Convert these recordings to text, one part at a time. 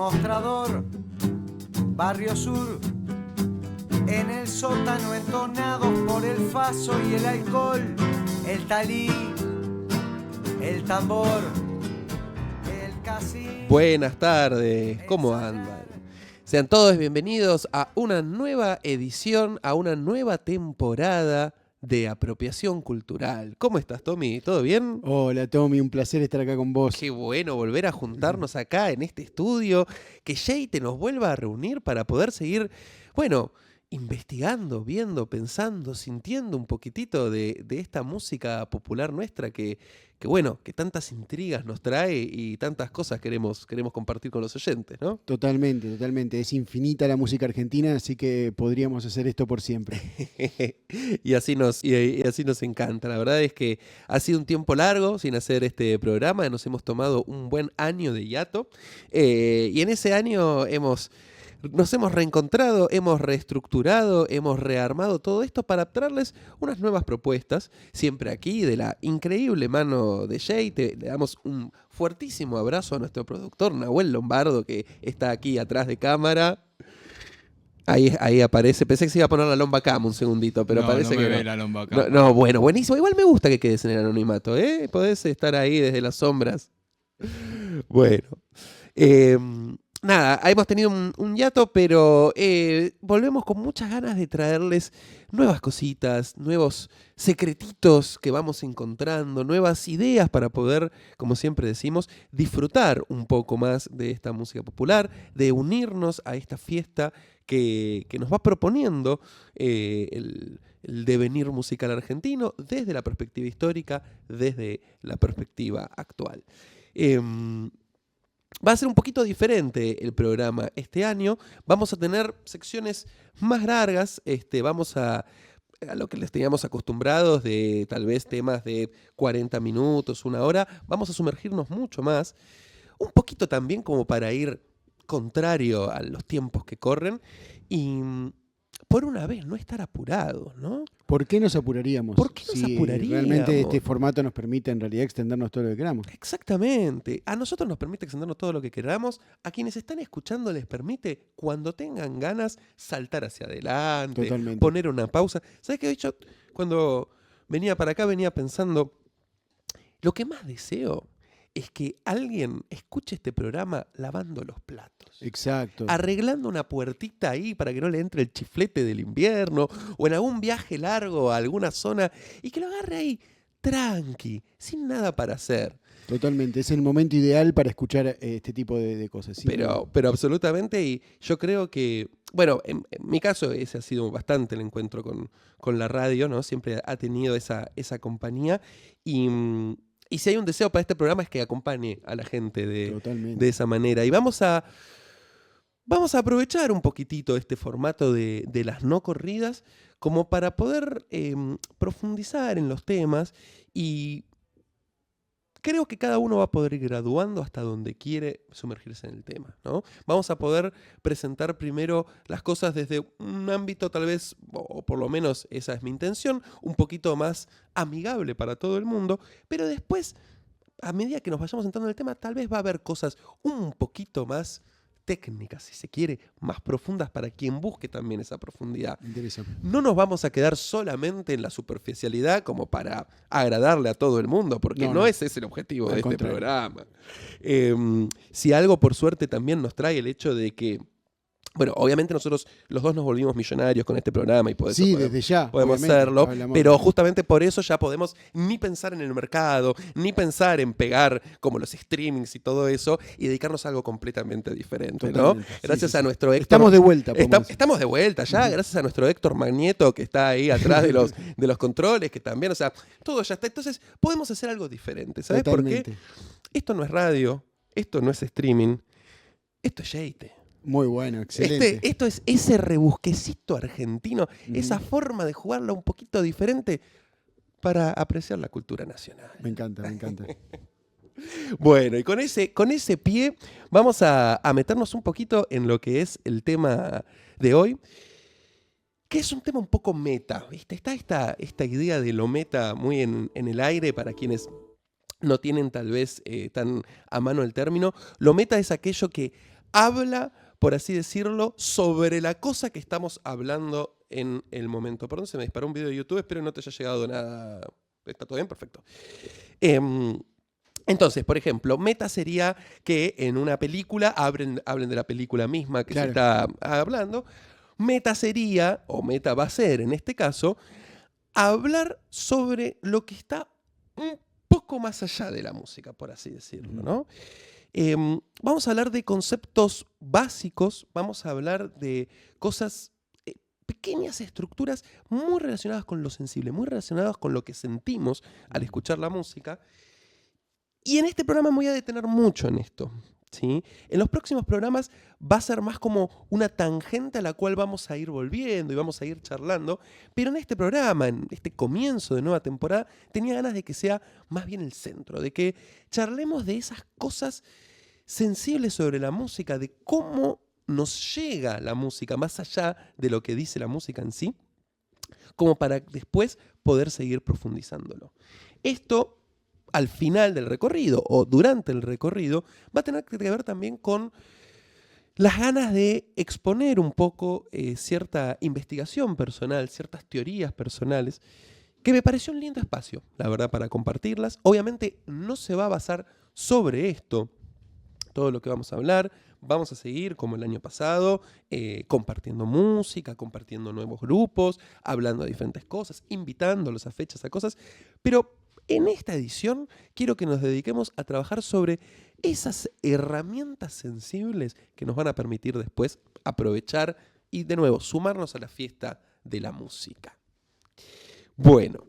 Mostrador, Barrio Sur, en el sótano entonados por el faso y el alcohol, el talí, el tambor, el casino. Buenas tardes, ¿cómo andan? Sean todos bienvenidos a una nueva edición, a una nueva temporada de Apropiación Cultural. ¿Cómo estás, Tommy? ¿Todo bien? Hola, Tommy, un placer estar acá con vos. Qué bueno volver a juntarnos acá en este estudio, que Jay nos vuelva a reunir para poder seguir, bueno, investigando, viendo, pensando, sintiendo un poquitito de esta música popular nuestra que tantas intrigas nos trae y tantas cosas queremos compartir con los oyentes, ¿no? Totalmente, totalmente. Es infinita la música argentina, así que podríamos hacer esto por siempre. y así nos encanta. La verdad es que ha sido un tiempo largo sin hacer este programa. Nos hemos tomado un buen año de hiato. Y en ese año nos hemos reencontrado, hemos reestructurado, hemos rearmado todo esto para traerles unas nuevas propuestas. Siempre aquí, de la increíble mano de Jay, le damos un fuertísimo abrazo a nuestro productor, Nahuel Lombardo, que está aquí atrás de cámara. Ahí aparece. Pensé que se iba a poner la lomba cam un segundito, pero parece que ve la lomba cam. No, bueno, buenísimo. Igual me gusta que quedes en el anonimato, ¿eh? Podés estar ahí desde las sombras. Bueno. Nada, hemos tenido un hiato, pero volvemos con muchas ganas de traerles nuevas cositas, nuevos secretitos que vamos encontrando, nuevas ideas para poder, como siempre decimos, disfrutar un poco más de esta música popular, de unirnos a esta fiesta que nos va proponiendo el devenir musical argentino desde la perspectiva histórica, desde la perspectiva actual. Va a ser un poquito diferente el programa este año. Vamos a tener secciones más largas. Vamos a lo que les teníamos acostumbrados de tal vez temas de 40 minutos, una hora. Vamos a sumergirnos mucho más. Un poquito también como para ir contrario a los tiempos que corren. Y por una vez no estar apurados, ¿no? ¿Por qué nos apuraríamos? ¿Por qué nos apuraríamos? Realmente este formato nos permite en realidad extendernos todo lo que queramos. Exactamente. A nosotros nos permite extendernos todo lo que queramos. A quienes están escuchando les permite, cuando tengan ganas, saltar hacia adelante, Totalmente. poner una pausa. ¿Sabes qué? Yo, cuando venía para acá, venía pensando, lo que más deseo es que alguien escuche este programa lavando los platos. Exacto. Arreglando una puertita ahí para que no le entre el chiflete del invierno, o en algún viaje largo a alguna zona, y que lo agarre ahí tranqui, sin nada para hacer. Totalmente. Es el momento ideal para escuchar este tipo de cosas. ¿Sí? Pero absolutamente, y yo creo que, bueno, en mi caso ese ha sido bastante el encuentro con la radio, ¿no? Siempre ha tenido esa compañía, y si hay un deseo para este programa es que acompañe a la gente de esa manera. Y vamos a aprovechar un poquitito este formato de las no corridas como para poder profundizar en los temas, y creo que cada uno va a poder ir graduando hasta donde quiere sumergirse en el tema, ¿no? Vamos a poder presentar primero las cosas desde un ámbito tal vez, o por lo menos esa es mi intención, un poquito más amigable para todo el mundo, pero después, a medida que nos vayamos entrando en el tema, tal vez va a haber cosas un poquito más técnicas, si se quiere, más profundas para quien busque también esa profundidad. Interesante. No nos vamos a quedar solamente en la superficialidad como para agradarle a todo el mundo, porque no ese es el objetivo de este programa. Si algo por suerte también nos trae el hecho de que, bueno, obviamente nosotros los dos nos volvimos millonarios con este programa y por eso desde ya podemos hacerlo, pero justamente por eso ya podemos ni pensar en el mercado, ni pensar en pegar como los streamings y todo eso, y dedicarnos a algo completamente diferente, ¿no? Gracias a nuestro Héctor. Estamos de vuelta. Estamos de vuelta ya, gracias a nuestro Héctor Magnieto, que está ahí atrás de los controles, que también, o sea, todo ya está. Entonces podemos hacer algo diferente, ¿sabes por qué? Esto no es radio, esto no es streaming, esto es Yeite. Muy bueno, excelente. Esto es ese rebusquecito argentino, esa forma de jugarla un poquito diferente para apreciar la cultura nacional. Me encanta. Bueno, y con ese pie vamos a meternos un poquito en lo que es el tema de hoy, que es un tema un poco meta, ¿viste? Está esta idea de lo meta muy en el aire para quienes no tienen tal vez tan a mano el término. Lo meta es aquello que habla, por así decirlo, sobre la cosa que estamos hablando en el momento. Perdón, se me disparó un video de YouTube, espero no te haya llegado nada. ¿Está todo bien? Perfecto. Entonces, por ejemplo, meta sería que en una película hablen de la película misma que se está hablando. Meta sería, o meta va a ser en este caso, hablar sobre lo que está un poco más allá de la música, por así decirlo, ¿no? Vamos a hablar de conceptos básicos, vamos a hablar de cosas, pequeñas estructuras muy relacionadas con lo sensible, muy relacionadas con lo que sentimos al escuchar la música. Y en este programa me voy a detener mucho en esto, ¿sí? En los próximos programas va a ser más como una tangente a la cual vamos a ir volviendo y vamos a ir charlando, pero en este programa, en este comienzo de nueva temporada, tenía ganas de que sea más bien el centro, de que charlemos de esas cosas sensibles sobre la música, de cómo nos llega la música, más allá de lo que dice la música en sí, como para después poder seguir profundizándolo. Esto, al final del recorrido o durante el recorrido, va a tener que ver también con las ganas de exponer un poco cierta investigación personal, ciertas teorías personales, que me pareció un lindo espacio, la verdad, para compartirlas. Obviamente no se va a basar sobre esto todo lo que vamos a hablar. Vamos a seguir, como el año pasado, compartiendo música, compartiendo nuevos grupos, hablando de diferentes cosas, invitándolos a fechas, a cosas, pero en esta edición quiero que nos dediquemos a trabajar sobre esas herramientas sensibles que nos van a permitir después aprovechar y de nuevo sumarnos a la fiesta de la música. Bueno,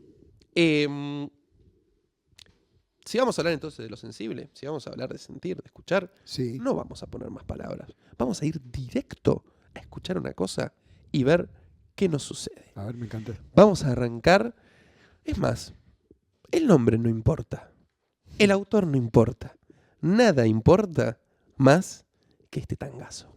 si vamos a hablar entonces de lo sensible, si vamos a hablar de sentir, de escuchar, Sí. no vamos a poner más palabras. Vamos a ir directo a escuchar una cosa y ver qué nos sucede. A ver, me encanta. Vamos a arrancar. Es más, el nombre no importa. El autor no importa. Nada importa más que este tangazo.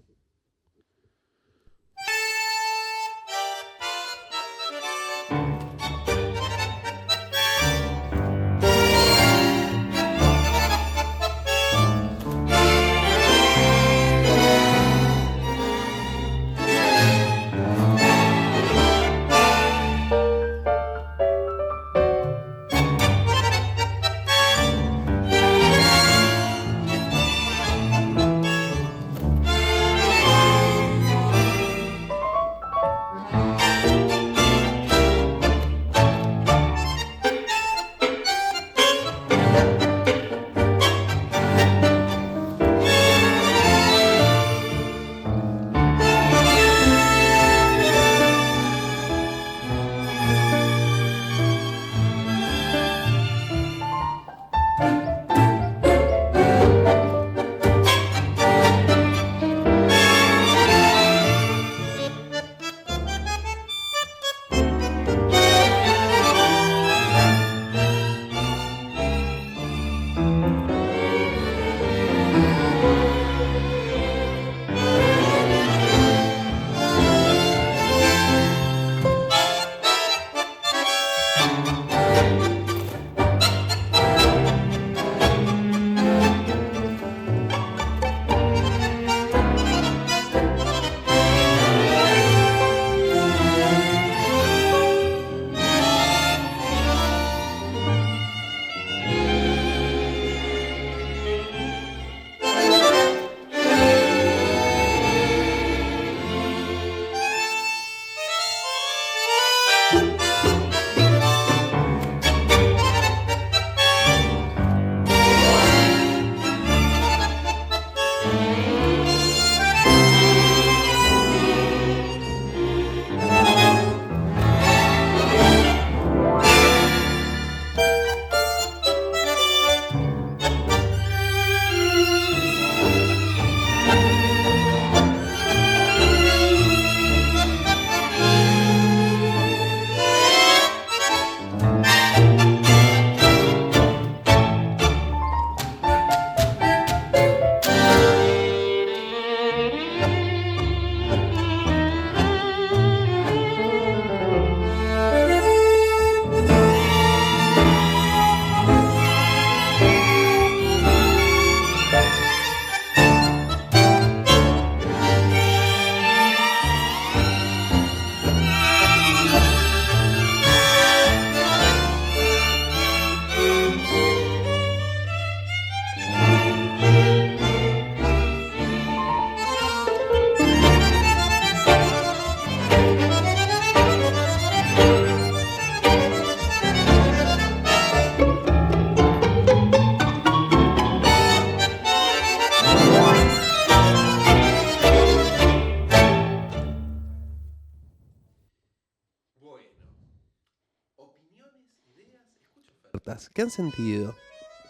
notas? ¿Qué han sentido?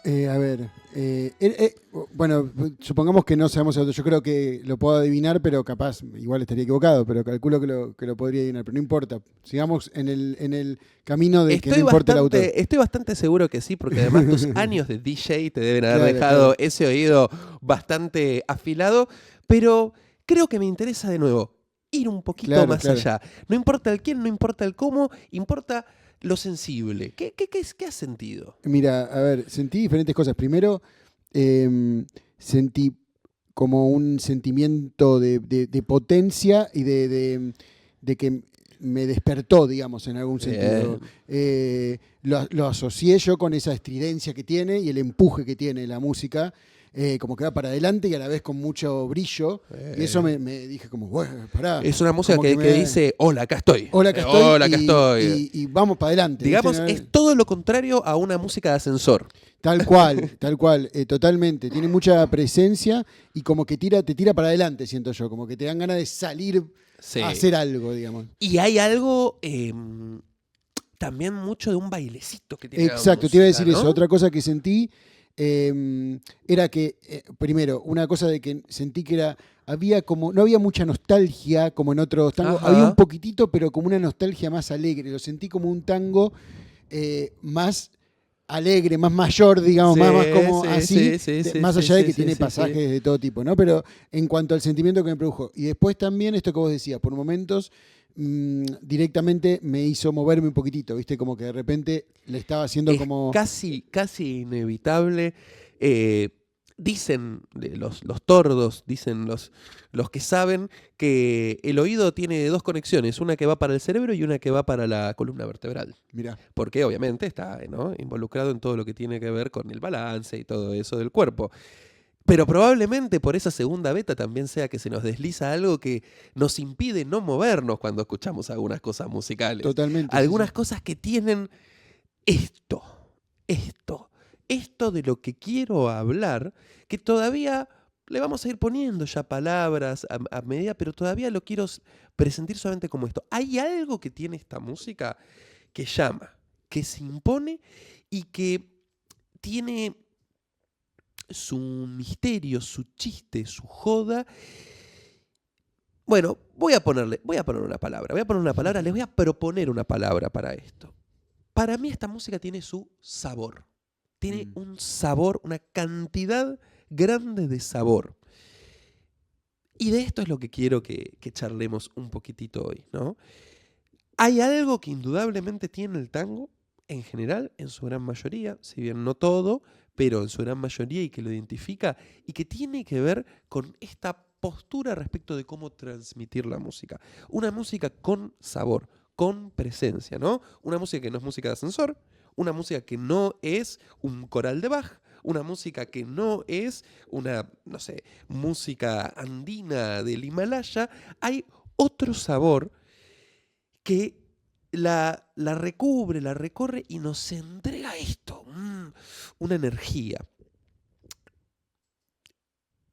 A ver, bueno, supongamos que no sabemos el otro. Yo creo que lo puedo adivinar, pero capaz, igual estaría equivocado, pero calculo que lo podría adivinar. Pero no importa, sigamos en el camino de que no importa el autor. Estoy bastante seguro que sí, porque además tus años de DJ te deben haber Claro, dejado claro. ese oído bastante afilado, pero creo que me interesa de nuevo ir un poquito Claro, más claro. allá. No importa el quién, no importa el cómo, importa lo sensible. ¿Qué has sentido? Mira, a ver, sentí diferentes cosas. Primero, sentí como un sentimiento de potencia y de que me despertó, digamos, en algún sentido. Lo asocié yo con esa estridencia que tiene y el empuje que tiene la música, como que va para adelante y a la vez con mucho brillo. Y eso me dije como, bueno, pará. Es una música como que dice, hola, acá estoy. Hola, acá estoy. Hola, acá estoy. Y vamos para adelante. Digamos, ¿viste? es todo lo contrario a una música de ascensor. Tal cual, totalmente. Tiene mucha presencia y como que te tira para adelante, siento yo. Como que te dan ganas de salir Sí. a hacer algo, digamos. Y hay algo también mucho de un bailecito que tiene la Exacto, te iba a música, decir ¿no? eso. Otra cosa que sentí era que, primero, una cosa de que sentí que había como, no había mucha nostalgia como en otros tangos. Ajá. Había un poquitito, pero como una nostalgia más alegre. Lo sentí como un tango más alegre, más mayor, digamos, Sí, más como sí, así, sí, más sí, allá de sí, que sí, tiene sí, pasajes de todo tipo, ¿no? Pero en cuanto al sentimiento que me produjo. Y después también esto que vos decías, por momentos directamente me hizo moverme un poquitito, ¿viste? Como que de repente le estaba haciendo Es como... casi inevitable. Dicen los tordos, dicen los que saben que el oído tiene dos conexiones, una que va para el cerebro y una que va para la columna vertebral. Mirá, Porque obviamente está, ¿no?, involucrado en todo lo que tiene que ver con el balance y todo eso del cuerpo. Pero probablemente por esa segunda beta también sea que se nos desliza algo que nos impide no movernos cuando escuchamos algunas cosas musicales. totalmente. Algunas sí. cosas que tienen esto de lo que quiero hablar, que todavía le vamos a ir poniendo ya palabras a medida, pero todavía lo quiero presentir solamente como esto. Hay algo que tiene esta música que llama, que se impone y que tiene su misterio, su chiste, su joda. Bueno, voy a poner una palabra, les voy a proponer una palabra para esto. Para mí esta música tiene su sabor. Tiene un sabor, una cantidad grande de sabor. Y de esto es lo que quiero que charlemos un poquitito hoy, ¿no? Hay algo que indudablemente tiene el tango, en general, en su gran mayoría, si bien no todo, pero en su gran mayoría, y que lo identifica, y que tiene que ver con esta postura respecto de cómo transmitir la música. Una música con sabor, con presencia, ¿no? Una música que no es música de ascensor, una música que no es un coral de Bach, una música que no es una, no sé, música andina del Himalaya. Hay otro sabor que la recubre, la recorre y nos entrega esto, una energía.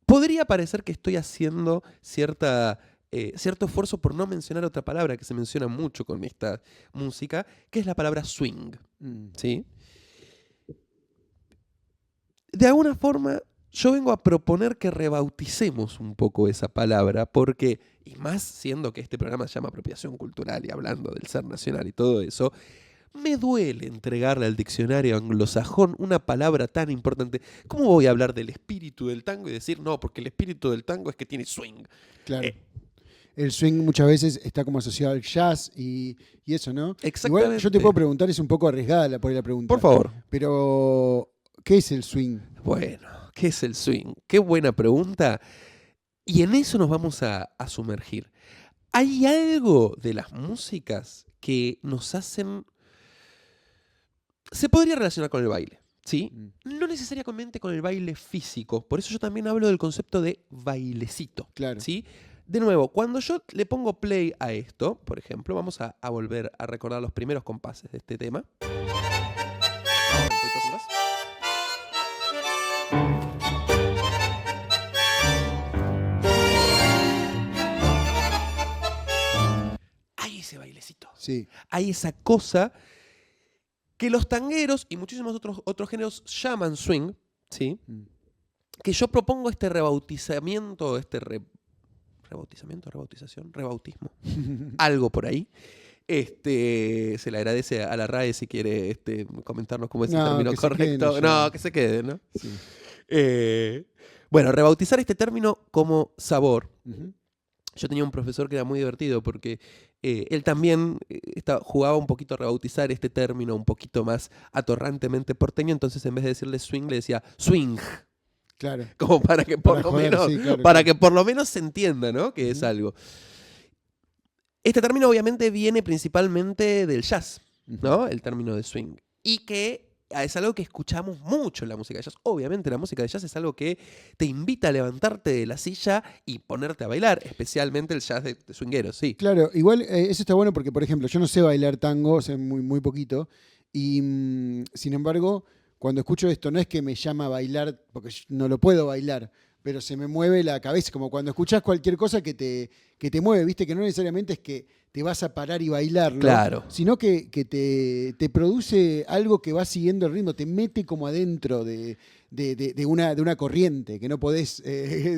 Podría parecer que estoy haciendo cierto esfuerzo por no mencionar otra palabra que se menciona mucho con esta música, que es la palabra swing, ¿sí? De alguna forma, yo vengo a proponer que rebauticemos un poco esa palabra, porque, y más siendo que este programa se llama Apropiación Cultural y hablando del ser nacional y todo eso, me duele entregarle al diccionario anglosajón una palabra tan importante. ¿Cómo voy a hablar del espíritu del tango y decir, no, porque el espíritu del tango es que tiene swing? Claro. El swing muchas veces está como asociado al jazz y eso, ¿no? Exactamente. Igual yo te puedo preguntar, es un poco arriesgada por ahí la pregunta. Por favor. Pero, ¿qué es el swing? Bueno, ¿qué es el swing? Qué buena pregunta. Y en eso nos vamos a sumergir. Hay algo de las músicas que nos hacen... Se podría relacionar con el baile, ¿sí? No necesariamente con el baile físico. Por eso yo también hablo del concepto de bailecito, Claro. ¿sí? De nuevo, cuando yo le pongo play a esto, por ejemplo, vamos a volver a recordar los primeros compases de este tema. Vamos un poquito atrás. Hay ese bailecito. Sí. Hay esa cosa que los tangueros y muchísimos otros géneros llaman swing, ¿sí? Que yo propongo este rebautizamiento, rebautismo, algo por ahí. Se le agradece a la RAE si quiere comentarnos cómo es el término correcto. Que se quede, ¿no? Sí. Bueno, rebautizar este término como sabor. Uh-huh. Yo tenía un profesor que era muy divertido porque él también jugaba un poquito a rebautizar este término un poquito más atorrantemente porteño, entonces en vez de decirle swing le decía swing. Claro. Como para que por lo menos se entienda, ¿no? Que es algo. Este término obviamente viene principalmente del jazz, ¿no? El término de swing. Y que es algo que escuchamos mucho en la música de jazz. Obviamente la música de jazz es algo que te invita a levantarte de la silla y ponerte a bailar, especialmente el jazz de swingueros, sí. Claro, igual eso está bueno porque, por ejemplo, yo no sé bailar tango, sé muy, muy poquito, y sin embargo, cuando escucho esto, no es que me llama a bailar, porque no lo puedo bailar, pero se me mueve la cabeza, como cuando escuchás cualquier cosa que te mueve, ¿viste? Que no necesariamente es que te vas a parar y bailarlo, claro, sino que te produce algo que va siguiendo el ritmo, te mete como adentro de una corriente que no podés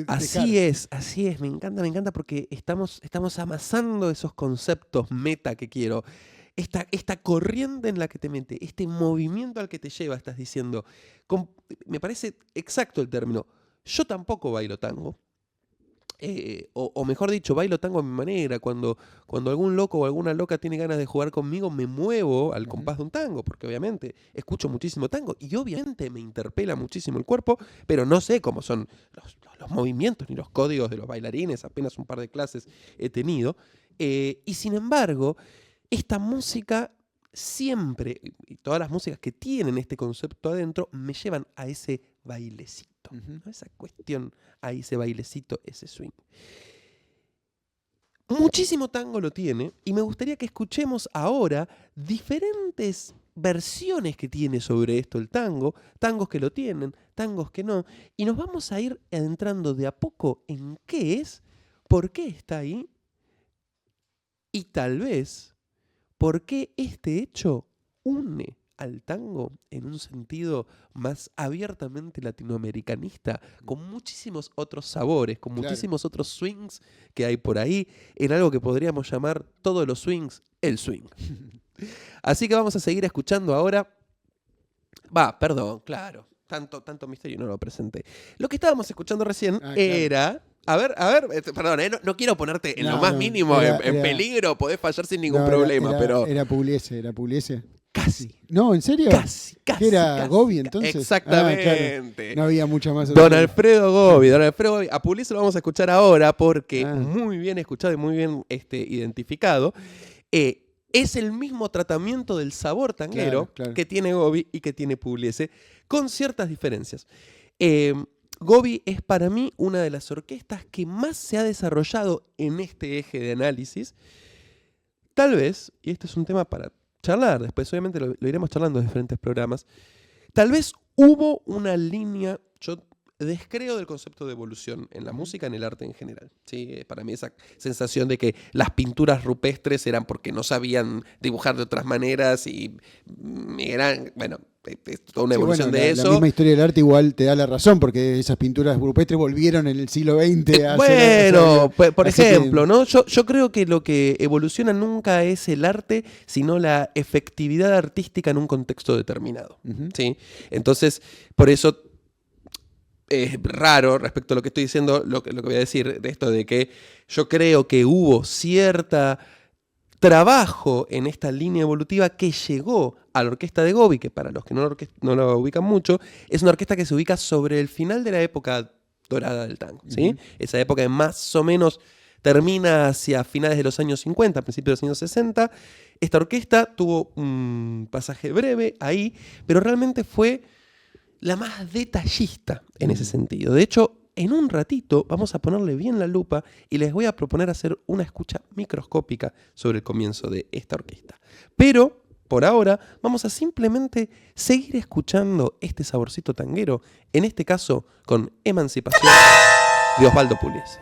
así dejar. Así es, me encanta porque estamos amasando esos conceptos meta que quiero. Esta corriente en la que te mete, este movimiento al que te lleva, estás diciendo. Me parece exacto el término. Yo tampoco bailo tango. O mejor dicho, bailo tango a mi manera. Cuando algún loco o alguna loca tiene ganas de jugar conmigo, me muevo al compás de un tango, porque obviamente escucho muchísimo tango y obviamente me interpela muchísimo el cuerpo, pero no sé cómo son los movimientos ni los códigos de los bailarines, apenas un par de clases he tenido. Y sin embargo, esta música siempre, y todas las músicas que tienen este concepto adentro, me llevan a ese bailecito. ¿No? Esa cuestión, a ese bailecito, ese swing. Muchísimo tango lo tiene y me gustaría que escuchemos ahora diferentes versiones que tiene sobre esto el tango, tangos que lo tienen, tangos que no, y nos vamos a ir adentrando de a poco en qué es, por qué está ahí y tal vez por qué este hecho une al tango en un sentido más abiertamente latinoamericanista, con muchísimos otros sabores, con muchísimos otros swings que hay por ahí, en algo que podríamos llamar todos los swings, el swing. Así que vamos a seguir escuchando ahora. Tanto misterio no lo presenté. Lo que estábamos escuchando recién era... A ver, perdón, no quiero ponerte en lo más mínimo en peligro, podés fallar sin ningún problema, pero... Era Pugliese. Casi. No, ¿en serio? Casi. ¿Era Gobi entonces? Exactamente. Claro. No había mucha más. Don Alfredo Gobi. A Pugliese lo vamos a escuchar ahora porque muy bien escuchado y muy bien identificado. Es el mismo tratamiento del sabor tanguero que tiene Gobi y que tiene Pugliese, con ciertas diferencias. Gobi es para mí una de las orquestas que más se ha desarrollado en este eje de análisis. Tal vez, y este es un tema para charlar, después obviamente lo iremos charlando en diferentes programas, tal vez hubo una línea, yo descreo del concepto de evolución en la música, en el arte en general. ¿Sí? Para mí esa sensación de que las pinturas rupestres eran porque no sabían dibujar de otras maneras y eran, bueno, es toda una evolución de eso. La misma historia del arte igual te da la razón, porque esas pinturas rupestres volvieron en el siglo XX. Por ejemplo, ¿no? Yo creo que lo que evoluciona nunca es el arte, sino la efectividad artística en un contexto determinado. ¿Sí? Entonces, por eso es raro respecto a lo que estoy diciendo, lo que voy a decir de esto de que yo creo que hubo cierta trabajo en esta línea evolutiva que llegó a la orquesta de Gobi, que para los que no la ubican mucho, es una orquesta que se ubica sobre el final de la época dorada del tango, ¿sí? Esa época que más o menos termina hacia finales de los años 50, principios de los años 60. Esta orquesta tuvo un pasaje breve ahí, pero realmente fue la más detallista en ese sentido. De hecho, en un ratito vamos a ponerle bien la lupa y les voy a proponer hacer una escucha microscópica sobre el comienzo de esta orquesta. Pero, por ahora, vamos a simplemente seguir escuchando este saborcito tanguero, en este caso con Emancipación de Osvaldo Pugliese.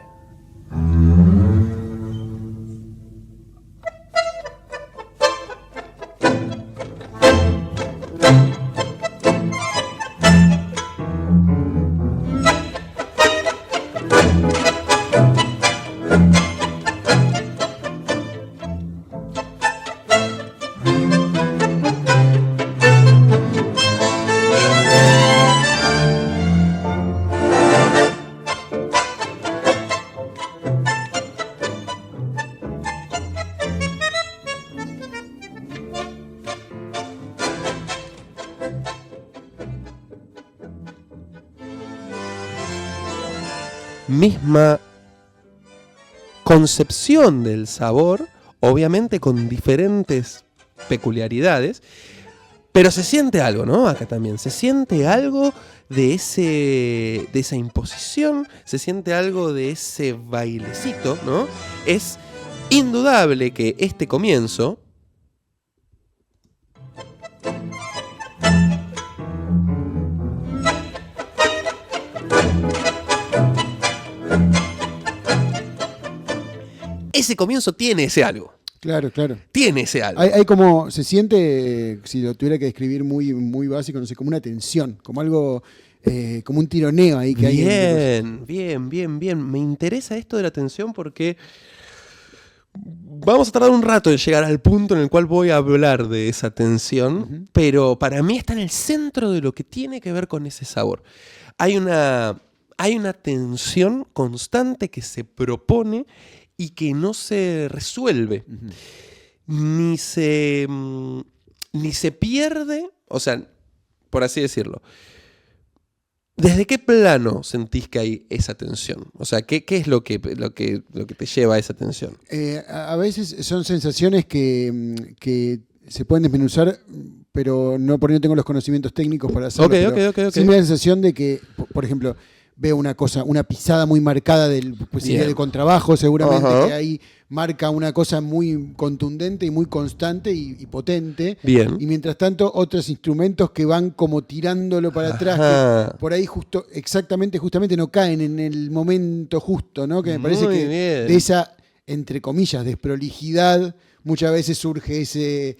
misma concepción del sabor, obviamente con diferentes peculiaridades, pero se siente algo, ¿no? Acá también se siente algo de esa imposición, se siente algo de ese bailecito, ¿no? Es indudable que este comienzo tiene ese algo. Claro, claro. Tiene ese algo. Hay como, se siente, si lo tuviera que describir muy, muy básico, no sé, como una tensión, como algo, como un tironeo ahí que hay. Bien. Me interesa esto de la tensión porque vamos a tardar un rato en llegar al punto en el cual voy a hablar de esa tensión, pero para mí está en el centro de lo que tiene que ver con ese sabor. Hay una tensión constante que se propone y que no se resuelve, ni se pierde, o sea, por así decirlo. ¿Desde qué plano sentís que hay esa tensión? O sea, ¿qué es lo que te lleva a esa tensión? A veces son sensaciones que se pueden desmenuzar, pero no por ahí no tengo los conocimientos técnicos para hacerlo. Ok. Sí me da la sensación de que, por ejemplo, veo una pisada muy marcada del contrabajo, seguramente, que ahí marca una cosa muy contundente y muy constante y potente. Bien. Y mientras tanto, otros instrumentos que van como tirándolo para atrás, que por ahí justamente no caen en el momento justo, ¿no? Que me parece que de esa, entre comillas, desprolijidad, muchas veces surge ese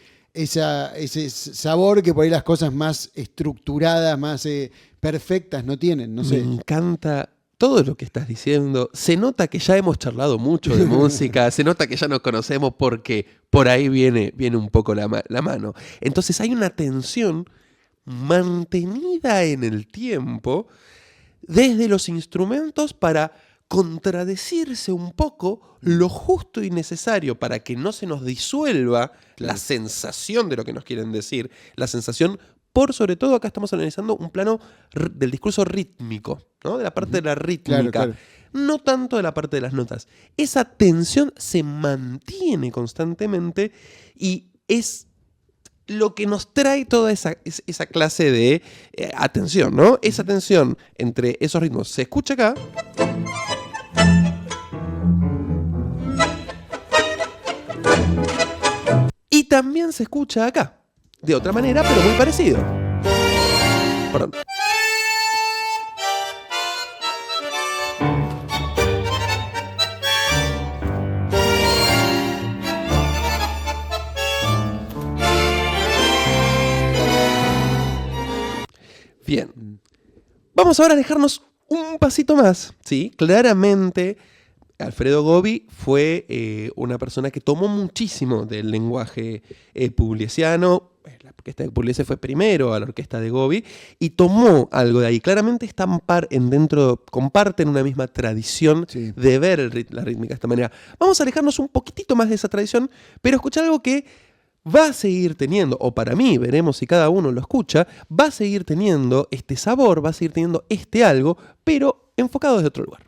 sabor que por ahí las cosas más estructuradas, más perfectas no tienen, no sé. Me encanta todo lo que estás diciendo. Se nota que ya hemos charlado mucho de música, se nota que ya nos conocemos porque por ahí viene un poco la mano. Entonces hay una tensión mantenida en el tiempo desde los instrumentos para contradecirse un poco lo justo y necesario para que no se nos disuelva la sensación de lo que nos quieren decir, la sensación, por sobre todo acá estamos analizando un plano del discurso rítmico, ¿no? De la parte de la rítmica, claro. No tanto de la parte de las notas. Esa tensión se mantiene constantemente y es lo que nos trae toda esa clase de atención, ¿no? Esa tensión entre esos ritmos. Se escucha acá. Y también se escucha acá. De otra manera, pero muy parecido. Perdón. Bien. Vamos ahora a alejarnos un pasito más. Sí, claramente Alfredo Gobbi fue una persona que tomó muchísimo del lenguaje pugliesiano. La orquesta de Pugliese fue primero a la orquesta de Gobbi y tomó algo de ahí. Claramente comparten una misma tradición de ver la rítmica de esta manera. Vamos a alejarnos un poquitito más de esa tradición, pero escuchar algo que va a seguir teniendo, o para mí, veremos si cada uno lo escucha, va a seguir teniendo este sabor, va a seguir teniendo este algo, pero enfocado desde otro lugar.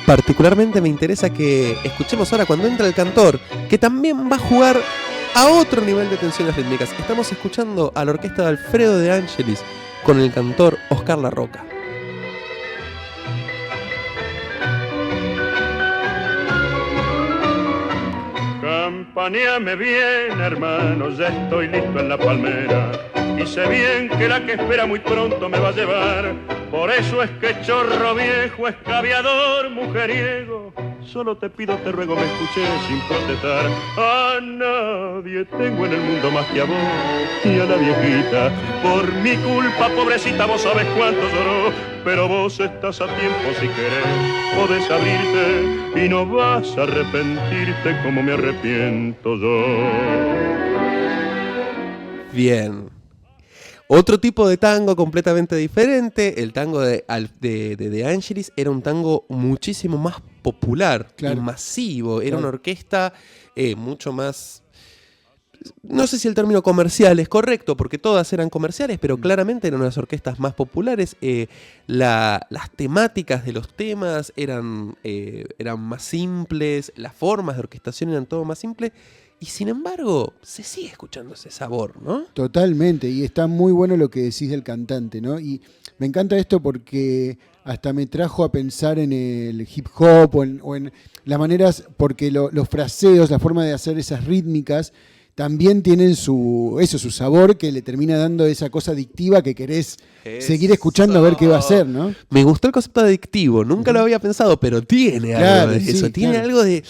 Particularmente me interesa que escuchemos ahora cuando entra el cantor, que también va a jugar a otro nivel de tensiones rítmicas. Estamos escuchando a la orquesta de Alfredo De Angelis con el cantor Oscar La Roca. Campaneame bien, hermano, ya estoy listo en la palmera. Y sé bien que la que espera muy pronto me va a llevar. Por eso es que chorro viejo, escabiador, mujeriego, Solo te pido, te ruego, me escuches sin protestar. A nadie tengo en el mundo más que a vos y a la viejita. Por mi culpa, pobrecita, vos sabés cuánto lloró. Pero vos estás a tiempo si querés, podés abrirte y no vas a arrepentirte como me arrepiento yo. Bien. Otro tipo de tango completamente diferente. El tango de De Angelis era un tango muchísimo más popular, Claro. y masivo. Era Claro. una orquesta mucho más... No sé si el término comercial es correcto, porque todas eran comerciales, pero claramente eran unas orquestas más populares. Las temáticas de los temas eran más simples, las formas de orquestación eran todo más simples. Y sin embargo, se sigue escuchando ese sabor, ¿no? Totalmente, y está muy bueno lo que decís del cantante, ¿no? Y me encanta esto porque hasta me trajo a pensar en el hip hop o en las maneras, porque los fraseos, la forma de hacer esas rítmicas, también tienen su sabor que le termina dando esa cosa adictiva que querés seguir escuchando a ver qué va a hacer, ¿no? Me gustó el concepto adictivo, nunca lo había pensado, pero tiene Claro, algo de eso, sí, tiene claro. algo de...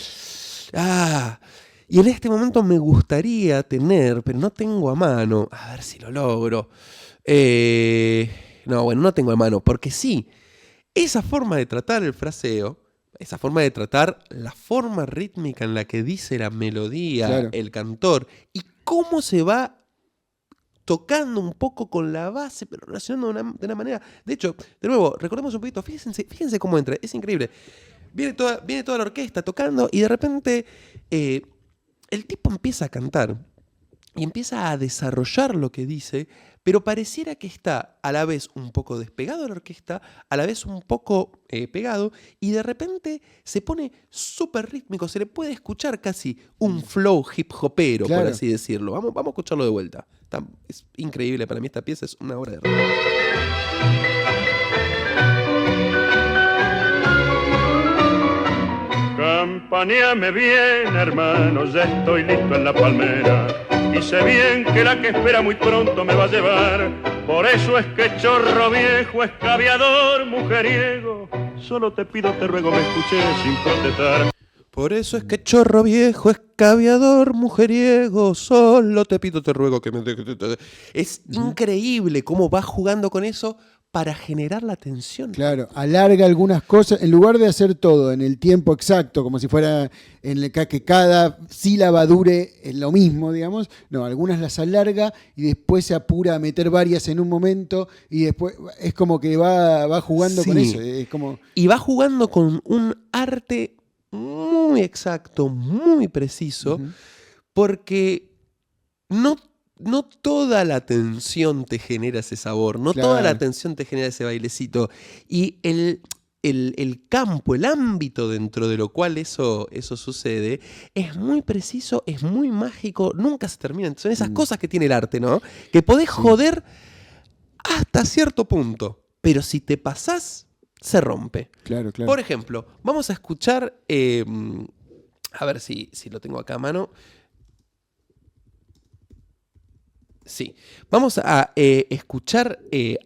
Y en este momento me gustaría tener, pero no tengo a mano, a ver si lo logro. No tengo a mano, porque sí, esa forma de tratar el fraseo, esa forma de tratar la forma rítmica en la que dice la melodía, Claro. el cantor, y cómo se va tocando un poco con la base, pero relacionando de una manera... De hecho, de nuevo, recordemos un poquito, fíjense cómo entra, es increíble. Viene toda la orquesta tocando y de repente el tipo empieza a cantar y empieza a desarrollar lo que dice, pero pareciera que está a la vez un poco despegado de la orquesta, a la vez un poco pegado, y de repente se pone súper rítmico, se le puede escuchar casi un flow hip hopero, Claro. por así decirlo. Vamos a escucharlo de vuelta. Es increíble, para mí esta pieza es una obra de arte. Campaneame bien, hermano, ya estoy listo en la palmera. Y sé bien que la que espera muy pronto me va a llevar. Por eso es que chorro viejo, escabiador, mujeriego, solo te pido, te ruego, me escuches sin protestar. Por eso es que chorro viejo, escabiador, mujeriego, solo te pido, te ruego que me... Es increíble cómo va jugando con eso para generar la tensión. Claro, alarga algunas cosas, en lugar de hacer todo en el tiempo exacto, como si fuera que cada sílaba dure en lo mismo, digamos. No, algunas las alarga y después se apura a meter varias en un momento y después es como que va jugando Sí. con eso. Es como, Y va jugando con un arte muy exacto, muy preciso, porque no toda la tensión te genera ese sabor, no Claro. toda la tensión te genera ese bailecito. Y el campo, el ámbito dentro de lo cual eso sucede, es muy preciso, es muy mágico, nunca se termina. Son esas cosas que tiene el arte, ¿no? Que podés joder hasta cierto punto, pero si te pasás, se rompe. claro. Por ejemplo, vamos a escuchar, a ver si lo tengo acá a mano. Sí, vamos a escuchar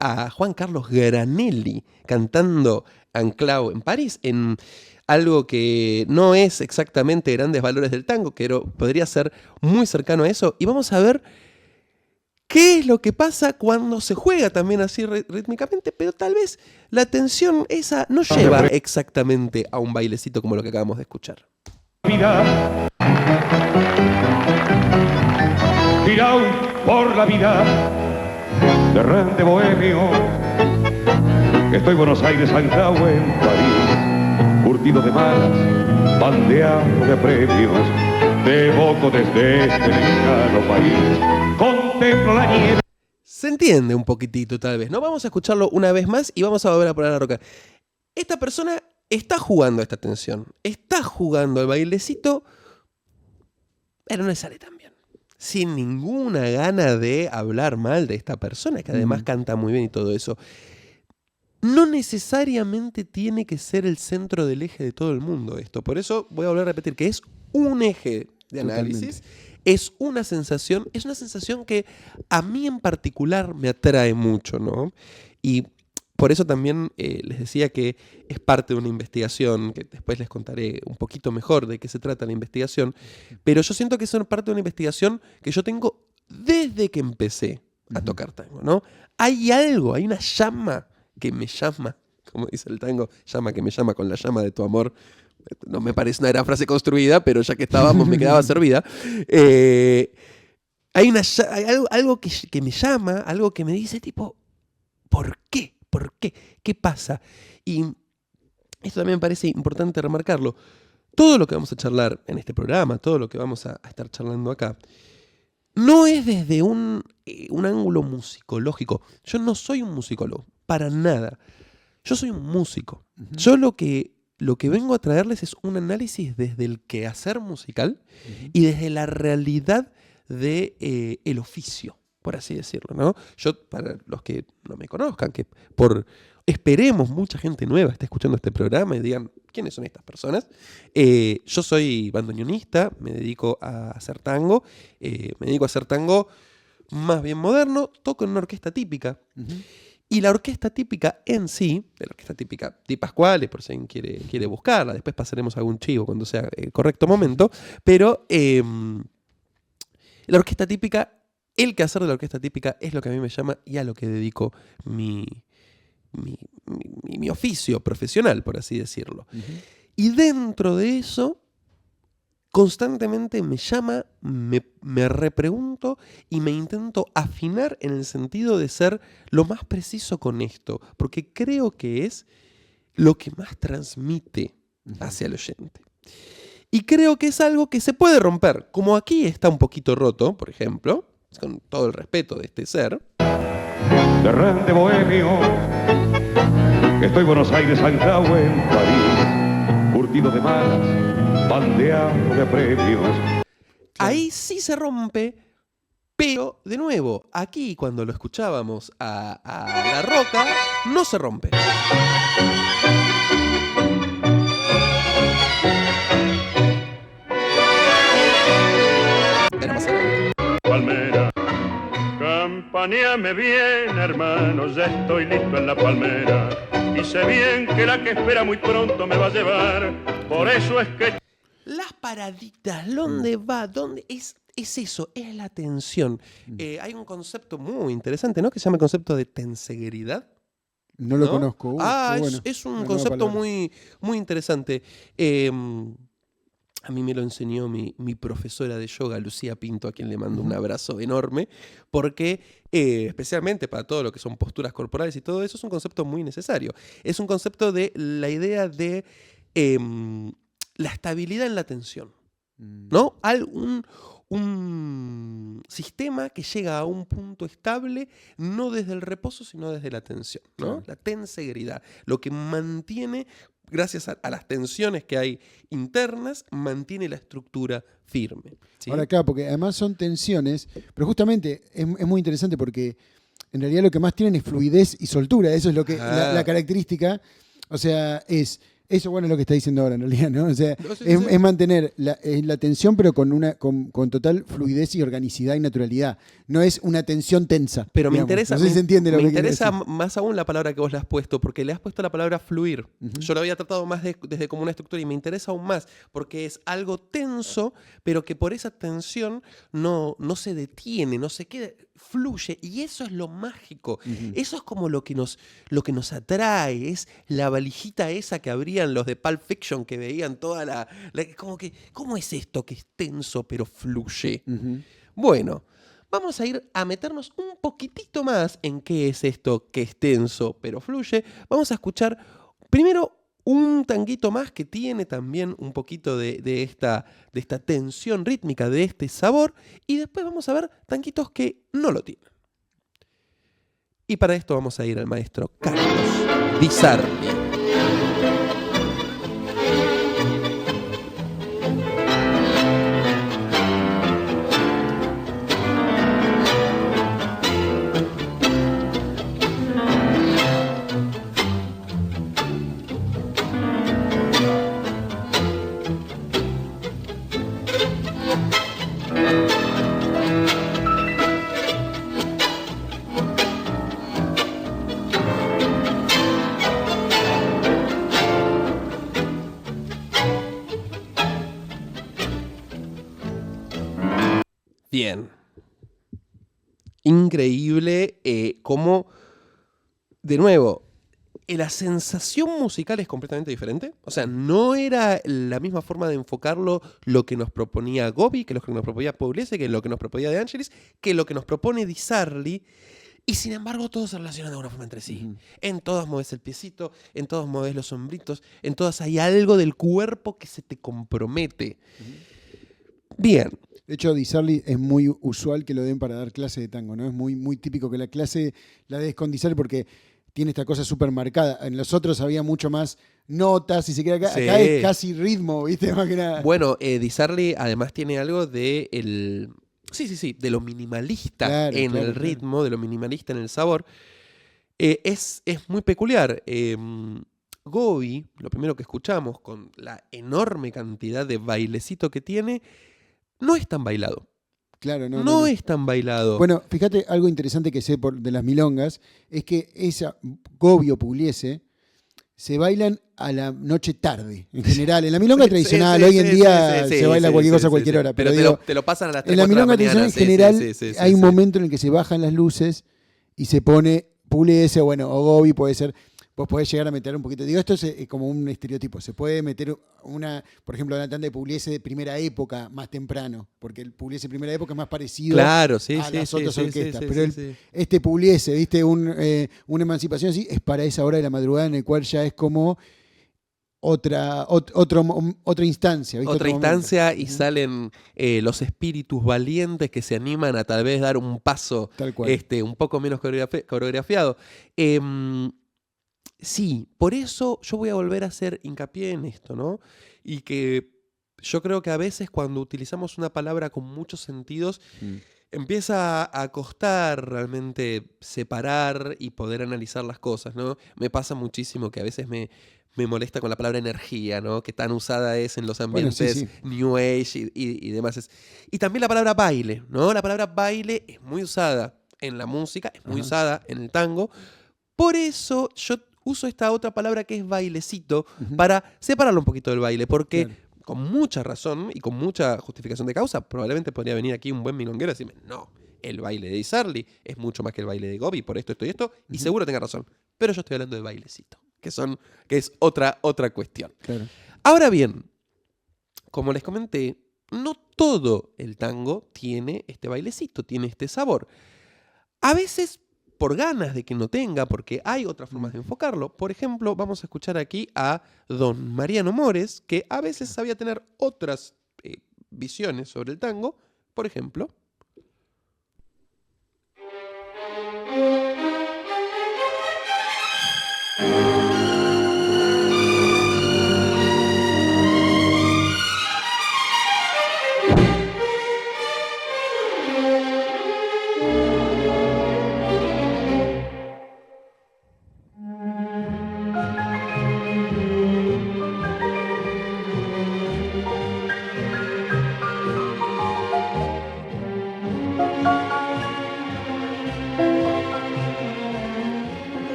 a Juan Carlos Granelli cantando Anclao en París, en algo que no es exactamente Grandes Valores del Tango, que podría ser muy cercano a eso, y vamos a ver qué es lo que pasa cuando se juega también así rítmicamente, pero tal vez la tensión esa no lleva exactamente a un bailecito como lo que acabamos de escuchar. Vida, tirao por la vida, errante bohemio. Estoy Buenos Aires, Anclao en París, curtido de malas, bandeado de premios, te evoco desde este lejano país, contemplo la nieve. Se entiende un poquitito tal vez, ¿no? Vamos a escucharlo una vez más y vamos a volver a poner la roca. Esta persona está jugando esta tensión, está jugando el bailecito, pero no le sale tan bien. Sin ninguna gana de hablar mal de esta persona, que además canta muy bien y todo eso. No necesariamente tiene que ser el centro del eje de todo el mundo esto. Por eso voy a volver a repetir que es un eje de análisis. Es una sensación que a mí en particular me atrae mucho, ¿no? Y por eso también les decía que es parte de una investigación, que después les contaré un poquito mejor de qué se trata la investigación, pero yo siento que es parte de una investigación que yo tengo desde que empecé a tocar tango, ¿no? Hay algo, hay una llama que me llama, como dice el tango, llama que me llama con la llama de tu amor. No me parece una gran frase construida, pero ya que estábamos me quedaba servida. Hay algo que me llama, algo que me dice tipo, ¿por qué? ¿Por qué? ¿Qué pasa? Y esto también me parece importante remarcarlo. Todo lo que vamos a charlar en este programa, todo lo que vamos a estar charlando acá, no es desde un ángulo musicológico. Yo no soy un musicólogo, para nada. Yo soy un músico. Yo lo que vengo a traerles es un análisis desde el quehacer musical y desde la realidad de el oficio, por así decirlo, ¿no? Yo, para los que no me conozcan, que esperemos mucha gente nueva esté escuchando este programa y digan, ¿quiénes son estas personas? Yo soy bandoneonista, me dedico a hacer tango, más bien moderno, toco en una orquesta típica. Y la orquesta típica en sí, la orquesta típica Di Pasquale, por si alguien quiere buscarla, después pasaremos algún chivo cuando sea el correcto momento, pero la orquesta típica, el quehacer de la orquesta típica es lo que a mí me llama y a lo que dedico mi oficio profesional, por así decirlo. Y dentro de eso, constantemente me llama, me repregunto y me intento afinar en el sentido de ser lo más preciso con esto, porque creo que es lo que más transmite hacia el oyente. Y creo que es algo que se puede romper, como aquí está un poquito roto, por ejemplo, con todo el respeto de este ser. Errante bohemio, estoy Buenos Aires, Ancagüe, en París, curtido de malas, bandeado de premios. Ahí sí se rompe, pero de nuevo, aquí cuando lo escuchábamos a La Roca, no se rompe. Palmera, campaneame bien, hermano, ya estoy listo en la palmera. Y sé bien que la que espera muy pronto me va a llevar. Por eso es que... Las paraditas, ¿dónde va? ¿Dónde es eso? Es la tensión. Hay un concepto muy interesante, ¿no? Que se llama el concepto de tensegridad. No lo conozco. Bueno, es un concepto muy, muy interesante. A mí me lo enseñó mi profesora de yoga, Lucía Pinto, a quien le mando un abrazo enorme, porque especialmente para todo lo que son posturas corporales y todo eso, es un concepto muy necesario. Es un concepto de la idea de la estabilidad en la tensión, ¿no? Un sistema que llega a un punto estable, no desde el reposo, sino desde la tensión, ¿no? La tensegridad, lo que mantiene, gracias a las tensiones que hay internas, mantiene la estructura firme, ¿sí? Ahora acá, porque además son tensiones, pero justamente es muy interesante porque en realidad lo que más tienen es fluidez y soltura, eso es lo que la característica, o sea, es... Eso, bueno, es lo que está diciendo ahora, en realidad, ¿no? O sea, es mantener la tensión, pero con total fluidez y organicidad y naturalidad. No es una tensión tensa. Pero digamos. me interesa, no sé si se entiende lo me que interesa quiero decir. más aún la palabra que vos le has puesto, porque le has puesto la palabra fluir. Yo lo había tratado más desde como una estructura y me interesa aún más, porque es algo tenso, pero que por esa tensión no se detiene, no se queda, fluye. Y eso es lo mágico. Eso es como lo que nos atrae, es la valijita esa que abrían los de Pulp Fiction, que veían toda ¿cómo es esto que es tenso pero fluye? Bueno, vamos a ir a meternos un poquitito más en qué es esto que es tenso pero fluye. Vamos a escuchar primero un tanguito más que tiene también un poquito de esta tensión rítmica, de este sabor, y después vamos a ver tanguitos que no lo tienen. Y para esto vamos a ir al maestro Carlos Di Sarli. increíble cómo, de nuevo, la sensación musical es completamente diferente. O sea, no era la misma forma de enfocarlo lo que nos proponía Gobi, que lo que nos proponía Pugliese, que lo que nos proponía De Angelis, que lo que nos propone Di Sarli. Y sin embargo, todos se relacionan de alguna forma entre sí. Ujú. En todas mueves el piecito, en todas mueves los hombritos, en todas hay algo del cuerpo que se te compromete. Bien. De hecho, Di Sarli es muy usual que lo den para dar clase de tango, ¿no? Es muy, muy típico que la clase la des con Di Sarli porque tiene esta cosa súper marcada. En los otros había mucho más notas, si se quiere. Acá, Sí. acá es casi ritmo, ¿viste? Más que nada. Bueno, Di Sarli además tiene algo de de lo minimalista Claro, en claro, el claro. ritmo, de lo minimalista en el sabor. Es muy peculiar. Gobi, lo primero que escuchamos, con la enorme cantidad de bailecito que tiene, no es tan bailado. Claro, no, No es tan bailado. Bueno, fíjate, algo interesante que sé de las milongas es que esa Gobi o Pugliese se bailan a la noche tarde, en general. En la milonga Sí, tradicional, sí, hoy en sí, día sí, se baila sí, cualquier sí, cosa a sí, cualquier sí. hora. Pero Pero te lo pasan a las 3, en la 4 de la milonga mañana. tradicional, en Sí, general, sí, hay un sí. momento en el que se bajan las luces y se pone Pugliese, bueno, o Gobi puede ser. Vos podés llegar a meter un poquito. Digo, esto es como un estereotipo. Se puede meter por ejemplo, una tanda de Pugliese de primera época más temprano, porque el Pugliese de primera época es más parecido Claro, sí, a sí, las sí, otras sí, orquestas. sí, Pero sí, sí. este Pugliese, ¿viste? Una emancipación así, es para esa hora de la madrugada en el cual ya es como otra instancia, ¿viste? Otra Otro momento. instancia y Ujú. salen los espíritus valientes que se animan a tal vez dar un paso Tal cual. un poco menos coreografiado. Sí, por eso yo voy a volver a hacer hincapié en esto, ¿no? Y que yo creo que a veces cuando utilizamos una palabra con muchos sentidos, Mm. empieza a costar realmente separar y poder analizar las cosas, ¿no? Me pasa muchísimo que a veces me molesta con la palabra energía, ¿no? Que tan usada es en los Bueno, sí, ambientes sí. New Age y demás. Y también la palabra baile, ¿no? La palabra baile es muy usada en la música, es muy Ajá. usada en el tango. Por eso yo uso esta otra palabra que es bailecito Ujú. para separarlo un poquito del baile, porque Claro. con mucha razón y con mucha justificación de causa, probablemente podría venir aquí un buen milonguero y decirme, no, el baile de Di Sarli es mucho más que el baile de Gobi, por esto y esto, y Ujú. seguro tenga razón. Pero yo estoy hablando de bailecito, que es otra cuestión. Claro. Ahora bien, como les comenté, no todo el tango tiene este bailecito, tiene este sabor. A veces por ganas de que no tenga, porque hay otras formas de enfocarlo. Por ejemplo, vamos a escuchar aquí a don Mariano Mores, que a veces sabía tener otras visiones sobre el tango. Por ejemplo,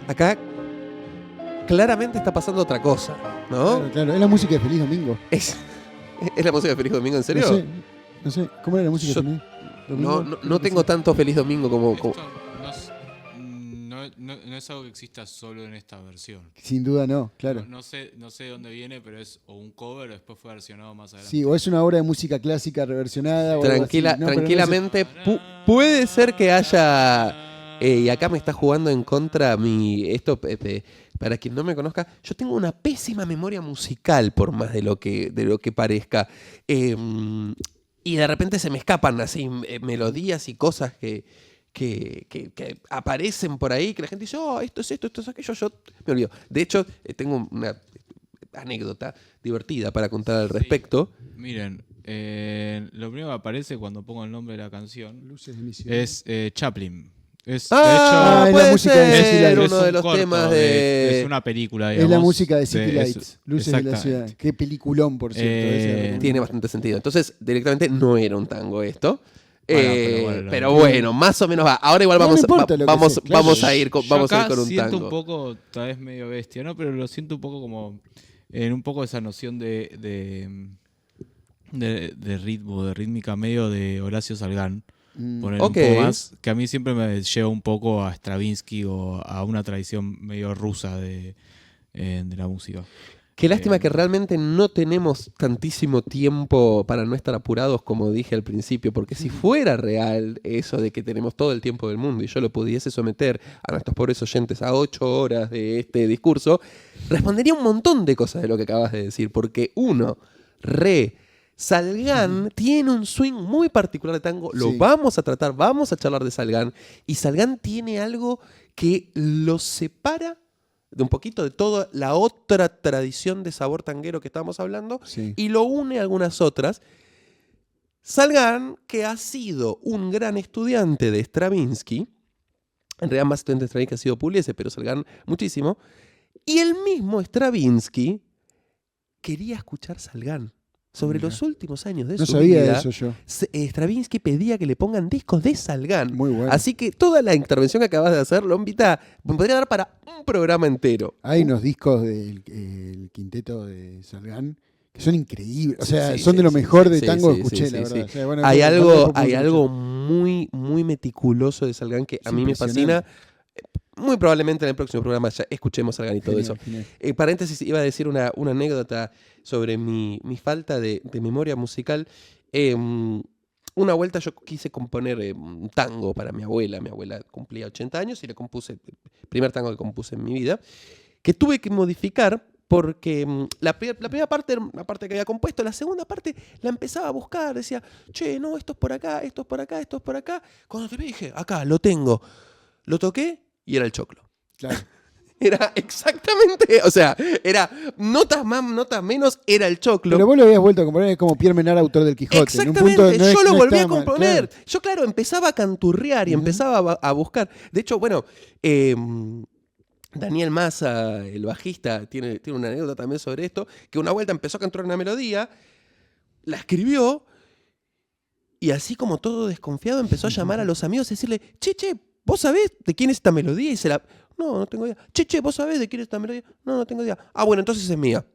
acá claramente está pasando otra cosa, ¿no? Claro, claro. Es la música de Feliz Domingo. ¿Es la música de Feliz Domingo, en serio? No sé. ¿Cómo era la música Yo- de Feliz Domingo? No tengo tanto Feliz Domingo como... Esto no es algo que exista solo en esta versión. Sin duda no, claro. No sé de dónde viene, pero es o un cover o después fue versionado más adelante. Sí, o es una obra de música clásica reversionada. O algo así. No, pero no sé. Tranquilamente, puede ser que haya... y acá me está jugando en contra esto, para quien no me conozca, yo tengo una pésima memoria musical, por más de lo que parezca. Y de repente se me escapan así melodías y cosas que aparecen por ahí, que la gente dice, oh, esto es aquello, yo me olvido. De hecho, tengo una anécdota divertida para contar al respecto. Miren, lo primero que aparece cuando pongo el nombre de la canción Luces de mi ciudad. es Chaplin. Es, Ah, es la puede música de City ser Lights. uno de un los corto temas de... Es una película, Es digamos. la música de City es- Lights, Luces de la exactamente. ciudad. Qué peliculón, por cierto. ese. Tiene bastante sentido. Entonces, directamente no era un tango esto. Bueno, Pero bueno, más o menos va. Ahora igual No, vamos, no importa lo que vamos, sea, claro. vamos a ir con, Yo vamos a ir acá con un siento tango. un poco, tal vez medio bestia, ¿no? Pero lo siento un poco como en un poco esa noción de ritmo, de rítmica medio de Horacio Salgán. poner Ok. un poco más, que a mí siempre me lleva un poco a Stravinsky o a una tradición medio rusa de la música. Qué lástima que realmente no tenemos tantísimo tiempo para no estar apurados, como dije al principio, porque si fuera real eso de que tenemos todo el tiempo del mundo y yo lo pudiese someter a nuestros pobres oyentes a 8 horas de este discurso, respondería un montón de cosas de lo que acabas de decir, porque Salgan tiene un swing muy particular de tango, lo Sí. vamos a tratar, vamos a charlar de Salgan, y Salgan tiene algo que lo separa de un poquito de toda la otra tradición de sabor tanguero que estábamos hablando Sí. y lo une a algunas otras. Salgan, que ha sido un gran estudiante de Stravinsky, en realidad más estudiante de Stravinsky ha sido Pugliese, pero Salgan muchísimo, y el mismo Stravinsky quería escuchar Salgan. Sobre Mira. los últimos años de No su sabía vida, eso yo. Stravinsky pedía que le pongan discos de Salgan. Muy bueno. Así que toda la intervención que acabas de hacer, Lombita, me podría dar para un programa entero. Hay unos discos del el quinteto de Salgan que son increíbles. O sea, Sí, son sí, de lo sí, mejor sí, de sí, tango sí, que escuché, sí, la sí, verdad. sí. O sea, bueno, Hay no algo, puedo hay mucho. algo muy, muy meticuloso de Salgan que a Es mí me fascina. impresionante. Muy probablemente en el próximo programa ya escuchemos Salgan y todo Genial, eso. genial. Paréntesis, iba a decir una anécdota sobre mi falta de memoria musical. Una vuelta yo quise componer un tango para mi abuela. Mi abuela cumplía 80 años y le compuse el primer tango que compuse en mi vida, que tuve que modificar porque la primera parte era una parte que había compuesto, la segunda parte la empezaba a buscar, decía, che, no, esto es por acá, esto es por acá, esto es por acá. Cuando te dije, acá, lo tengo. Lo toqué y era el choclo. Claro. Era exactamente, o sea, era notas más, notas menos, era el choclo. Pero vos lo habías vuelto a componer, es como Pierre Menard, autor del Quijote. Exactamente, En un punto no es- yo lo no volví a estaba mal, componer. claro. Yo, claro, empezaba a canturrear y empezaba a buscar. De hecho, bueno, Daniel Massa, el bajista, tiene una anécdota también sobre esto, que una vuelta empezó a cantar una melodía, la escribió, y así como todo desconfiado empezó a llamar a los amigos y decirle, che, ¿vos sabés de quién es esta melodía? Y se la... No tengo idea. Che, ¿vos sabés de quién es esta melodía? No tengo idea. Ah, bueno, entonces es mía.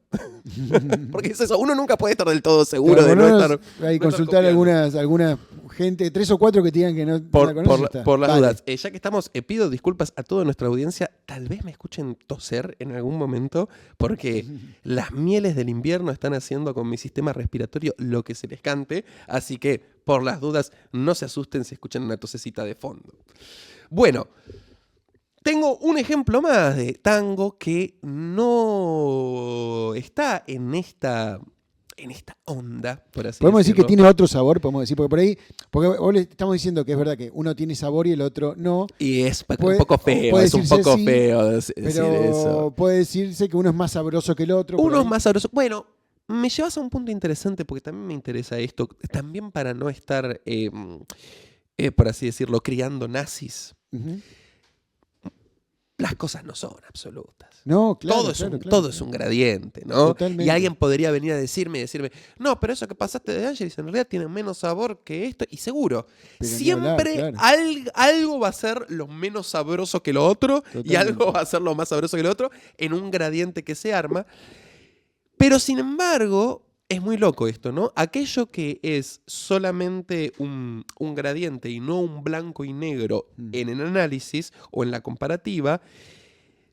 Porque es eso, uno nunca puede estar del todo seguro Claro, de no bueno, estar... hay que no estar consultar copiando. alguna gente, 3 o 4 que te digan que no la Por conocen. las Vale. dudas. Ya que estamos, pido disculpas a toda nuestra audiencia. Tal vez me escuchen toser en algún momento, porque las mieles del invierno están haciendo con mi sistema respiratorio lo que se les cante. Así que, por las dudas, no se asusten si escuchan una tosecita de fondo. Bueno, tengo un ejemplo más de tango que no está en esta onda, por así Podemos decir que decirlo. tiene otro sabor, podemos decir, porque por ahí, porque vos le estamos diciendo que es verdad que uno tiene sabor y el otro no, Y es un Puede- poco feo, puede es un decirse poco así, feo decir pero eso. puede decirse que uno es más sabroso que el otro. por Uno es ahí. más sabroso. Bueno, me llevas a un punto interesante porque también me interesa esto. También para no estar, por así decirlo, criando nazis. Ujú. Las cosas no son absolutas. No, claro. Todo, es claro, un, claro. todo es un gradiente, ¿no? Totalmente. Y alguien podría venir a decirme, no, pero eso que pasaste de Angelis en realidad tiene menos sabor que esto. Y seguro, Pero ni siempre hablar, claro. algo va a ser lo menos sabroso que lo otro y Totalmente. algo va a ser lo más sabroso que lo otro en un gradiente que se arma. Pero sin embargo, es muy loco esto, ¿no? Aquello que es solamente un gradiente y no un blanco y negro en el análisis o en la comparativa,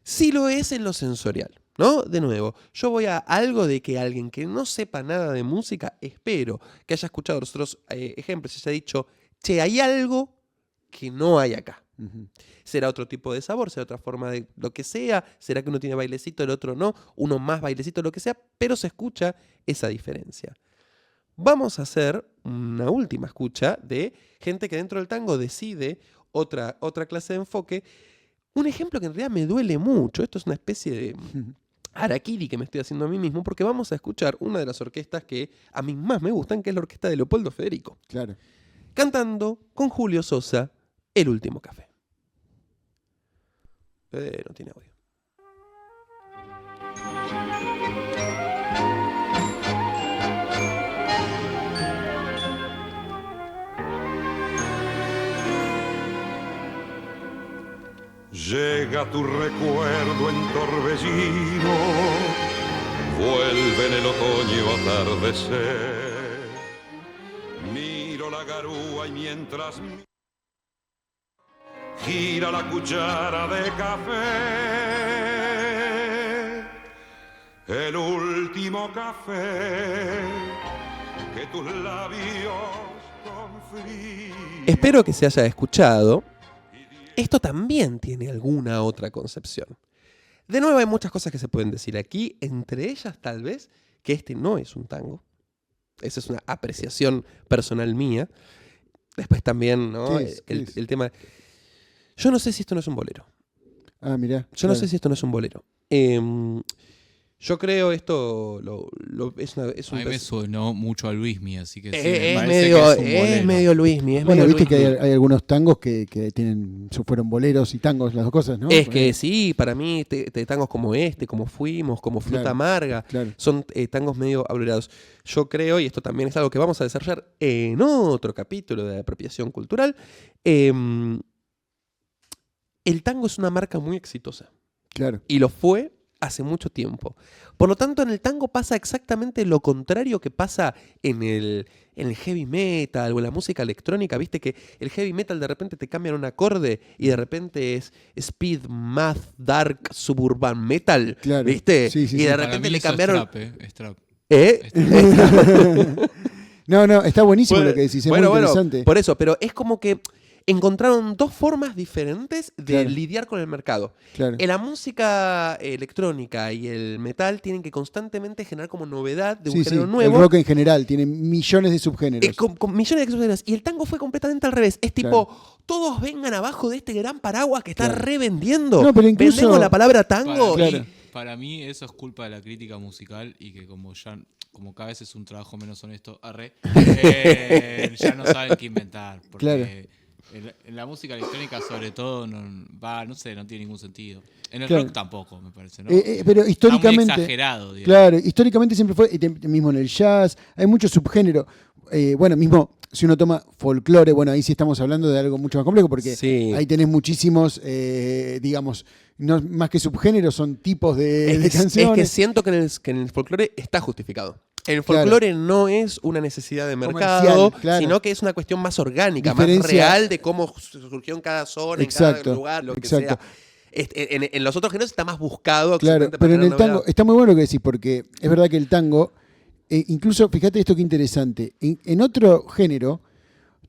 sí lo es en lo sensorial, ¿no? De nuevo, yo voy a algo de que alguien que no sepa nada de música, espero que haya escuchado los otros ejemplos y haya dicho, che, hay algo que no hay acá. Ujú. Será otro tipo de sabor, será otra forma de lo que sea, será que uno tiene bailecito, el otro no, uno más bailecito, lo que sea, pero se escucha esa diferencia. Vamos a hacer una última escucha de gente que dentro del tango decide otra clase de enfoque. Un ejemplo que en realidad me duele mucho, esto es una especie de harakiri que me estoy haciendo a mí mismo, porque vamos a escuchar una de las orquestas que a mí más me gustan, que es la orquesta de Leopoldo Federico, Claro. cantando con Julio Sosa, El Último Café. No tiene audio. Llega tu recuerdo en torbellino, vuelve en el otoño atardecer. Miro la garúa y mientras gira la cuchara de café, el último café que tus labios con frío. Espero que se haya escuchado. Esto también tiene alguna otra concepción. De nuevo, hay muchas cosas que se pueden decir aquí, entre ellas tal vez que este no es un tango. Esa es una apreciación personal mía. Después también, ¿no? El tema... Yo no sé si esto no es un bolero. Ah, mirá. Yo no sé si esto no es un bolero. Yo creo esto es un... A mí me sonó mucho a Luismi, así que sí, es me parece medio, que es un es bolero. medio Luismi. Bueno, viste que hay algunos tangos que fueron boleros y tangos, las dos cosas, ¿no? Es que sí, para mí tangos como como Fuimos, como Fruta Claro, Amarga, claro. son tangos medio aboleados. Yo creo, y esto también es algo que vamos a desarrollar en otro capítulo de apropiación cultural, el tango es una marca muy exitosa. Claro. Y lo fue hace mucho tiempo. Por lo tanto, en el tango pasa exactamente lo contrario que pasa en el heavy metal o en la música electrónica. Viste que el heavy metal de repente te cambian un acorde y de repente es speed, math, dark, suburban metal. Claro. ¿Viste? Sí, sí, y sí. de Para repente mí le eso cambiaron... es trap. ¿Eh? No, está buenísimo Bueno, lo que decís, es bueno, muy interesante. por eso, pero es como que encontraron dos formas diferentes de Claro. lidiar con el mercado. Claro. La música electrónica y el metal tienen que constantemente generar como novedad de un Sí, género el nuevo. rock en general tiene millones de subgéneros. Con millones de subgéneros. Y el tango fue completamente al revés. Es tipo, Claro. todos vengan abajo de este gran paraguas que está Claro. revendiendo. No, pero incluso- Vendemos la palabra tango Para, y... Claro. para mí eso es culpa de la crítica musical y que como cada vez es un trabajo menos honesto, ya no saben qué inventar. Porque Claro. en la música electrónica sobre todo no tiene ningún sentido. En el Claro. rock tampoco, me parece, ¿no? Pero Está históricamente... muy exagerado, digamos. Claro, históricamente siempre fue, mismo en el jazz, hay muchos subgéneros. Bueno, mismo si uno toma folclore, bueno, ahí sí estamos hablando de algo mucho más complejo porque Sí. ahí tenés muchísimos, digamos, no más que subgéneros, son tipos de Es que canciones. siento que en el folclore está justificado. El Claro. folclore no es una necesidad de mercado, Comercial, claro. sino que es una cuestión más orgánica, Diferencia- más real de cómo surgió en cada zona, en Exacto, cada lugar, lo que exacto. sea. En los otros géneros está más buscado. Claro, absolutamente para pero en el generar tango, novedad. está muy bueno lo que decís, porque es verdad que el tango, incluso, fíjate esto que interesante, en otro género,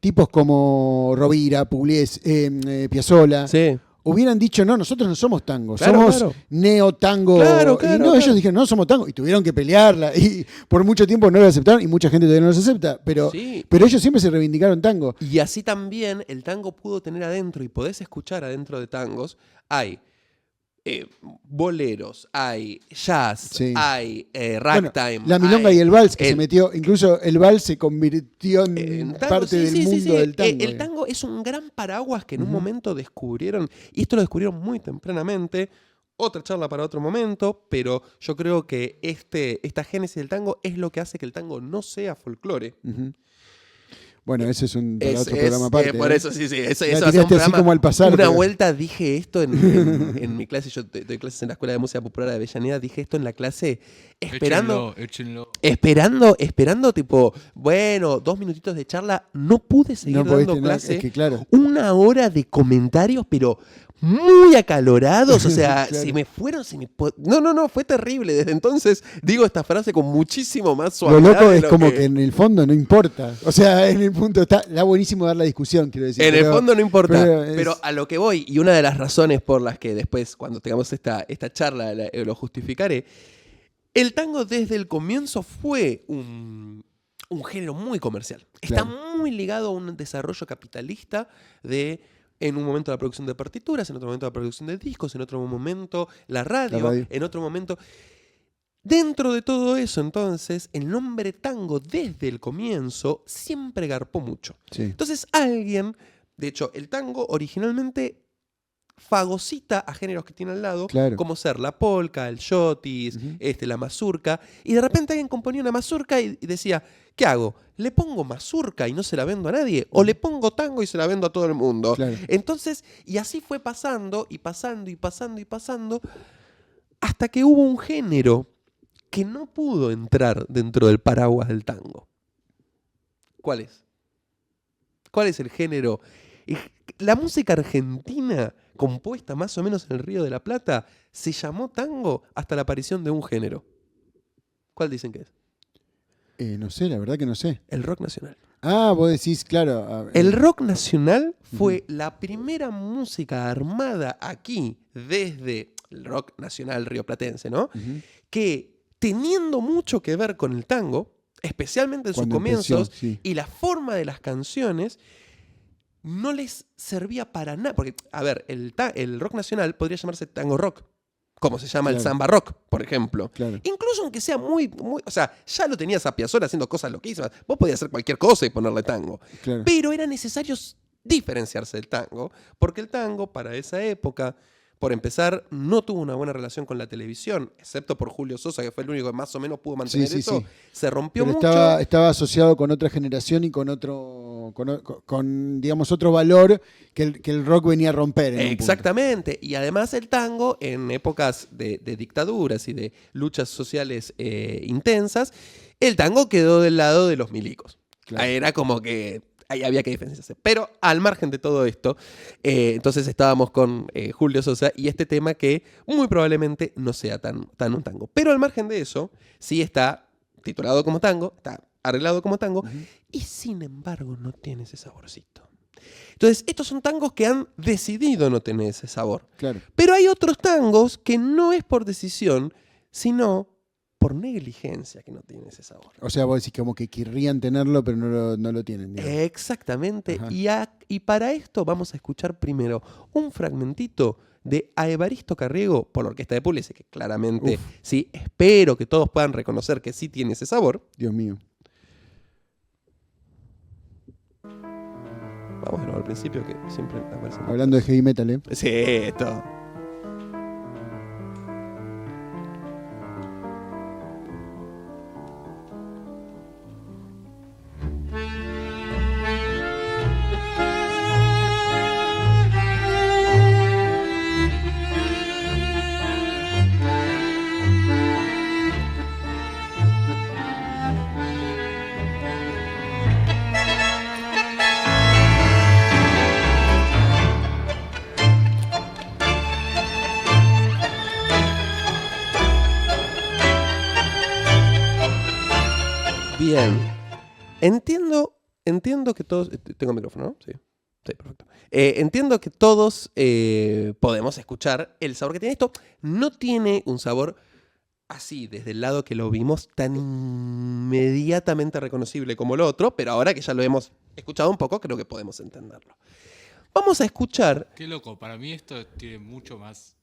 tipos como Rovira, Pugliese, Piazzolla, Sí. hubieran dicho, no, nosotros no somos tango, Claro, somos claro. neotango. Claro, Y claro, no, claro. ellos dijeron, no somos tango, y tuvieron que pelearla, y por mucho tiempo no lo aceptaron, y mucha gente todavía no los acepta, pero Sí. ellos siempre se reivindicaron tango. Y así también el tango pudo tener adentro, y podés escuchar adentro de tangos, hay boleros, hay jazz, Sí. hay Bueno, ragtime. la milonga hay y el vals que se metió, incluso el vals se convirtió en en tango, parte del mundo del tango. El tango es un gran paraguas que en un Ujú. momento descubrieron, y esto lo descubrieron muy tempranamente. Otra charla para otro momento, pero yo creo que esta génesis del tango es lo que hace que el tango no sea folclore. Ujú. Bueno, ese es para Es- otro programa aparte. por ¿eh? eso, sí. Eso La va a ser un tiraste así programa. como al pasar, Una pero- vuelta dije esto en mi clase. Yo doy clases en la Escuela de Música Popular de Avellaneda. Dije esto en la clase esperando. Esperando, tipo, bueno, 2 minutitos de charla. No pude seguir No podés dando tener- clase. es que claro. 1 hora de comentarios, pero muy acalorados. O sea, Claro. se me fueron. No, fue terrible. Desde entonces digo esta frase con muchísimo más Lo suavidad. loco de es lo como que en el fondo no importa. O sea, en el punto está buenísimo dar la discusión, quiero decir. En el pero- fondo no importa, pero pero, es- a lo que voy, y una de las razones por las que después, cuando tengamos esta charla, lo justificaré, el tango desde el comienzo fue un género muy comercial. Está Claro. muy ligado a un desarrollo capitalista en un momento la producción de partituras, en otro momento la producción de discos, en otro momento la radio, radio. en otro momento... Dentro de todo eso, entonces, el nombre tango desde el comienzo siempre garpó mucho. Sí. Entonces alguien, de hecho, el tango originalmente fagocita a géneros que tiene al lado, Claro. como ser la polka, el shotis, Ujú. la mazurca, y de repente alguien componía una mazurca y decía, ¿qué hago? ¿Le pongo mazurca y no se la vendo a nadie? ¿O le pongo tango y se la vendo a todo el mundo? Claro. Entonces, y así fue pasando, y pasando, y pasando, y pasando, hasta que hubo un género que no pudo entrar dentro del paraguas del tango. ¿Cuál es? ¿Cuál es el género? La música argentina, compuesta más o menos en el Río de la Plata, se llamó tango hasta la aparición de un género. ¿Cuál dicen que es? No sé, la verdad que no sé. El rock nacional. Ah, vos decís, claro. El rock nacional fue la primera música armada aquí, desde el rock nacional rioplatense, ¿no? Que teniendo mucho que ver con el tango, especialmente en sus comienzos, y la forma de las canciones, no les servía para nada. Porque, a ver, el rock nacional podría llamarse tango rock, como se llama el samba rock, por ejemplo. Claro. Incluso aunque sea muy... O sea, ya lo tenías a Piazzolla haciendo cosas loquísimas. Vos podías hacer cualquier cosa y ponerle tango. Claro. Pero era necesario diferenciarse del tango, porque el tango, para esa época, por empezar, no tuvo una buena relación con la televisión, excepto por Julio Sosa, que fue el único que más o menos pudo mantener eso. Se rompió mucho. Estaba asociado con otra generación y con otro, con digamos, otro valor que el rock venía a romper. Exactamente. Y además el tango, en épocas de dictaduras y de luchas sociales intensas, el tango quedó del lado de los milicos. Claro. Era como que... Ahí había que diferenciarse. Pero al margen de todo esto, entonces estábamos con Julio Sosa y este tema que muy probablemente no sea tan un tango. Pero al margen de eso, sí está titulado como tango, está arreglado como tango, y sin embargo no tiene ese saborcito. Entonces, estos son tangos que han decidido no tener ese sabor. Claro. Pero hay otros tangos que no es por decisión, sino por negligencia que no tiene ese sabor. O sea, vos decís como que querrían tenerlo, pero no lo tienen. Digamos. Exactamente. Y para esto vamos a escuchar primero un fragmentito de A Evaristo Carriego por la Orquesta de Pugliese, que claramente sí, espero que todos puedan reconocer que sí tiene ese sabor. Dios mío. Vamos de nuevo al principio, que siempre aparece. Hablando de heavy metal, ¿eh? Sí, esto. Bien. Entiendo que todos... ¿Tengo micrófono, no? Sí, perfecto. Entiendo que todos podemos escuchar el sabor que tiene esto. No tiene un sabor así, desde el lado que lo vimos, tan inmediatamente reconocible como lo otro, pero ahora que ya lo hemos escuchado un poco, creo que podemos entenderlo. Vamos a escuchar... Qué loco, para mí esto tiene mucho más...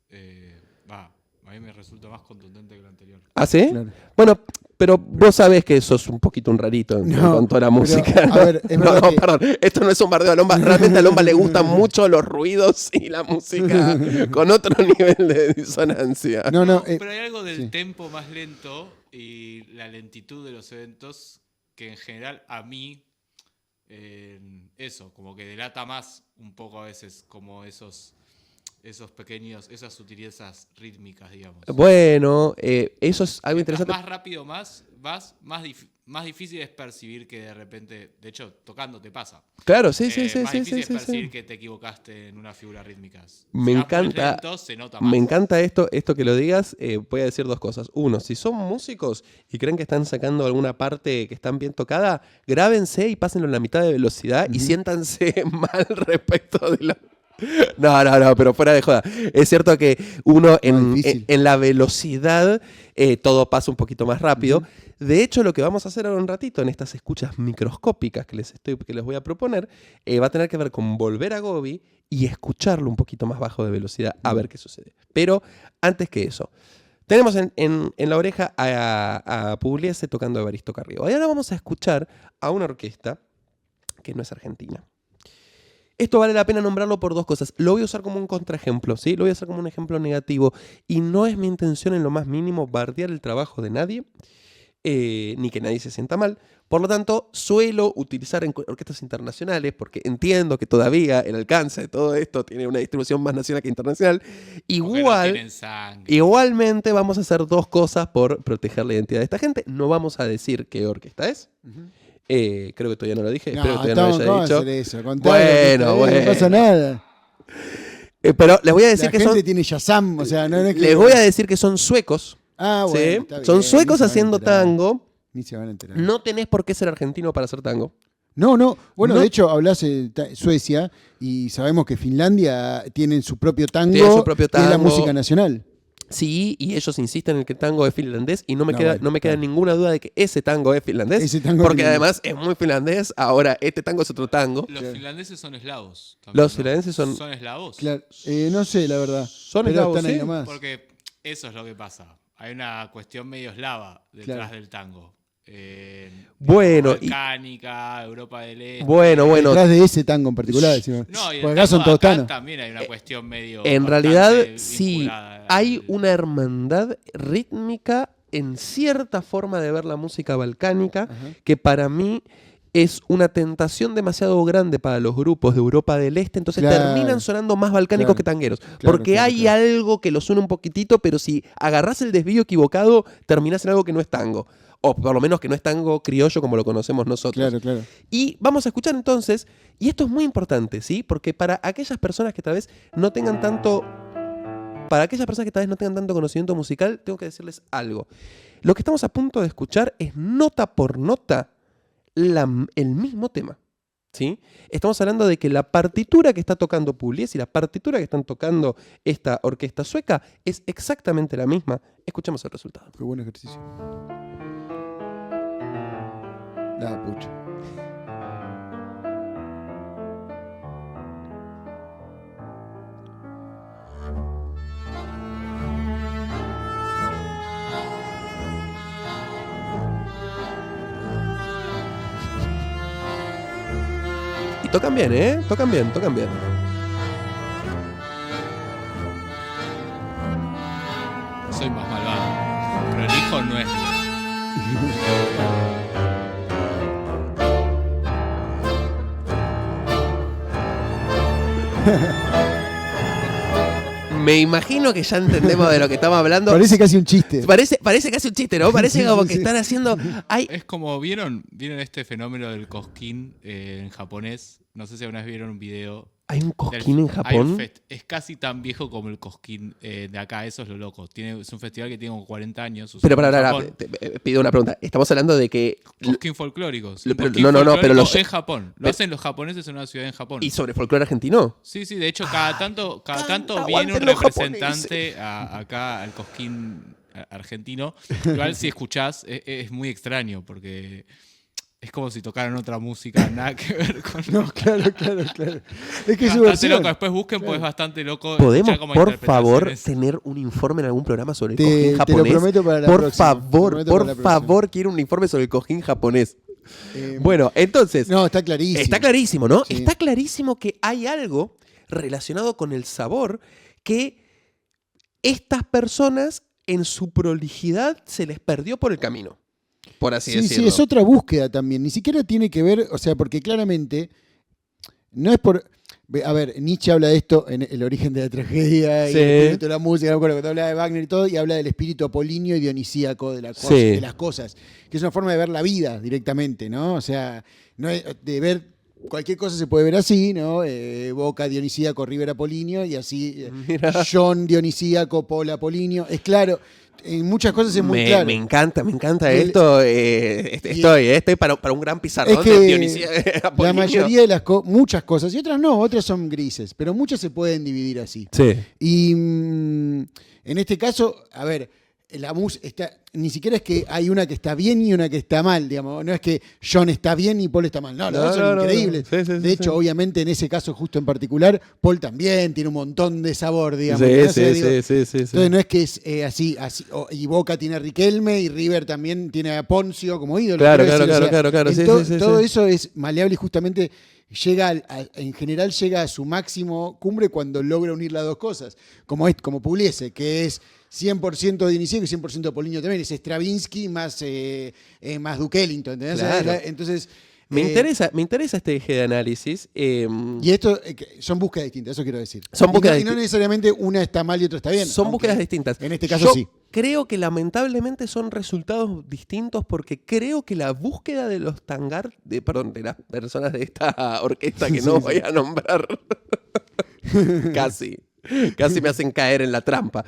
a mí me resulta más contundente que lo anterior. ¿Ah, sí? Claro. Bueno, pero vos sabés que sos un poquito un rarito en cuanto a la música. Pero, a ver, perdón, esto no es un bardeo a Lomba. Realmente a Lomba le gustan mucho los ruidos y la música con otro nivel de disonancia. Pero hay algo del tempo más lento y la lentitud de los eventos que en general a mí eso, como que delata más un poco a veces como esos pequeños, esas sutilezas rítmicas, digamos. Bueno, eso es algo interesante. Más rápido, más difícil es percibir que de repente, de hecho, tocando te pasa. Claro, sí. Más difícil es percibir que te equivocaste en una figura rítmica. Me encanta. Lento, se nota más. Me encanta esto que lo digas. Voy a decir dos cosas. Uno, si son músicos y creen que están sacando alguna parte que están bien tocada, grábense y pásenlo en la mitad de velocidad y siéntanse mal respecto de lo... No, pero fuera de joda. Es cierto que uno en la velocidad todo pasa un poquito más rápido. De hecho, lo que vamos a hacer ahora un ratito en estas escuchas microscópicas que les voy a proponer va a tener que ver con volver a Gobi y escucharlo un poquito más bajo de velocidad a ver qué sucede. Pero antes que eso, tenemos en la oreja a Pugliese tocando a Evaristo Carriego. Y ahora vamos a escuchar a una orquesta que no es argentina. Esto vale la pena nombrarlo por dos cosas. Lo voy a usar como un contraejemplo, ¿sí? Lo voy a usar como un ejemplo negativo. Y no es mi intención en lo más mínimo bardear el trabajo de nadie, ni que nadie se sienta mal. Por lo tanto, suelo utilizar en orquestas internacionales, porque entiendo que todavía el alcance de todo esto tiene una distribución más nacional que internacional. Igualmente vamos a hacer dos cosas por proteger la identidad de esta gente. No vamos a decir qué orquesta es. Creo que todavía no lo dije, No, espero que todavía no lo ¿cómo haya dicho. hacer eso? Contalo, Bueno. No pasa nada. Pero les voy a decir La que gente son... tiene Shazam, o sea, no es que... Les voy a decir que son suecos. Ah, ¿sí? bueno, está bien, Son ni suecos se van a haciendo enterar. tango. Ni se van a enterar. No tenés por qué ser argentino para hacer tango. No. Bueno, No. de hecho, hablás de Suecia y sabemos que Finlandia tienen su propio tango, Tienen su propio que es la tango. música nacional. Sí, y ellos insisten en que el tango es finlandés y no me No, queda, bueno, no me queda claro. ninguna duda de que ese tango es finlandés. Ese tango es porque finlandés. además es muy finlandés. Ahora, este tango es otro tango. Los finlandeses son eslavos. también, Los ¿no? finlandeses son- ¿Son eslavos? Claro. No sé, la verdad. Son pero eslavos, están ahí sí. nomás. Porque eso es lo que pasa. Hay una cuestión medio eslava detrás Claro. del tango. Bueno, y- Balcánica, Europa del Este. Bueno. Detrás de ese tango en particular, decimos. No, y el Porque acá son tango todos acá tanos. también hay una cuestión medio. En bastante realidad, sí, vinculada hay al- una hermandad rítmica en cierta forma de ver la música balcánica que para mí es una tentación demasiado grande para los grupos de Europa del Este, entonces Claro. terminan sonando más balcánicos Claro. que tangueros. Claro, porque claro, hay claro. algo que los une un poquitito, pero si agarrás el desvío equivocado, terminás en algo que no es tango. O por lo menos que no es tango criollo como lo conocemos nosotros. Claro. Y vamos a escuchar entonces, y esto es muy importante, ¿sí? Porque para aquellas personas que tal vez no tengan tanto. Para aquellas personas que tal vez no tengan tanto conocimiento musical, tengo que decirles algo. Lo que estamos a punto de escuchar es nota por nota el mismo tema. ¿Sí? Estamos hablando de que la partitura que está tocando Pugliese y la partitura que están tocando esta orquesta sueca es exactamente la misma. Escuchemos el resultado. Qué buen ejercicio. Pucha. Y tocan bien, ¿eh? Tocan bien. Soy más malvado. Pero el hijo no es mío. Me imagino que ya entendemos de lo que estamos hablando. Parece casi un chiste. Parece casi un chiste, ¿no? Parece Sí, como sí, que sí. están haciendo... Ay, Es como, ¿vieron este fenómeno del cosquín en japonés? No sé si alguna vez vieron un video. ¿hay un del- cosquín en hay un Japón? es casi tan viejo como el cosquín de acá, eso es lo loco. Es un festival que tiene como 40 años. sucede Pero en para, Japón. pido una pregunta. Estamos hablando de que... Cosquín folclórico. sí, Lo- pero- cosquín no, pero folclórico los- en Japón. Lo pero- hacen los japoneses en una ciudad en Japón. ¿Y sobre folclore argentino? Sí, de hecho, cada tanto canta, viene un aguanten los representante acá al cosquín argentino. Igual si escuchás, es muy extraño porque es como si tocaran otra música, nada que ver con... No, claro. Es que es su Bastante versión. loco, después busquen porque es bastante loco. ¿Podemos, escuchar como por favor, interpretaciones. tener un informe en algún programa sobre el Te cojín lo japonés? prometo para la por próxima. Te lo favor, prometo para la por próxima. favor, quiero un informe sobre el cojín japonés. Eh, Bueno, entonces... No, está clarísimo. Está clarísimo, ¿no? Sí. Está clarísimo que hay algo relacionado con el sabor que estas personas en su prolijidad se les perdió por el camino, por así Sí, decirlo. es otra búsqueda también. Ni siquiera tiene que ver, o sea, porque claramente no es por... A ver, Nietzsche habla de esto en El origen de la tragedia y Sí. el espíritu de la música, no me acuerdo, cuando habla de Wagner y todo, y habla del espíritu apolíneo y dionisíaco de, Sí. de las cosas, que es una forma de ver la vida directamente, ¿no? O sea, no es de ver... Cualquier cosa se puede ver así, ¿no? Boca dionisíaco, River apolíneo, y así Mira. John dionisíaco, Paul apolíneo. Es claro, en muchas cosas es muy claro. Me encanta El- esto. y- Estoy para un gran pizarrón Es que de Dionisio La Apolíneo. mayoría de las muchas cosas, y otras no, otras son grises, pero muchas se pueden dividir así. Sí. Y en este caso, a ver, la está, ni siquiera es que hay una que está bien y una que está mal, digamos. No es que John está bien y Paul está mal. No, los dos son increíbles. Sí, sí, sí, de hecho, sí. obviamente, en ese caso justo en particular, Paul también tiene un montón de sabor, digamos. Sí, ¿no? O sea, sí, digo, sí. entonces no es que es así, y Boca tiene a Riquelme y River también tiene a Poncio como ídolo. Claro, quiero claro, decir, claro. en Sí, to- sí, sí, todo sí. eso es maleable y justamente en general llega a su máximo cumbre cuando logra unir las dos cosas, como Pugliese, que es 100% Dionisíaco y 100% Apolíneo también, es Stravinsky más Duke Ellington, ¿entendés? Claro. Entonces, Me interesa este eje de análisis. Y esto son búsquedas distintas, eso quiero decir. Son búsquedas y no necesariamente una está mal y otra está bien. Son aunque búsquedas distintas. En este caso Yo sí. creo que lamentablemente son resultados distintos porque creo que la búsqueda de los de las personas de esta orquesta que no voy a nombrar, casi me hacen caer en la trampa.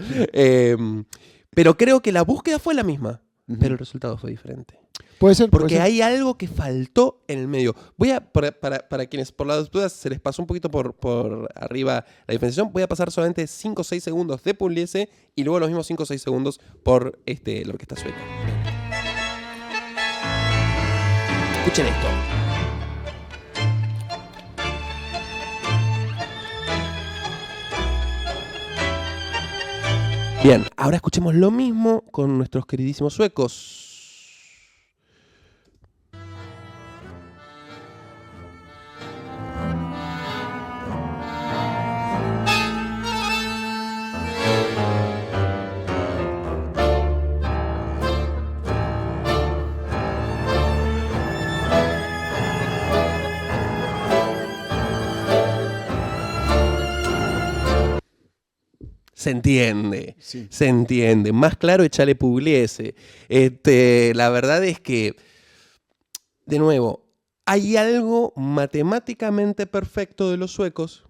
Pero creo que la búsqueda fue la misma, pero el resultado fue diferente. Puede ser. Porque hay algo que faltó en el medio. Voy a, para quienes por las dudas se les pasó un poquito por arriba la diferenciación, voy a pasar solamente 5 o 6 segundos de Pugliese y luego los mismos 5 o 6 segundos por la orquesta sueca. Escuchen esto. Bien, ahora escuchemos lo mismo con nuestros queridísimos suecos. Se entiende, Sí. se entiende. Más claro, échale Pugliese. La verdad es que, de nuevo, hay algo matemáticamente perfecto de los suecos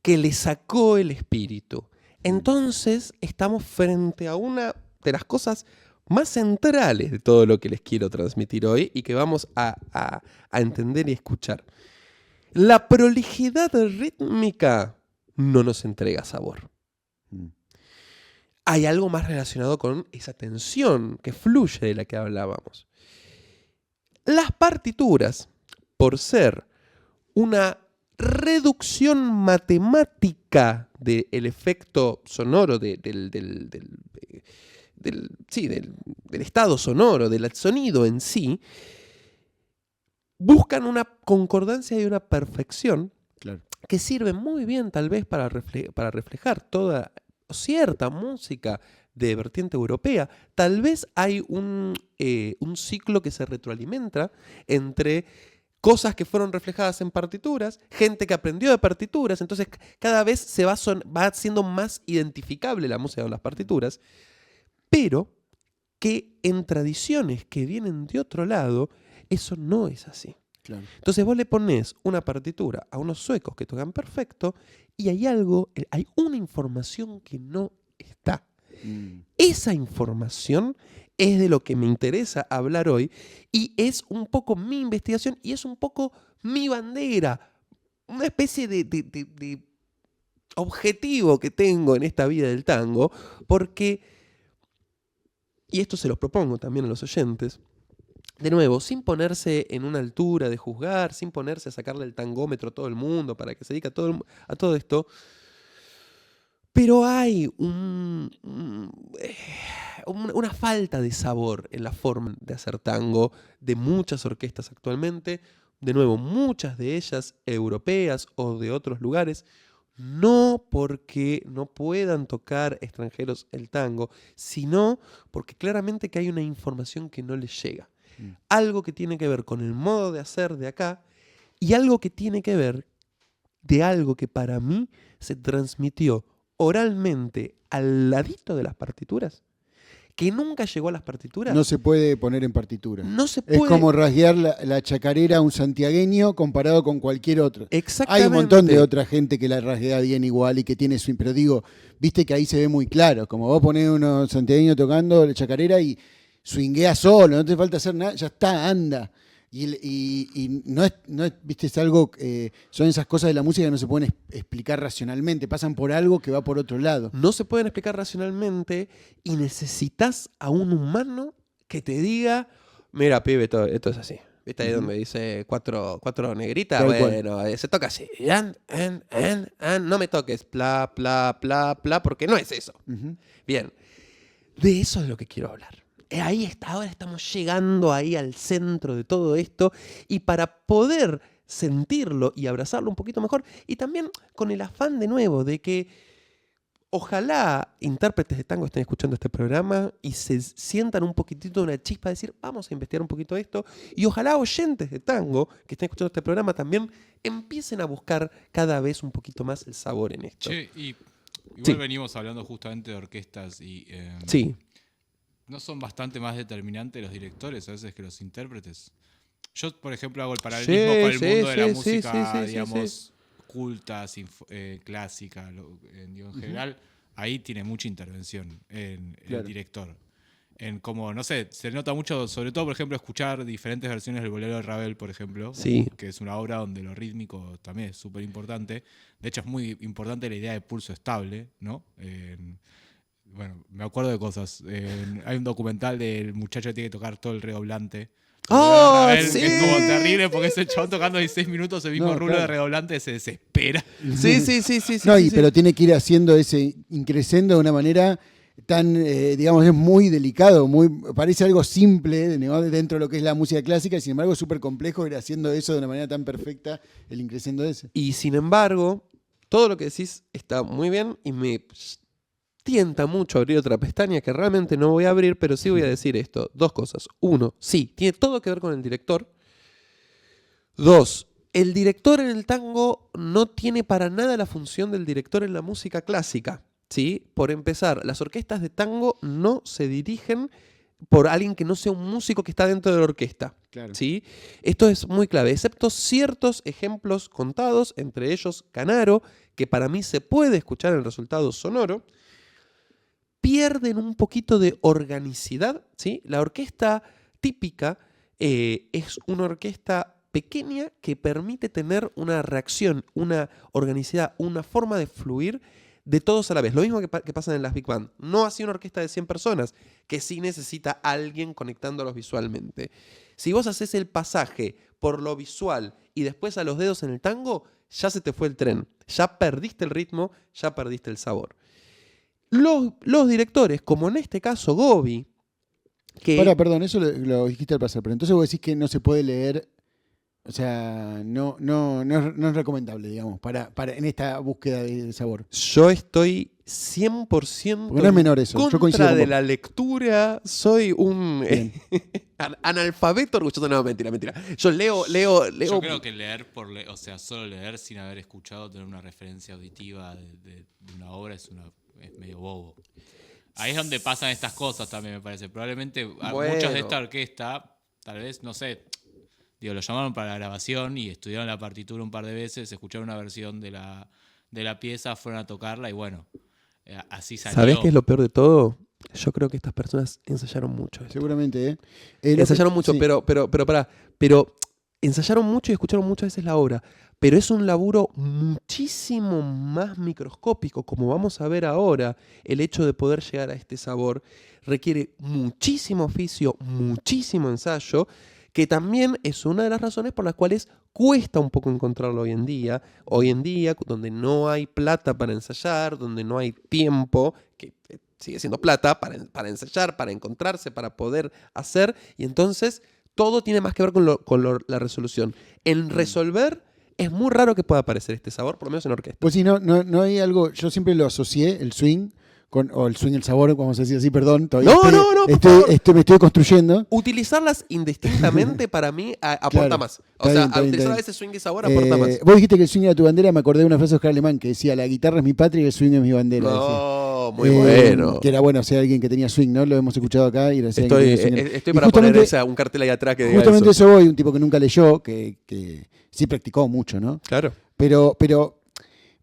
que le sacó el espíritu. Entonces, estamos frente a una de las cosas más centrales de todo lo que les quiero transmitir hoy y que vamos a entender y escuchar. La prolijidad rítmica no nos entrega sabor. Hay algo más relacionado con esa tensión que fluye de la que hablábamos. Las partituras, por ser una reducción matemática del efecto sonoro, del estado sonoro, del sonido en sí, buscan una concordancia y una perfección. Claro. Que sirve muy bien tal vez para reflejar toda cierta música de vertiente europea. Tal vez hay un ciclo que se retroalimenta entre cosas que fueron reflejadas en partituras, gente que aprendió de partituras, entonces cada vez se va siendo más identificable la música de las partituras, pero que en tradiciones que vienen de otro lado, eso no es así. Claro. Entonces vos le ponés una partitura a unos suecos que tocan perfecto y hay una información que no está. Esa información es de lo que me interesa hablar hoy y es un poco mi investigación y es un poco mi bandera, una especie de objetivo que tengo en esta vida del tango, porque, y esto se los propongo también a los oyentes, de nuevo, sin ponerse en una altura de juzgar, sin ponerse a sacarle el tangómetro a todo el mundo para que se dedique a todo esto, pero hay una falta de sabor en la forma de hacer tango de muchas orquestas actualmente, de nuevo, muchas de ellas europeas o de otros lugares, no porque no puedan tocar extranjeros el tango, sino porque claramente que hay una información que no les llega. Algo que tiene que ver con el modo de hacer de acá y algo que tiene que ver de algo que para mí se transmitió oralmente al ladito de las partituras, que nunca llegó a las partituras. No se puede poner en partitura. No se puede. Es como rasguear la chacarera a un santiagueño comparado con cualquier otro. Exactamente. Hay un montón de otra gente que la rasguea bien igual y que tiene su... Pero digo, viste que ahí se ve muy claro. Como vos ponés unos santiagueños tocando la chacarera y swinguea solo, no te falta hacer nada, ya está, anda. Y no es, viste, es algo, son esas cosas de la música que no se pueden explicar racionalmente, pasan por algo que va por otro lado. No se pueden explicar racionalmente y necesitas a un humano que te diga, mira, pibe, esto es así. ¿Viste ahí donde dice cuatro negritas? Tal bueno, se toca así. No me toques, pla, pla, pla, pla, porque no es eso. Bien, de eso es lo que quiero hablar. Ahí está, ahora estamos llegando ahí al centro de todo esto y para poder sentirlo y abrazarlo un poquito mejor y también con el afán de nuevo de que Ojalá intérpretes de tango estén escuchando este programa y se sientan un poquitito de una chispa de decir, vamos a investigar un poquito esto. Y ojalá oyentes de tango que estén escuchando este programa también empiecen a buscar cada vez un poquito más el sabor en esto. Che, y igual Sí. venimos hablando justamente de orquestas y Sí, ¿no son bastante más determinantes los directores a veces que los intérpretes? Yo, por ejemplo, hago el paralelismo Sí, con el sí, mundo de la sí, música, sí, sí, digamos, sí. culta, clásica, digo, en general. Ahí tiene mucha intervención en Claro. el director. En como, no sé, se nota mucho, sobre todo, por ejemplo, escuchar diferentes versiones del Bolero de Ravel, por ejemplo, Sí. que es una obra donde lo rítmico también es súper importante. De hecho, es muy importante la idea de pulso estable, ¿no? Bueno, me acuerdo de cosas. Hay un documental del muchacho que tiene que tocar todo el redoblante. ¡Oh, Ravel, sí! que es como terrible porque ese chabón tocando 16 minutos el mismo No, rulo claro. de redoblante se desespera. Sí, sí, sí, sí. No, sí, y sí. pero tiene que ir haciendo ese increscendo de una manera tan, digamos, es muy delicado, parece algo simple, ¿no? Dentro de lo que es la música clásica, y sin embargo es súper complejo ir haciendo eso de una manera tan perfecta, el increscendo ese. Y sin embargo, todo lo que decís está muy bien y me tienta mucho abrir otra pestaña que realmente no voy a abrir, pero sí voy a decir esto. Dos cosas. Uno, sí, tiene todo que ver con el director. Dos, el director en el tango no tiene para nada la función del director en la música clásica. ¿Sí? Por empezar, las orquestas de tango no se dirigen por alguien que no sea un músico que está dentro de la orquesta. Claro. ¿Sí? Esto es muy clave, excepto ciertos ejemplos contados, entre ellos Canaro, que para mí se puede escuchar en el resultado sonoro, pierden un poquito de organicidad. ¿Sí? La orquesta típica es una orquesta pequeña que permite tener una reacción, una organicidad, una forma de fluir de todos a la vez. Lo mismo que pasa en las Big Band. No así una orquesta de 100 personas, que sí necesita alguien conectándolos visualmente. Si vos haces el pasaje por lo visual y después a los dedos en el tango, ya se te fue el tren. Ya perdiste el ritmo, ya perdiste el sabor. Los directores, como en este caso Gobi, que... Perdón, eso lo dijiste al pasar, pero entonces vos decís que no se puede leer, o sea, no es recomendable, digamos, para en esta búsqueda de sabor. Yo estoy 100% Porque no es menor eso, yo coincido contra con de vos. la lectura. Soy un Bien. analfabeto orgulloso. No, mentira. Yo leo. Yo creo que leer o sea, solo leer sin haber escuchado, tener una referencia auditiva de una obra es medio bobo. Ahí es donde pasan estas cosas también, me parece. Probablemente Bueno. muchos de esta orquesta, tal vez, no sé, digo, lo llamaron para la grabación y estudiaron la partitura un par de veces, escucharon una versión de la pieza, fueron a tocarla y bueno, así salió. ¿Sabés qué es lo peor de todo? Yo creo que estas personas ensayaron mucho esto. Seguramente, ¿eh? Ensayaron mucho, sí. pero pará. Pero ensayaron mucho y escucharon muchas veces la obra. Pero es un laburo muchísimo más microscópico, como vamos a ver ahora. El hecho de poder llegar a este sabor requiere muchísimo oficio, muchísimo ensayo, que también es una de las razones por las cuales cuesta un poco encontrarlo hoy en día. Hoy en día, donde no hay plata para ensayar, donde no hay tiempo, que sigue siendo plata para ensayar, para encontrarse, para poder hacer, y entonces todo tiene más que ver con la resolución. En resolver es muy raro que pueda aparecer este sabor, por lo menos en orquesta. Pues sí, no hay algo, yo siempre lo asocié, el swing, o el swing, el sabor, vamos a decir así, perdón. Todavía No, por favor. me estoy construyendo. Utilizarlas indistintamente para mí aporta Claro. más. Está O sea, bien, está bien, utilizar está a bien. ese swing y sabor aporta más. Vos dijiste que el swing era tu bandera, me acordé de una frase de Oscar Alemán que decía, la guitarra es mi patria y el swing es mi bandera. decía. No, muy bueno. Que era bueno, si alguien que tenía swing, ¿no? Lo hemos escuchado acá. Y era si alguien que tenía swing. Estoy Y para poner justamente- un cartel ahí atrás que diga Justamente eso. eso voy, un tipo que nunca leyó, que sí practicó mucho, ¿no? Claro. Pero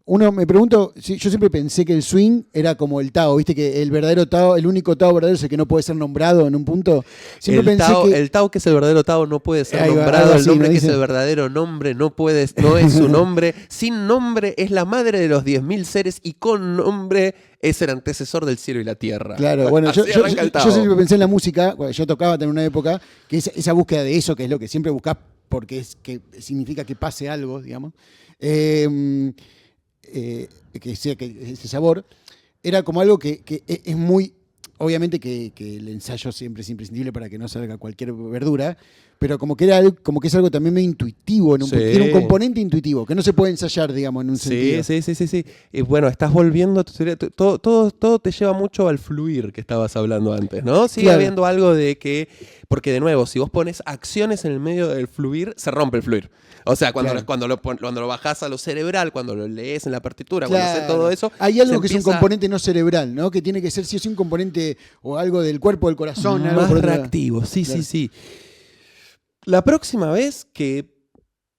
uno me pregunto, yo siempre pensé que el swing era como el Tao, ¿viste? Que el verdadero Tao, el único Tao verdadero es el que no puede ser nombrado en un punto. Siempre El pensé Tao, que el Tao que es el verdadero Tao no puede ser Ahí va, nombrado, algo el así, nombre ¿no? que es Dice. el verdadero nombre no es su nombre, sin nombre es la madre de los 10.000 seres y con nombre es el antecesor del cielo y la tierra. Claro, bueno, Así yo arranca el Tao. siempre pensé en la música, cuando yo tocaba en una época, que esa búsqueda de eso, que es lo que siempre buscás porque que significa que pase algo, digamos, que sea que ese sabor, era como algo que es muy, obviamente que el ensayo siempre es imprescindible para que no salga cualquier verdura, pero como que es algo también medio intuitivo, Sí. tiene un componente intuitivo, que no se puede ensayar, digamos, en un sentido. Sí. Y bueno, estás volviendo a tu teoría. Todo te lleva mucho al fluir que estabas hablando antes, ¿no? Sigue Claro. habiendo algo de que. Porque de nuevo, si vos pones acciones en el medio del fluir, se rompe el fluir. O sea, Claro. cuando lo bajás a lo cerebral, cuando lo lees en la partitura, cuando haces Claro. todo eso. Hay algo se que es un empieza componente no cerebral, ¿no? Que tiene que ser sí o sí un componente o algo del cuerpo, del corazón, algo más por otro lado. reactivo. Sí. Claro. La próxima vez que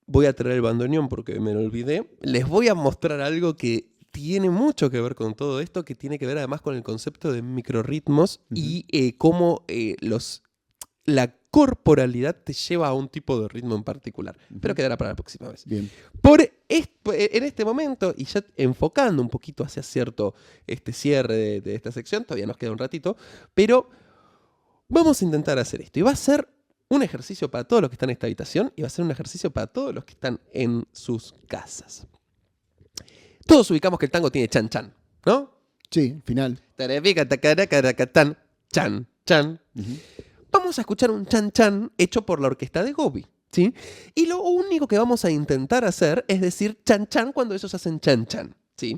voy a traer el bandoneón porque me lo olvidé, les voy a mostrar algo que tiene mucho que ver con todo esto, que tiene que ver además con el concepto de microrritmos y cómo la corporalidad te lleva a un tipo de ritmo en particular. Pero quedará para la próxima vez. Bien. En este momento, y ya enfocando un poquito hacia cierto cierre de esta sección, todavía nos queda un ratito, pero vamos a intentar hacer esto. Y va a ser un ejercicio para todos los que están en esta habitación y va a ser un ejercicio para todos los que están en sus casas. Todos ubicamos que el tango tiene chan chan, ¿no? Sí, final. Chan, chan. Vamos a escuchar un chan chan hecho por la orquesta de Gobi, ¿sí? Y lo único que vamos a intentar hacer es decir chan chan cuando ellos hacen chan chan, ¿sí?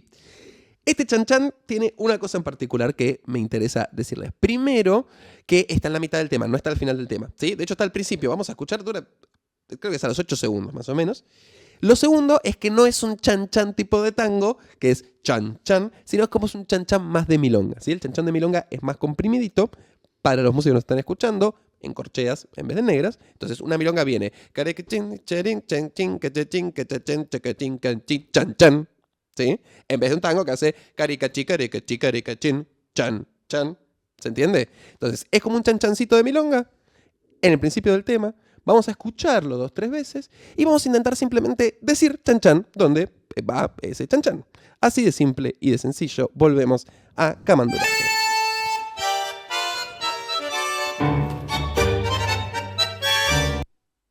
Este chan chan tiene una cosa en particular que me interesa decirles. Primero, que está en la mitad del tema, no está al final del tema, ¿sí? De hecho está al principio, vamos a escuchar, creo que es a los 8 segundos más o menos. Lo segundo es que no es un chan chan tipo de tango, que es chan chan, sino es como es un chan chan más de milonga, ¿sí? El chan chan de milonga es más comprimidito para los músicos que nos están escuchando, en corcheas en vez de negras. Entonces una milonga viene chan chan, ¿sí? En vez de un tango que hace caricachi, caricachi, caricachin, chan, chan. ¿Se entiende? Entonces, es como un chan chancito de milonga en el principio del tema. Vamos a escucharlo 2-3 veces y vamos a intentar simplemente decir chan chan donde va ese chan chan. Así de simple y de sencillo. Volvemos a Camanduraje.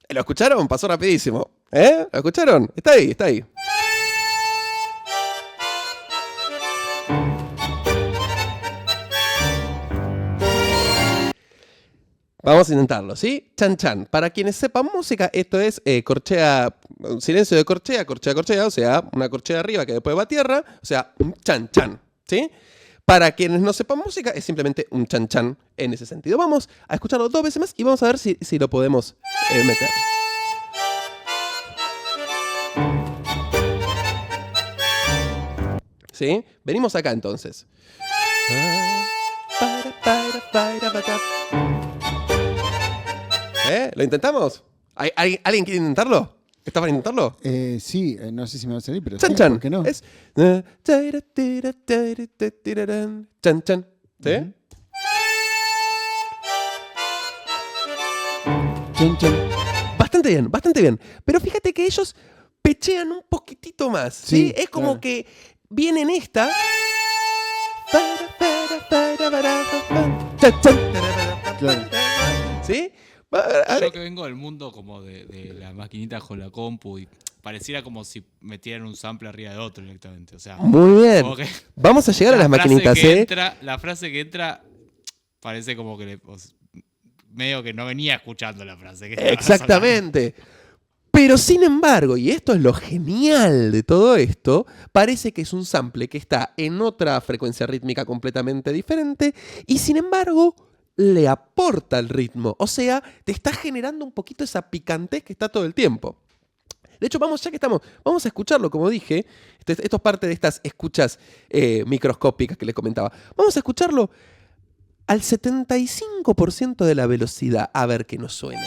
¿Lo escucharon? Pasó rapidísimo. ¿Lo escucharon? Está ahí, está ahí. Vamos a intentarlo, ¿sí? Chan chan. Para quienes sepan música, esto es corchea, silencio de corchea, corchea, o sea, una corchea arriba que después va a tierra, o sea, un chan chan, ¿sí? Para quienes no sepan música, es simplemente un chan chan en ese sentido. Vamos a escucharlo 2 veces más y vamos a ver si lo podemos meter. ¿Sí? Venimos acá entonces. ¿Lo intentamos? ¿Alguien quiere intentarlo? ¿Está para intentarlo? Sí, no sé si me va a salir, pero Chan sí, chan. ¿por qué no? Es chan chan. ¿Sí? Chan, chan. Bastante bien. Pero fíjate que ellos pechean un poquitito más. ¿sí? Sí, Es como claro. que vienen esta. Claro. ¿Sí? Yo que vengo del mundo como de las maquinitas con la compu y pareciera como si metieran un sample arriba de otro directamente. O sea, Muy bien. como que Vamos a llegar a las frase maquinitas, que ¿eh? la frase que entra parece como que medio que no venía escuchando la frase. Que estaba Exactamente. Pero sin embargo, y esto es lo genial de todo esto, parece que es un sample que está en otra frecuencia rítmica completamente diferente y sin embargo le aporta el ritmo. O sea, te está generando un poquito esa picantez que está todo el tiempo. De hecho, vamos a escucharlo, como dije. Esto es parte de estas escuchas microscópicas que les comentaba. Vamos a escucharlo al 75% de la velocidad, a ver qué nos suena.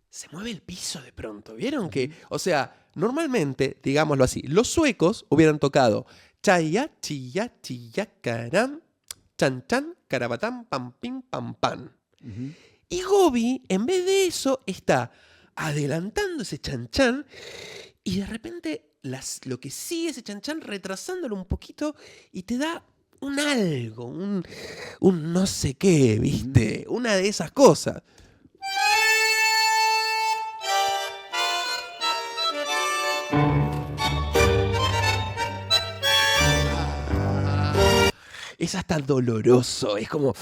Se mueve el piso de pronto, ¿vieron? Que, o sea, normalmente, digámoslo así, los suecos hubieran tocado chaya, chilla, chilla, caram, chan, chan, carabatán, pam, pim, pam, pam. Y Gobi, en vez de eso, está adelantando ese chan, chan y de repente lo que sigue ese chan, chan, retrasándolo un poquito y te da un algo, un no sé qué, ¿viste? Una de esas cosas. Es hasta doloroso. Es como...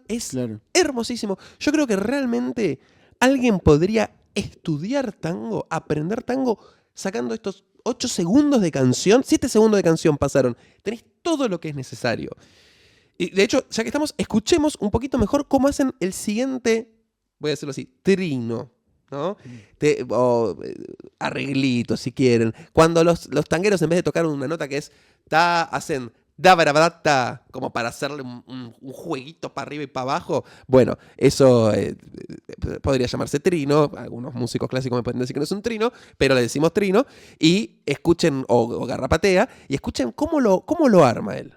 Es Claro. hermosísimo. Yo creo que realmente alguien podría estudiar tango, aprender tango, sacando estos 8 segundos de canción. 7 segundos de canción pasaron. Tenés todo lo que es necesario. Y de hecho, ya que estamos, escuchemos un poquito mejor cómo hacen el siguiente, voy a decirlo así, trino, ¿no? Arreglitos, si quieren. Cuando los tangueros, en vez de tocar una nota que es ta, hacen da barabata, como para hacerle un jueguito para arriba y para abajo. Bueno, eso podría llamarse trino. Algunos músicos clásicos me pueden decir que no es un trino, pero le decimos trino. Y escuchen, o garrapatea, y escuchen cómo lo arma él.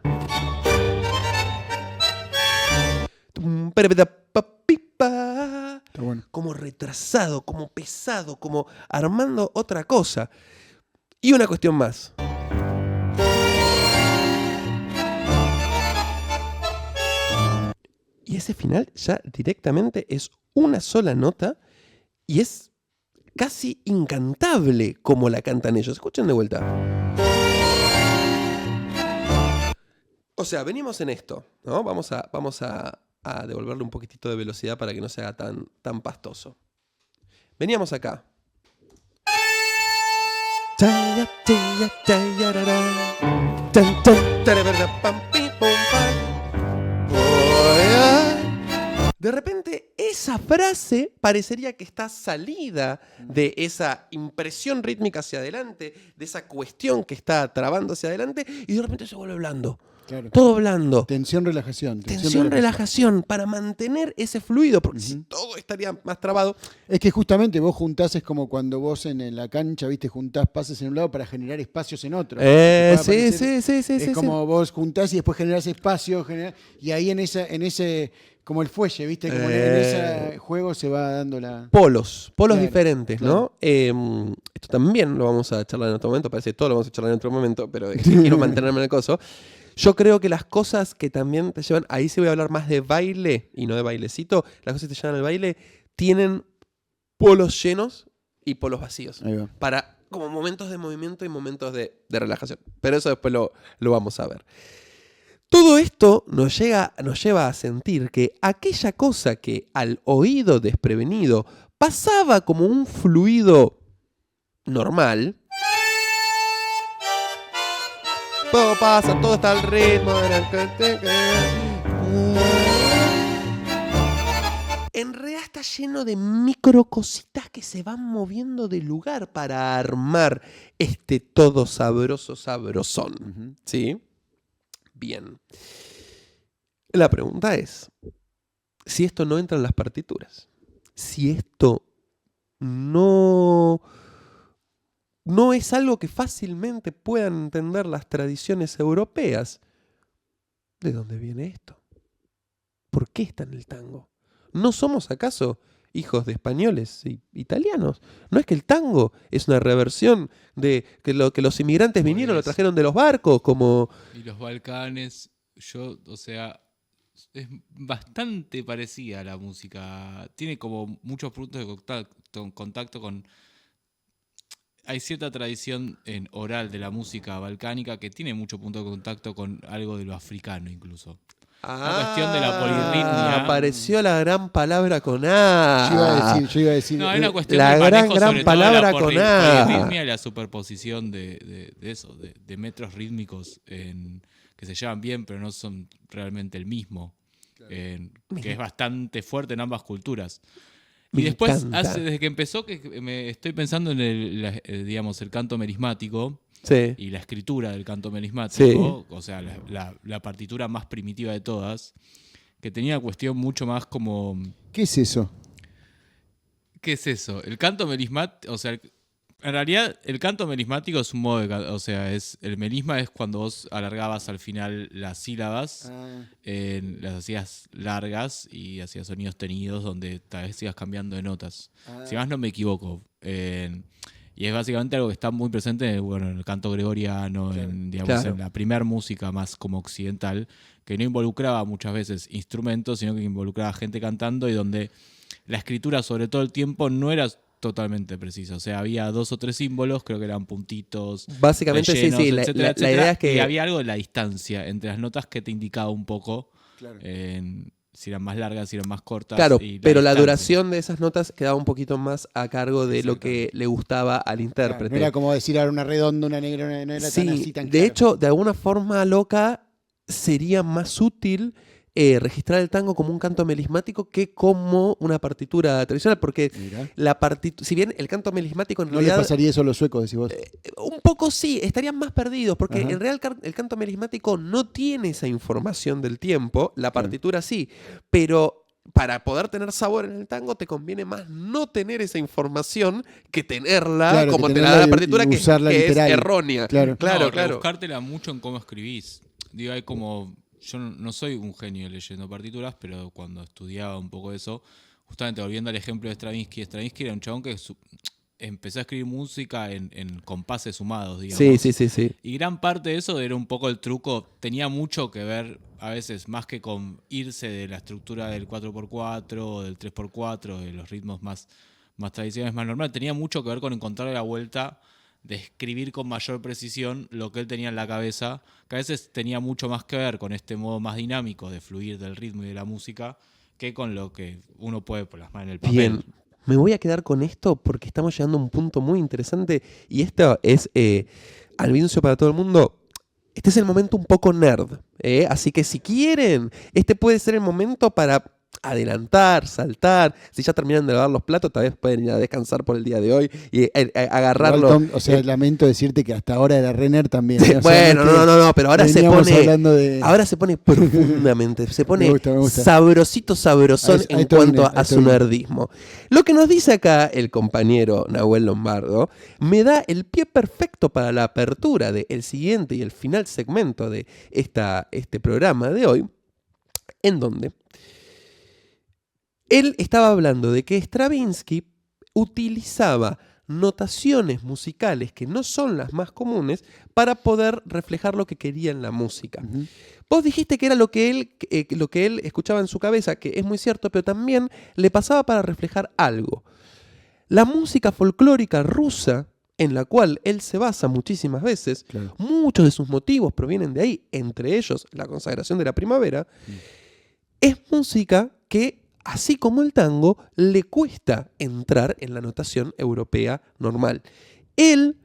Está bueno. Como retrasado, como pesado, como armando otra cosa. Y una cuestión más. Y ese final ya directamente es una sola nota y es casi incantable como la cantan ellos. Escuchen de vuelta. O sea, venimos en esto, ¿no? Vamos a devolverle un poquitito de velocidad para que no sea tan pastoso. Veníamos acá. De repente, esa frase parecería que está salida de esa impresión rítmica hacia adelante, de esa cuestión que está trabando hacia adelante, y de repente se vuelve blando. Claro. Todo blando. Tensión, relajación. Tensión, relajación, para mantener ese fluido, porque si todo estaría más trabado. Es que justamente vos juntás, es como cuando vos en la cancha, viste, juntás pases en un lado para generar espacios en otro. Sí. Es como vos juntás y después generás espacio, y ahí en ese, como el fuelle, viste, como en ese juego se va dando la... Polos Claro, diferentes, claro. ¿no? Esto también lo vamos a charlar en otro momento, parece que todo lo vamos a charlar en otro momento, pero quiero mantenerme en el coso. Yo creo que las cosas que también te llevan, ahí sí voy a hablar más de baile y no de bailecito, las cosas que te llevan al baile tienen polos llenos y polos vacíos. Ahí va. Para como momentos de movimiento y momentos de relajación. Pero eso después lo vamos a ver. Todo esto nos lleva a sentir que aquella cosa que al oído desprevenido pasaba como un fluido normal, todo pasa, todo está al ritmo. En realidad está lleno de micro cositas que se van moviendo de lugar para armar este todo sabroso, sabrosón. ¿Sí? Bien. La pregunta es, si esto no entra en las partituras, si esto no es algo que fácilmente puedan entender las tradiciones europeas, ¿de dónde viene esto? ¿Por qué está en el tango? ¿No somos acaso hijos de españoles e italianos? ¿No es que el tango es una reversión de que los inmigrantes vinieron, lo trajeron de los barcos, como... Y los Balcanes, es bastante parecida a la música. Tiene como muchos puntos de contacto con... Hay cierta tradición oral de la música balcánica que tiene mucho punto de contacto con algo de lo africano incluso. La cuestión de la polirritmia. Apareció la gran palabra con A. Yo iba a decir. No, hay una cuestión la de manejo gran sobre palabra todo de con la A. polirritmia y la superposición de eso, de metros rítmicos que se llevan bien, pero no son realmente el mismo. Que es bastante fuerte en ambas culturas. Y después, desde que empezó, que me estoy pensando en el canto melismático. Sí. Y la escritura del canto melismático, o sea, la partitura más primitiva de todas, que tenía una cuestión mucho más como... ¿Qué es eso? ¿Qué es eso? El canto melismático, o sea, en realidad el canto melismático es un modo de... O sea, el melisma es cuando vos alargabas al final las sílabas, las hacías largas y hacías sonidos tenidos donde tal vez sigas cambiando de notas. Si más no me equivoco. Y es básicamente algo que está muy presente en el canto gregoriano, en la primer música más como occidental, que no involucraba muchas veces instrumentos, sino que involucraba gente cantando y donde la escritura sobre todo el tiempo no era totalmente precisa. O sea, había 2 o 3 símbolos, creo que eran puntitos. Básicamente, rellenos, sí. etcétera, La etcétera, idea es que... Y había algo de la distancia entre las notas que te indicaba un poco Claro. si eran más largas, si eran más cortas. Claro, y pero la distancia. duración de esas notas quedaba un poquito más a cargo de lo que le gustaba al Claro, intérprete. no era como decir ahora una redonda, una negra, no era Sí, tan así, tan de claro. hecho, de alguna forma loca, sería más útil registrar el tango como un canto melismático que como una partitura tradicional, porque Mirá. si bien el canto melismático en No le realidad... pasaría eso a los suecos, decís vos. Un poco sí, estarían más perdidos, porque Ajá. en realidad el canto melismático no tiene esa información del tiempo, la Claro. partitura sí, pero para poder tener sabor en el tango te conviene más no tener esa información que tenerla Claro, como que te la da tenerla la y partitura, que usarla es literal. errónea. Claro. Claro. Buscártela mucho en cómo escribís. Digo, hay como... Yo no soy un genio leyendo partituras, pero cuando estudiaba un poco eso, justamente volviendo al ejemplo de Stravinsky era un chabón que empezó a escribir música en compases sumados, digamos. Sí. Y gran parte de eso era un poco el truco, tenía mucho que ver a veces más que con irse de la estructura del 4x4 o del 3x4, de los ritmos más tradicionales, más normales, tenía mucho que ver con encontrarle la vuelta de escribir con mayor precisión lo que él tenía en la cabeza, que a veces tenía mucho más que ver con este modo más dinámico de fluir del ritmo y de la música que con lo que uno puede plasmar en el papel. Bien, me voy a quedar con esto porque estamos llegando a un punto muy interesante y esto es anuncio para todo el mundo. Este es el momento un poco nerd, así que si quieren, este puede ser el momento para adelantar, saltar. Si ya terminan de lavar los platos, tal vez pueden ir a descansar por el día de hoy y agarrarlo. Igual, Tom, o sea, lamento decirte que hasta ahora era Renner también. Sí, O sea, bueno, no, pero ahora se veníamos pone. hablando de- Ahora se pone profundamente. Se pone Me gusta. sabrosón A en esto cuanto vine, a a esto su vine. nerdismo. Lo que nos dice acá el compañero Nahuel Lombardo me da el pie perfecto para la apertura del siguiente y el final segmento de este programa de hoy, en donde él estaba hablando de que Stravinsky utilizaba notaciones musicales que no son las más comunes para poder reflejar lo que quería en la música. Ujú. Vos dijiste que era lo que él escuchaba en su cabeza, que es muy cierto, pero también le pasaba para reflejar algo. La música folclórica rusa, en la cual él se basa muchísimas veces, Claro. muchos de sus motivos provienen de ahí, entre ellos la consagración de la primavera, es música que, así como el tango, le cuesta entrar en la notación europea normal. Él,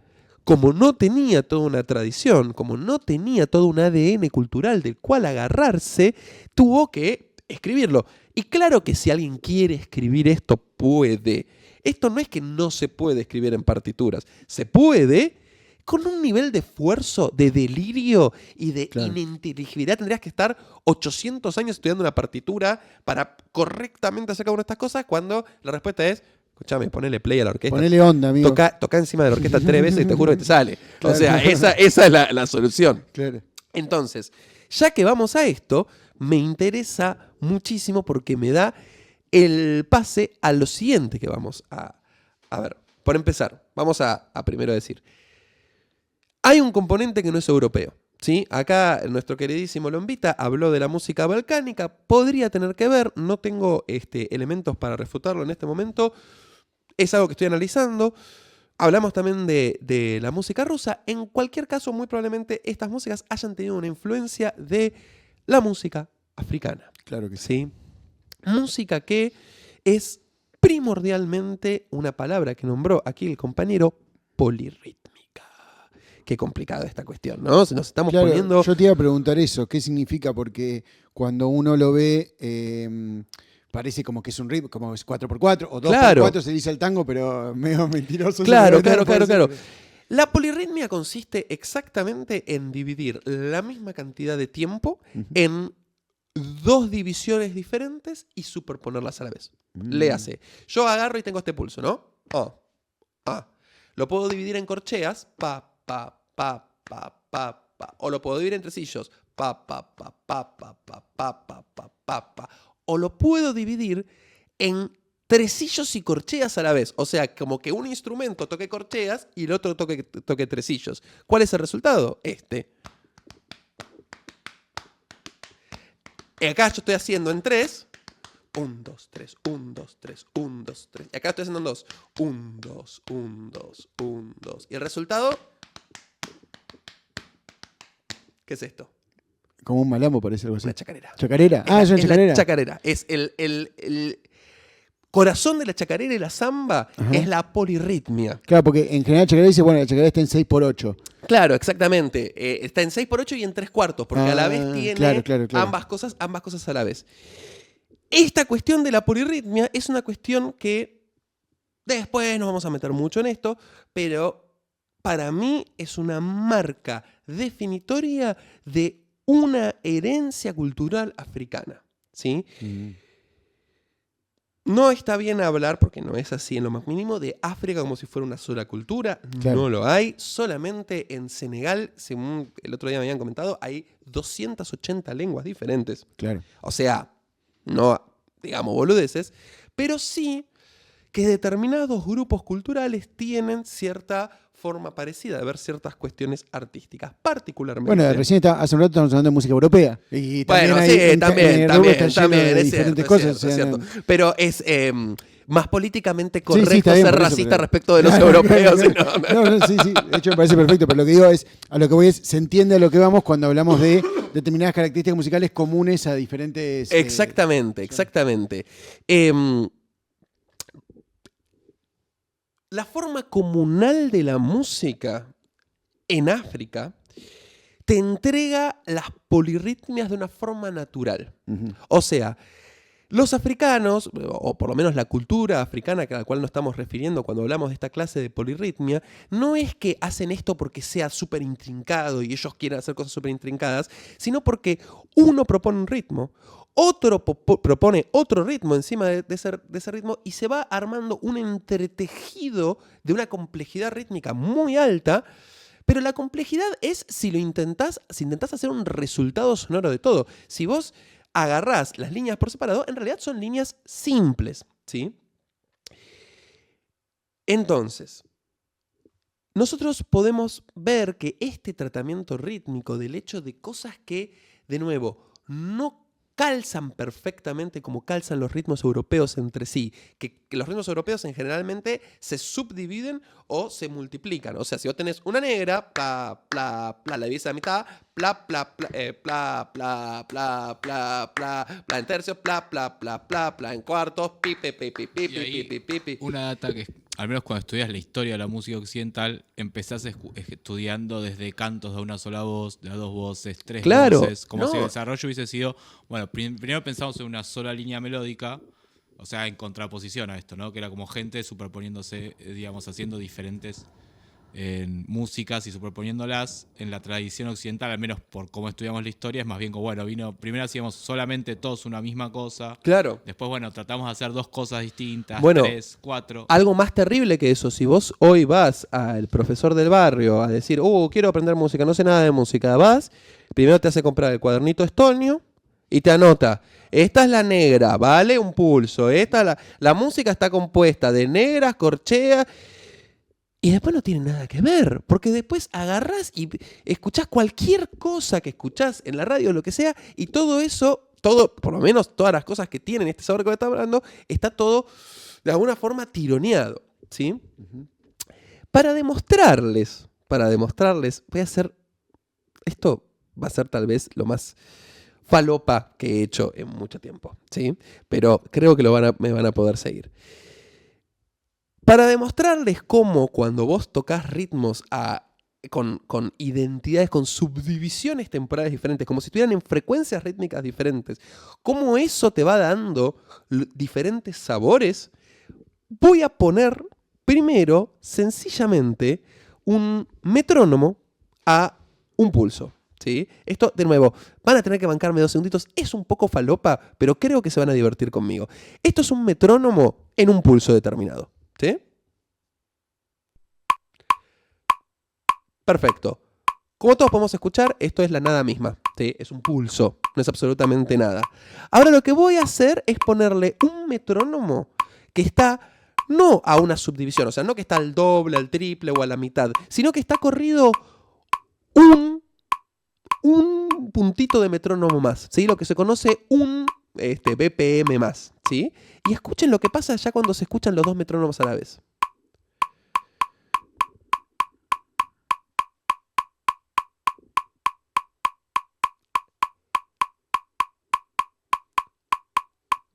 como no tenía toda una tradición, como no tenía todo un ADN cultural del cual agarrarse, tuvo que escribirlo. Y claro que si alguien quiere escribir esto, puede. Esto no es que no se puede escribir en partituras. Se puede con un nivel de esfuerzo, de delirio y de Claro. ininteligibilidad. Tendrías que estar 800 años estudiando una partitura para correctamente hacer cada una de estas cosas, cuando la respuesta es: escúchame, ponele play a la orquesta. Ponele onda, amigo. Toca encima de la orquesta 3 veces y te juro que te sale. Claro. O sea, esa es la solución. Claro. Entonces, ya que vamos a esto, me interesa muchísimo porque me da el pase a lo siguiente que vamos a ver. Por empezar, vamos a primero decir, hay un componente que no es europeo, ¿sí? Acá nuestro queridísimo Lombita habló de la música balcánica, podría tener que ver, no tengo elementos para refutarlo en este momento, es algo que estoy analizando. Hablamos también de la música rusa. En cualquier caso, muy probablemente estas músicas hayan tenido una influencia de la música africana. Claro que sí. ¿Sí? Música que es primordialmente una palabra que nombró aquí el compañero: polirrítmica. Qué complicada esta cuestión, ¿no? Si nos estamos Claro, poniendo... yo te iba a preguntar eso, ¿qué significa? Porque cuando uno lo ve, parece como que es un ritmo, como es 4x4 o 2x4, Claro. se dice el tango, pero medio mentiroso. Claro. Puede ser. La polirritmia consiste exactamente en dividir la misma cantidad de tiempo Ujú. en dos divisiones diferentes y superponerlas a la vez. Léase. Yo agarro y tengo este pulso, ¿no? Lo puedo dividir en corcheas, pa, pa, pa, pa, pa, pa. O lo puedo dividir en tresillos, pa, pa, pa, pa, pa, pa, pa, pa, pa, pa, pa. O lo puedo dividir en tresillos y corcheas a la vez. O sea, como que un instrumento toque corcheas y el otro toque tresillos. ¿Cuál es el resultado? Acá yo estoy haciendo en 3, 1, 2, 3, 1, 2, 3, 1, 2, 3. Y acá estoy haciendo en 2. 1, 2, 1, 2, 1, 2. Y el resultado, ¿qué es esto? Como un malambo, parece algo así. Una chacarera. ¿Chacarera? Ah, es una chacarera. La chacarera. Es el corazón de la chacarera y la samba. Ajá. Es la polirritmia. Claro, porque en general chacarera dice, bueno, la chacarera está en 6x8. Claro, exactamente. Está en 6/8 y en 3/4, porque a la vez tiene claro. ambas cosas a la vez. Esta cuestión de la polirritmia es una cuestión que después nos vamos a meter mucho en esto, pero para mí es una marca definitoria de una herencia cultural africana, ¿sí? No está bien hablar, porque no es así en lo más mínimo, de África como si fuera una sola cultura. Claro. No lo hay. Solamente en Senegal, según el otro día me habían comentado, hay 280 lenguas diferentes. Claro. O sea, no digamos boludeces, pero sí que determinados grupos culturales tienen cierta forma parecida de ver ciertas cuestiones artísticas, particularmente. Bueno, recién hace un rato estamos hablando de música europea. Y bueno, también sí, hay, también, es diferentes cosas. Es cierto. Pero es más políticamente Sí, correcto está bien, ser por eso, racista pero- respecto de los Claro, europeos. claro. No, sí, de hecho me parece perfecto, pero lo que digo es, a lo que voy es, se entiende a lo que vamos cuando hablamos de determinadas características musicales comunes a diferentes... Exactamente. La forma comunal de la música en África te entrega las polirritmias de una forma natural. Ujú. O sea, los africanos, o por lo menos la cultura africana a la cual nos estamos refiriendo cuando hablamos de esta clase de polirritmia, no es que hacen esto porque sea súper intrincado y ellos quieren hacer cosas súper intrincadas, sino porque uno propone un ritmo, otro propone otro ritmo encima de ese ritmo y se va armando un entretejido de una complejidad rítmica muy alta. Pero la complejidad es si intentás hacer un resultado sonoro de todo. Si vos agarrás las líneas por separado, en realidad son líneas simples, ¿sí? Entonces, nosotros podemos ver que este tratamiento rítmico del hecho de cosas que, de nuevo, no calzan perfectamente como calzan los ritmos europeos entre sí, que los ritmos europeos generalmente se subdividen o se multiplican. O sea, si vos tenés una negra, pla, pla, pla, la divides a la mitad, pla, pla, pla, pla, pla, pla, pla, pla, pla en tercios, pla, pla, pla, pla, pla en cuartos, pi, pi, pi, pi, pi, Y ahí, pi, pi, pi. una data que, al menos cuando estudias la historia de la música occidental, empezás estudiando desde cantos de una sola voz, de a dos voces, tres Claro, voces, como si el no. desarrollo hubiese sido, bueno, primero pensamos en una sola línea melódica, o sea, en contraposición a esto, ¿no? Que era como gente superponiéndose, digamos, haciendo diferentes músicas y superponiéndolas. En la tradición occidental, al menos por cómo estudiamos la historia, es más bien como, bueno, primero hacíamos solamente todos una misma cosa. Claro. Después, bueno, tratamos de hacer dos cosas distintas, Bueno, 3, 4. Algo más terrible que eso, si vos hoy vas al profesor del barrio a decir, quiero aprender música, no sé nada de música, vas, primero te hace comprar el cuadernito estonio y te anota, esta es la negra, vale un pulso, la música está compuesta de negras, corcheas, y después no tiene nada que ver, porque después agarrás y escuchás cualquier cosa que escuchás en la radio o lo que sea, y todo eso, por lo menos todas las cosas que tienen este sabor que estamos hablando, está todo de alguna forma tironeado, ¿sí? Ujú. Para demostrarles, voy a hacer, esto va a ser tal vez lo más falopa que he hecho en mucho tiempo, ¿sí? Pero creo que me van a poder seguir. Para demostrarles cómo cuando vos tocas ritmos con identidades, con subdivisiones temporales diferentes, como si estuvieran en frecuencias rítmicas diferentes, cómo eso te va dando diferentes sabores, voy a poner primero, sencillamente, un metrónomo a un pulso. ¿Sí? Esto, de nuevo, van a tener que bancarme 2 segunditos. Es un poco falopa, pero creo que se van a divertir conmigo. Esto es un metrónomo en un pulso determinado. ¿Sí? Perfecto. Como todos podemos escuchar, esto es la nada misma. ¿Sí? Es un pulso, no es absolutamente nada. Ahora lo que voy a hacer es ponerle un metrónomo que está no a una subdivisión, o sea, no que está al doble, al triple o a la mitad, sino que está corrido un puntito de metrónomo más, ¿sí? Lo que se conoce un BPM más, ¿sí? Y escuchen lo que pasa ya cuando se escuchan los 2 metrónomos a la vez.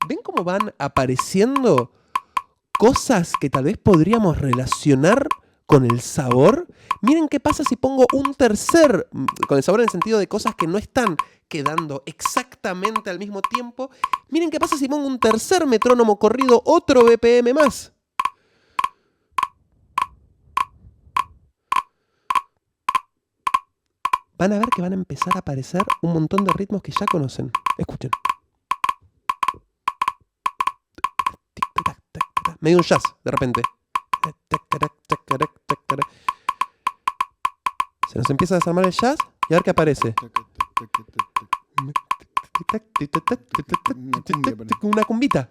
¿Ven cómo van apareciendo cosas que tal vez podríamos relacionar con el sabor? Miren qué pasa si pongo un tercer, con el sabor en el sentido de cosas que no están quedando exactamente al mismo tiempo. Miren qué pasa si pongo un tercer metrónomo corrido, otro BPM más. Van a ver que van a empezar a aparecer un montón de ritmos que ya conocen. Escuchen. Medio un jazz, de repente. Se nos empieza a desarmar el jazz y a ver qué aparece. Una cumbita.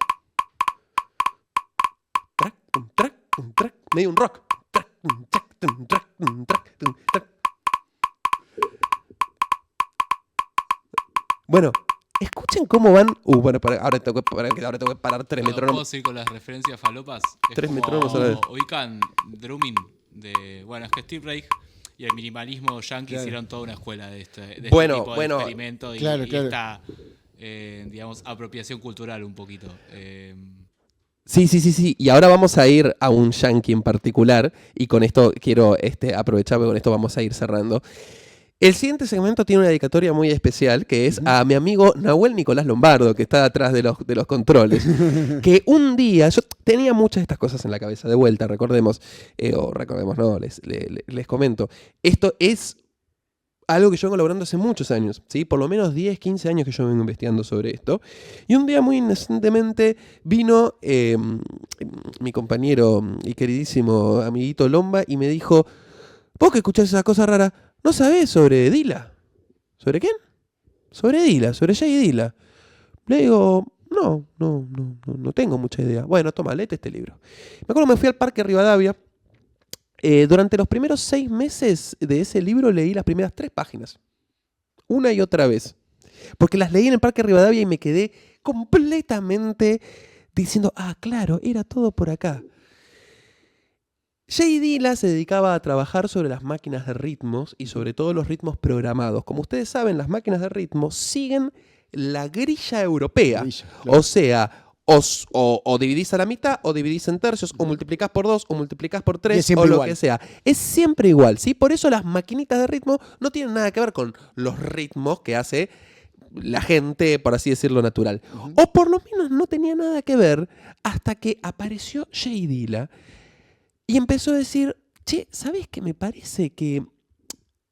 Medio un rock. Bueno, escuchen cómo van. Bueno, ahora tengo que parar 3 metrónomos. ¿Puedo seguir con las referencias falopas? 3 metrónomos a la vez. Ubican drumming de. Bueno, es que Steve Reich y el minimalismo yankee hicieron toda una escuela de este tipo de experimento y esta, digamos, apropiación cultural un poquito. Sí. Y ahora vamos a ir a un yankee en particular y con esto quiero aprovechar, porque con esto vamos a ir cerrando. El siguiente segmento tiene una dedicatoria muy especial que es a mi amigo Nahuel Nicolás Lombardo, que está atrás de los controles. Que un día, yo tenía muchas de estas cosas en la cabeza, de vuelta, recordemos, no, les comento. Esto es algo que yo vengo logrando hace muchos años, ¿sí? Por lo menos 10, 15 años que yo vengo investigando sobre esto. Y un día muy inocentemente vino mi compañero y queridísimo amiguito Lomba y me dijo, vos que escuchás esa cosa rara, ¿no sabés sobre Dilla? ¿Sobre quién? Sobre Dilla, sobre Jay Dilla. Le digo, no tengo mucha idea. Bueno, toma, léete este libro. Me acuerdo que me fui al Parque Rivadavia. Durante los primeros 6 meses de ese libro leí las primeras 3 páginas. Una y otra vez. Porque las leí en el Parque Rivadavia y me quedé completamente diciendo, claro, era todo por acá. Jay Dilla se dedicaba a trabajar sobre las máquinas de ritmos y sobre todo los ritmos programados. Como ustedes saben, las máquinas de ritmos siguen la grilla europea. Claro. O sea, o dividís a la mitad, o dividís en tercios, o multiplicás por 2, o multiplicás por 3, o lo que sea. Es siempre igual, ¿sí? Por eso las maquinitas de ritmo no tienen nada que ver con los ritmos que hace la gente, por así decirlo, natural. O por lo menos no tenía nada que ver hasta que apareció Jay Dilla y empezó a decir, che, ¿sabés qué? Me parece que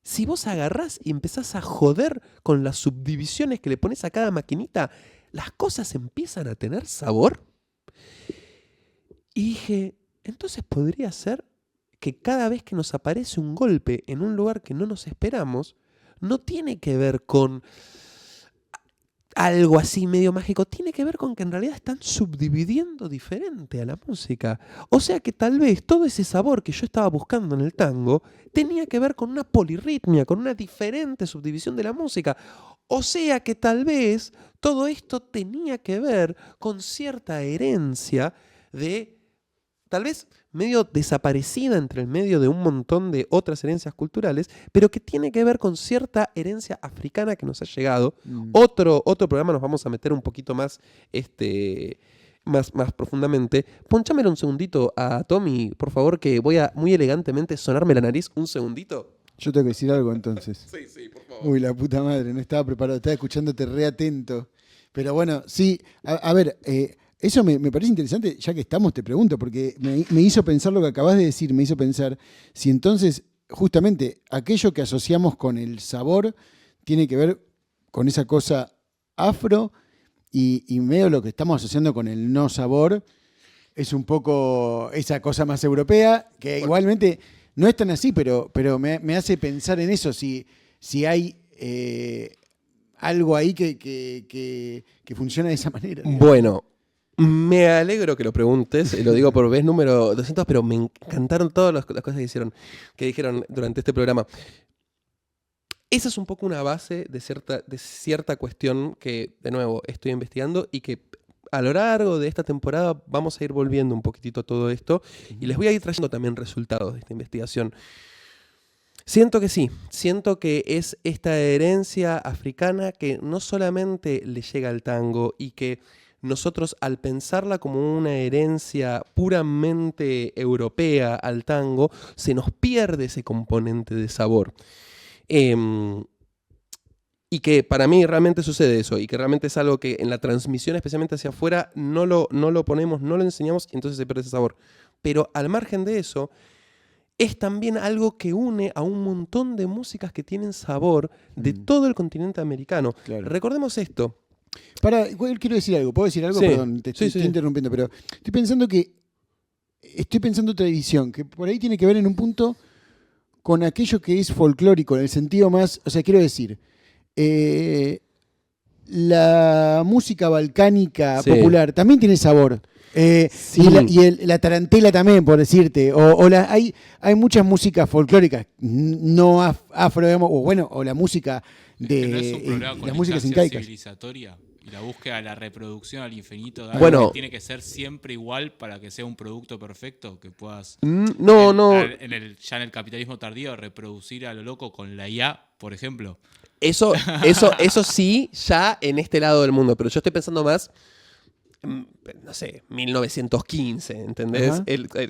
si vos agarrás y empezás a joder con las subdivisiones que le pones a cada maquinita, las cosas empiezan a tener sabor. Y dije, entonces podría ser que cada vez que nos aparece un golpe en un lugar que no nos esperamos, no tiene que ver con algo así medio mágico, tiene que ver con que en realidad están subdividiendo diferente a la música. O sea que tal vez todo ese sabor que yo estaba buscando en el tango tenía que ver con una polirritmia, con una diferente subdivisión de la música. O sea que tal vez todo esto tenía que ver con cierta herencia de, tal vez medio desaparecida entre el medio de un montón de otras herencias culturales, pero que tiene que ver con cierta herencia africana que nos ha llegado. Otro programa nos vamos a meter un poquito más, más profundamente. Ponchámelo un segundito a Tommy, por favor, que voy a muy elegantemente sonarme la nariz un segundito. Yo tengo que decir algo entonces. Sí, por favor. Uy, la puta madre, no estaba preparado, estaba escuchándote re atento. Pero bueno, sí, a ver, eso me parece interesante, ya que estamos, te pregunto, porque me hizo pensar lo que acabas de decir, me hizo pensar si entonces justamente aquello que asociamos con el sabor tiene que ver con esa cosa afro y medio lo que estamos asociando con el no sabor es un poco esa cosa más europea, que igualmente no es tan así, pero me hace pensar en eso, si hay algo ahí que funciona de esa manera. Bueno, me alegro que lo preguntes, lo digo por vez número 200, pero me encantaron todas las cosas que dijeron durante este programa. esa es un poco una base de cierta cuestión que, de nuevo, estoy investigando y que a lo largo de esta temporada vamos a ir volviendo un poquitito a todo esto y les voy a ir trayendo también resultados de esta investigación. Siento que sí, siento que es esta herencia africana que no solamente le llega al tango y que nosotros al pensarla como una herencia puramente europea al tango, se nos pierde ese componente de sabor. Y que para mí realmente sucede eso, y que realmente es algo que en la transmisión, especialmente hacia afuera, no lo ponemos, no lo enseñamos, y entonces se pierde ese sabor. Pero al margen de eso, es también algo que une a un montón de músicas que tienen sabor de todo el continente americano. Claro. Recordemos esto. Igual quiero decir algo. ¿Puedo decir algo? Sí. Perdón, te estoy interrumpiendo, pero estoy pensando otra edición, que por ahí tiene que ver en un punto con aquello que es folclórico, en el sentido más, o sea, quiero decir, la música balcánica popular también tiene sabor. Sí. Y la tarantela también, por decirte. Hay muchas músicas folclóricas, no afro, digamos, o la música de no es un problema con las la músicas instancia incaicas. civilizatoria y la búsqueda de la reproducción al infinito. Bueno. Que tiene que ser siempre igual para que sea un producto perfecto que puedas ya en el capitalismo tardío reproducir a lo loco con la IA, por ejemplo. Eso sí, ya en este lado del mundo, pero yo estoy pensando más, no sé, 1915, ¿entendés?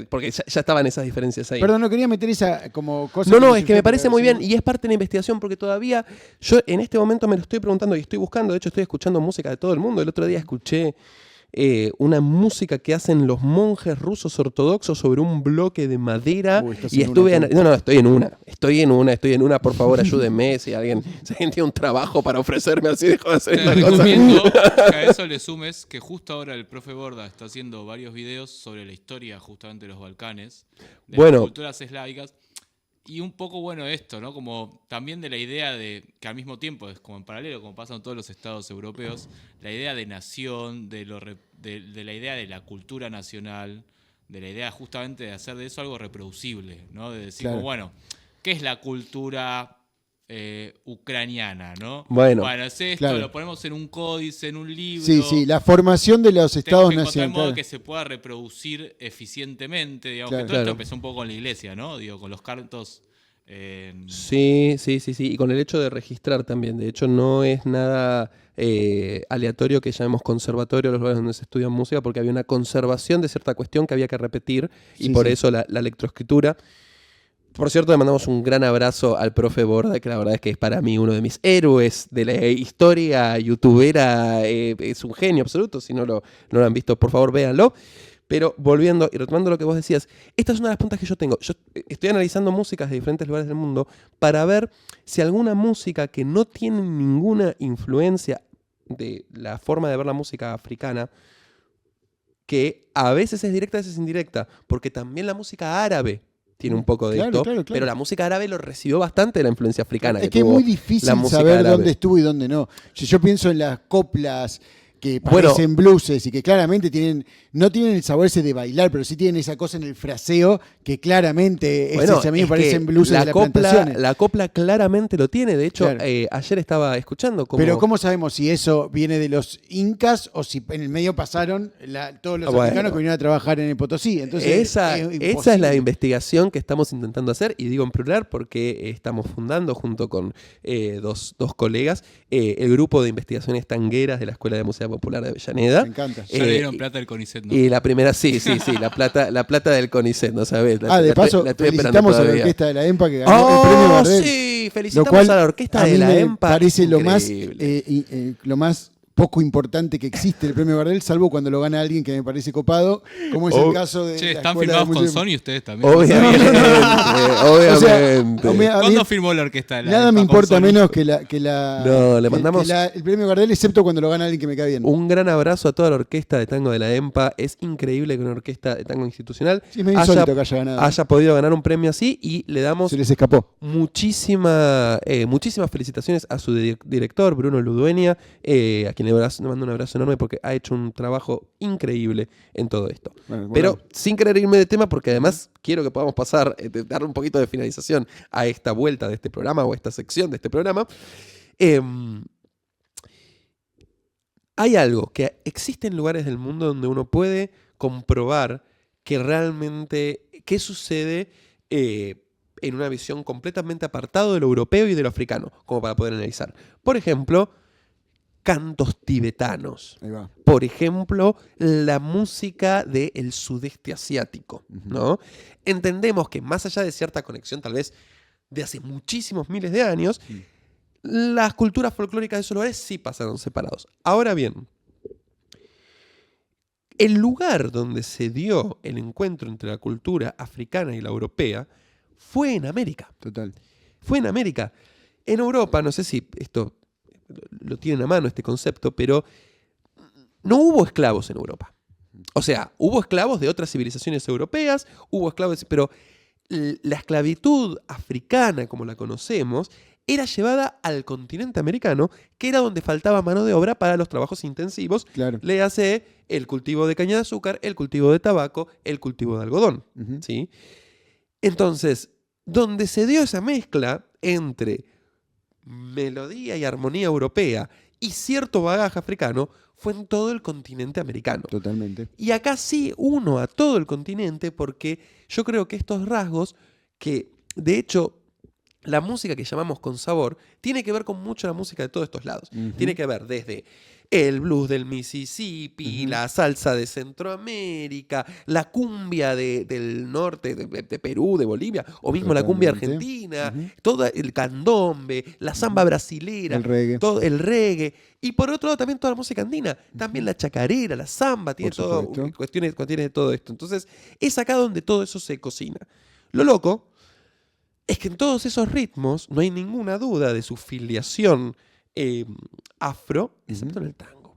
Porque ya estaban esas diferencias ahí. Perdón, no quería meter esa como cosa. No, es que me parece muy bien y es parte de la investigación porque todavía yo en este momento me lo estoy preguntando y estoy buscando, de hecho estoy escuchando música de todo el mundo. El otro día escuché una música que hacen los monjes rusos ortodoxos sobre un bloque de madera y estuve... Estoy en una, por favor ayúdenme si alguien tiene un trabajo para ofrecerme así, dejo de hacer Te esta cosa. recomiendo que a eso le sumes que justo ahora el profe Borda está haciendo varios videos sobre la historia justamente de los Balcanes, de las culturas eslávicas. Y un poco, esto, ¿no? Como también de la idea de que al mismo tiempo es como en paralelo, como pasa en todos los estados europeos, la idea de nación, de la idea de la cultura nacional, de la idea justamente de hacer de eso algo reproducible, ¿no? De decir, ¿qué es la cultura ucraniana, ¿no? Bueno, es esto, lo ponemos en un códice, en un libro. Sí, la formación de los estados nacionales. De modo nacionales. que se pueda reproducir eficientemente, digamos, Claro. que todo esto empezó un poco con la iglesia, ¿no? Con los cantos. Sí, y con el hecho de registrar también. De hecho, no es nada aleatorio que llamemos conservatorio los lugares donde se estudia música, porque había una conservación de cierta cuestión que había que repetir, y por eso la lectroescritura. Por cierto, le mandamos un gran abrazo al profe Borda, que la verdad es que es para mí uno de mis héroes de la historia youtubera. Es un genio absoluto. Si no lo han visto, por favor, véanlo. Pero volviendo y retomando lo que vos decías, esta es una de las puntas que yo tengo. Yo estoy analizando músicas de diferentes lugares del mundo para ver si alguna música que no tiene ninguna influencia de la forma de ver la música africana, que a veces es directa, a veces es indirecta, porque también la música árabe tiene un poco de esto, pero la música árabe lo recibió bastante de la influencia africana. Es que es muy difícil saber dónde estuvo y dónde no. Si yo pienso en las coplas que parecen blueses y que claramente no tienen el sabor ese de bailar, pero sí tienen esa cosa en el fraseo que claramente a mí me parecen bluses de las plantaciones. La copla claramente lo tiene. De hecho, ayer estaba escuchando como... Pero ¿cómo sabemos si eso viene de los incas o si en el medio pasaron todos los africanos que vinieron a trabajar en el Potosí? Entonces, esa es la investigación que estamos intentando hacer, y digo en plural porque estamos fundando junto con dos colegas el grupo de investigaciones tangueras de la Escuela de Música Popular de Avellaneda. Me encanta. Ya le dieron plata del CONICET, ¿no? Y la primera, sí, la plata del CONICET, ¿no sabes? De paso, felicitamos a la orquesta de la EMPA que ganó el premio Gardel. Sí, felicitamos a la orquesta de la EMPA. Parece lo más poco importante que existe el premio Gardel, salvo cuando lo gana alguien que me parece copado, como es el caso de. ¿Están firmados con Sony ustedes también? Obviamente. ¿Cuándo firmó la orquesta de la Nada EMPA me importa con Sony? menos que la. No, le mandamos el premio Gardel, excepto cuando lo gana alguien que me cae bien. Un gran abrazo a toda la orquesta de tango de la EMPA. Es increíble que una orquesta de tango institucional Sí, es medio insólito que haya ganado. haya podido ganar un premio así, y le damos Se les escapó. muchísimas felicitaciones a su director, Bruno Ludueña, a quien le mando un abrazo enorme porque ha hecho un trabajo increíble en todo esto. Bueno, Pero sin querer irme de tema, porque además quiero que podamos pasar, darle un poquito de finalización a esta vuelta de este programa o a esta sección de este programa. Hay algo que existe en lugares del mundo donde uno puede comprobar que realmente qué sucede en una visión completamente apartado de lo europeo y de lo africano, como para poder analizar. Por ejemplo, cantos tibetanos. Ahí va. Por ejemplo, la música del sudeste asiático, ¿no? Entendemos que más allá de cierta conexión, tal vez de hace muchísimos miles de años, las culturas folclóricas de esos lugares sí pasaron separados. Ahora bien, el lugar donde se dio el encuentro entre la cultura africana y la europea fue en América. Total. Fue en América. En Europa, no sé si esto lo tienen a mano este concepto, pero no hubo esclavos en Europa. O sea, hubo esclavos de otras civilizaciones europeas, hubo esclavos, pero la esclavitud africana, como la conocemos, era llevada al continente americano, que era donde faltaba mano de obra para los trabajos intensivos. Claro. Le hace el cultivo de caña de azúcar, el cultivo de tabaco, el cultivo de algodón. Ujú. ¿Sí? Entonces, donde se dio esa mezcla entre melodía y armonía europea y cierto bagaje africano fue en todo el continente americano. Totalmente. Y acá sí uno a todo el continente, porque yo creo que estos rasgos, que de hecho la música que llamamos con sabor, tiene que ver con mucho la música de todos estos lados. Ujú. Tiene que ver desde el blues del Mississippi, Ujú. la salsa de Centroamérica, la cumbia del norte, de Perú, de Bolivia, o mismo la cumbia Totalmente. argentina, Ujú. todo el candombe, la samba brasilera, El reggae. todo el reggae. Y por otro lado también toda la música andina, también la chacarera, la samba, tiene Por todo, supuesto. cuestiones de todo esto. Entonces es acá donde todo eso se cocina. Lo loco es que en todos esos ritmos no hay ninguna duda de su filiación afro, excepto en el tango.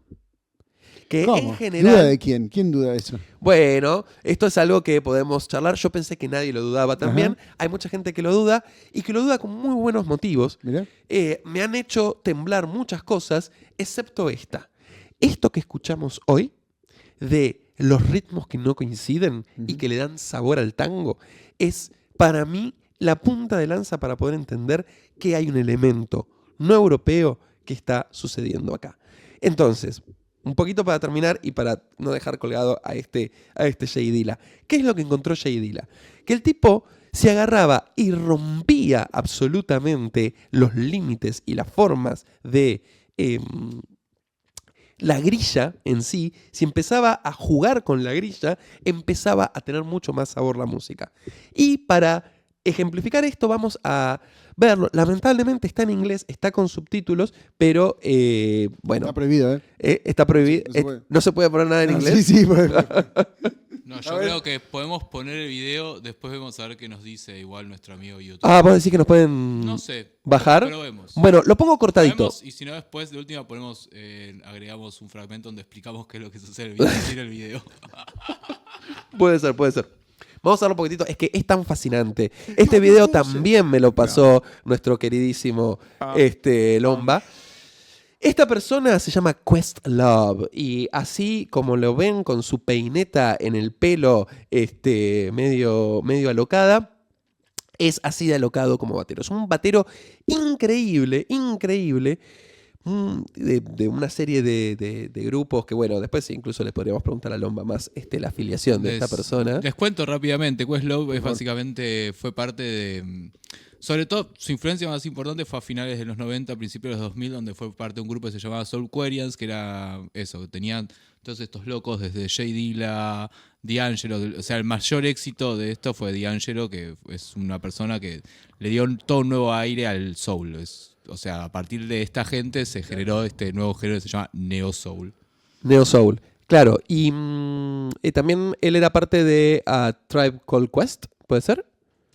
Que ¿Cómo? en general... ¿Duda de quién? ¿Quién duda de eso? Bueno, esto es algo que podemos charlar. Yo pensé que nadie lo dudaba también. Ajá. Hay mucha gente que lo duda y que lo duda con muy buenos motivos. Mirá. Me han hecho temblar muchas cosas, excepto esta. Esto que escuchamos hoy, de los ritmos que no coinciden y que le dan sabor al tango, es para mí la punta de lanza para poder entender que hay un elemento no europeo que está sucediendo acá. Entonces, un poquito para terminar y para no dejar colgado a este Jay Dilla. ¿Qué es lo que encontró Jay Dilla? Que el tipo se agarraba y rompía absolutamente los límites y las formas de la grilla en sí. Si empezaba a jugar con la grilla, empezaba a tener mucho más sabor la música. Y para ejemplificar esto vamos a verlo. Lamentablemente está en inglés, está con subtítulos, pero bueno, Está prohibido, ¿eh? está prohibido. No se puede. No se puede poner nada en Ah, inglés. Sí, sí. Pues. No, yo creo que podemos poner el video, después vamos a ver qué nos dice igual nuestro amigo YouTube. Ah, vos decís que nos pueden No sé. bajar. Pero vemos. Bueno, lo pongo cortadito. Vemos, y si no, después de última ponemos, agregamos un fragmento donde explicamos qué es lo que sucede en el video, sin el video. Puede ser, puede ser. Vamos a darlo un poquitito. Es que es tan fascinante. Este video también me lo pasó nuestro queridísimo Lomba. Esta persona se llama Questlove y así como lo ven con su peineta en el pelo medio alocada, es así de alocado como batero. Es un batero increíble, increíble, de una serie de grupos que, bueno, después incluso les podríamos preguntar a Lomba más la afiliación de esta persona. Les cuento rápidamente. Questlove es básicamente fue parte de... Sobre todo, su influencia más importante fue a finales de los 90, principios de los 2000, donde fue parte de un grupo que se llamaba Soulquarians, que era eso, que tenían todos estos locos desde Jay Dilla, D'Angelo. O sea, el mayor éxito de esto fue D'Angelo, que es una persona que le dio todo un nuevo aire al soul. O sea, a partir de esta gente se generó este nuevo género que se llama Neo Soul. Neo Soul, claro. Y también él era parte de Tribe Called Quest, ¿puede ser?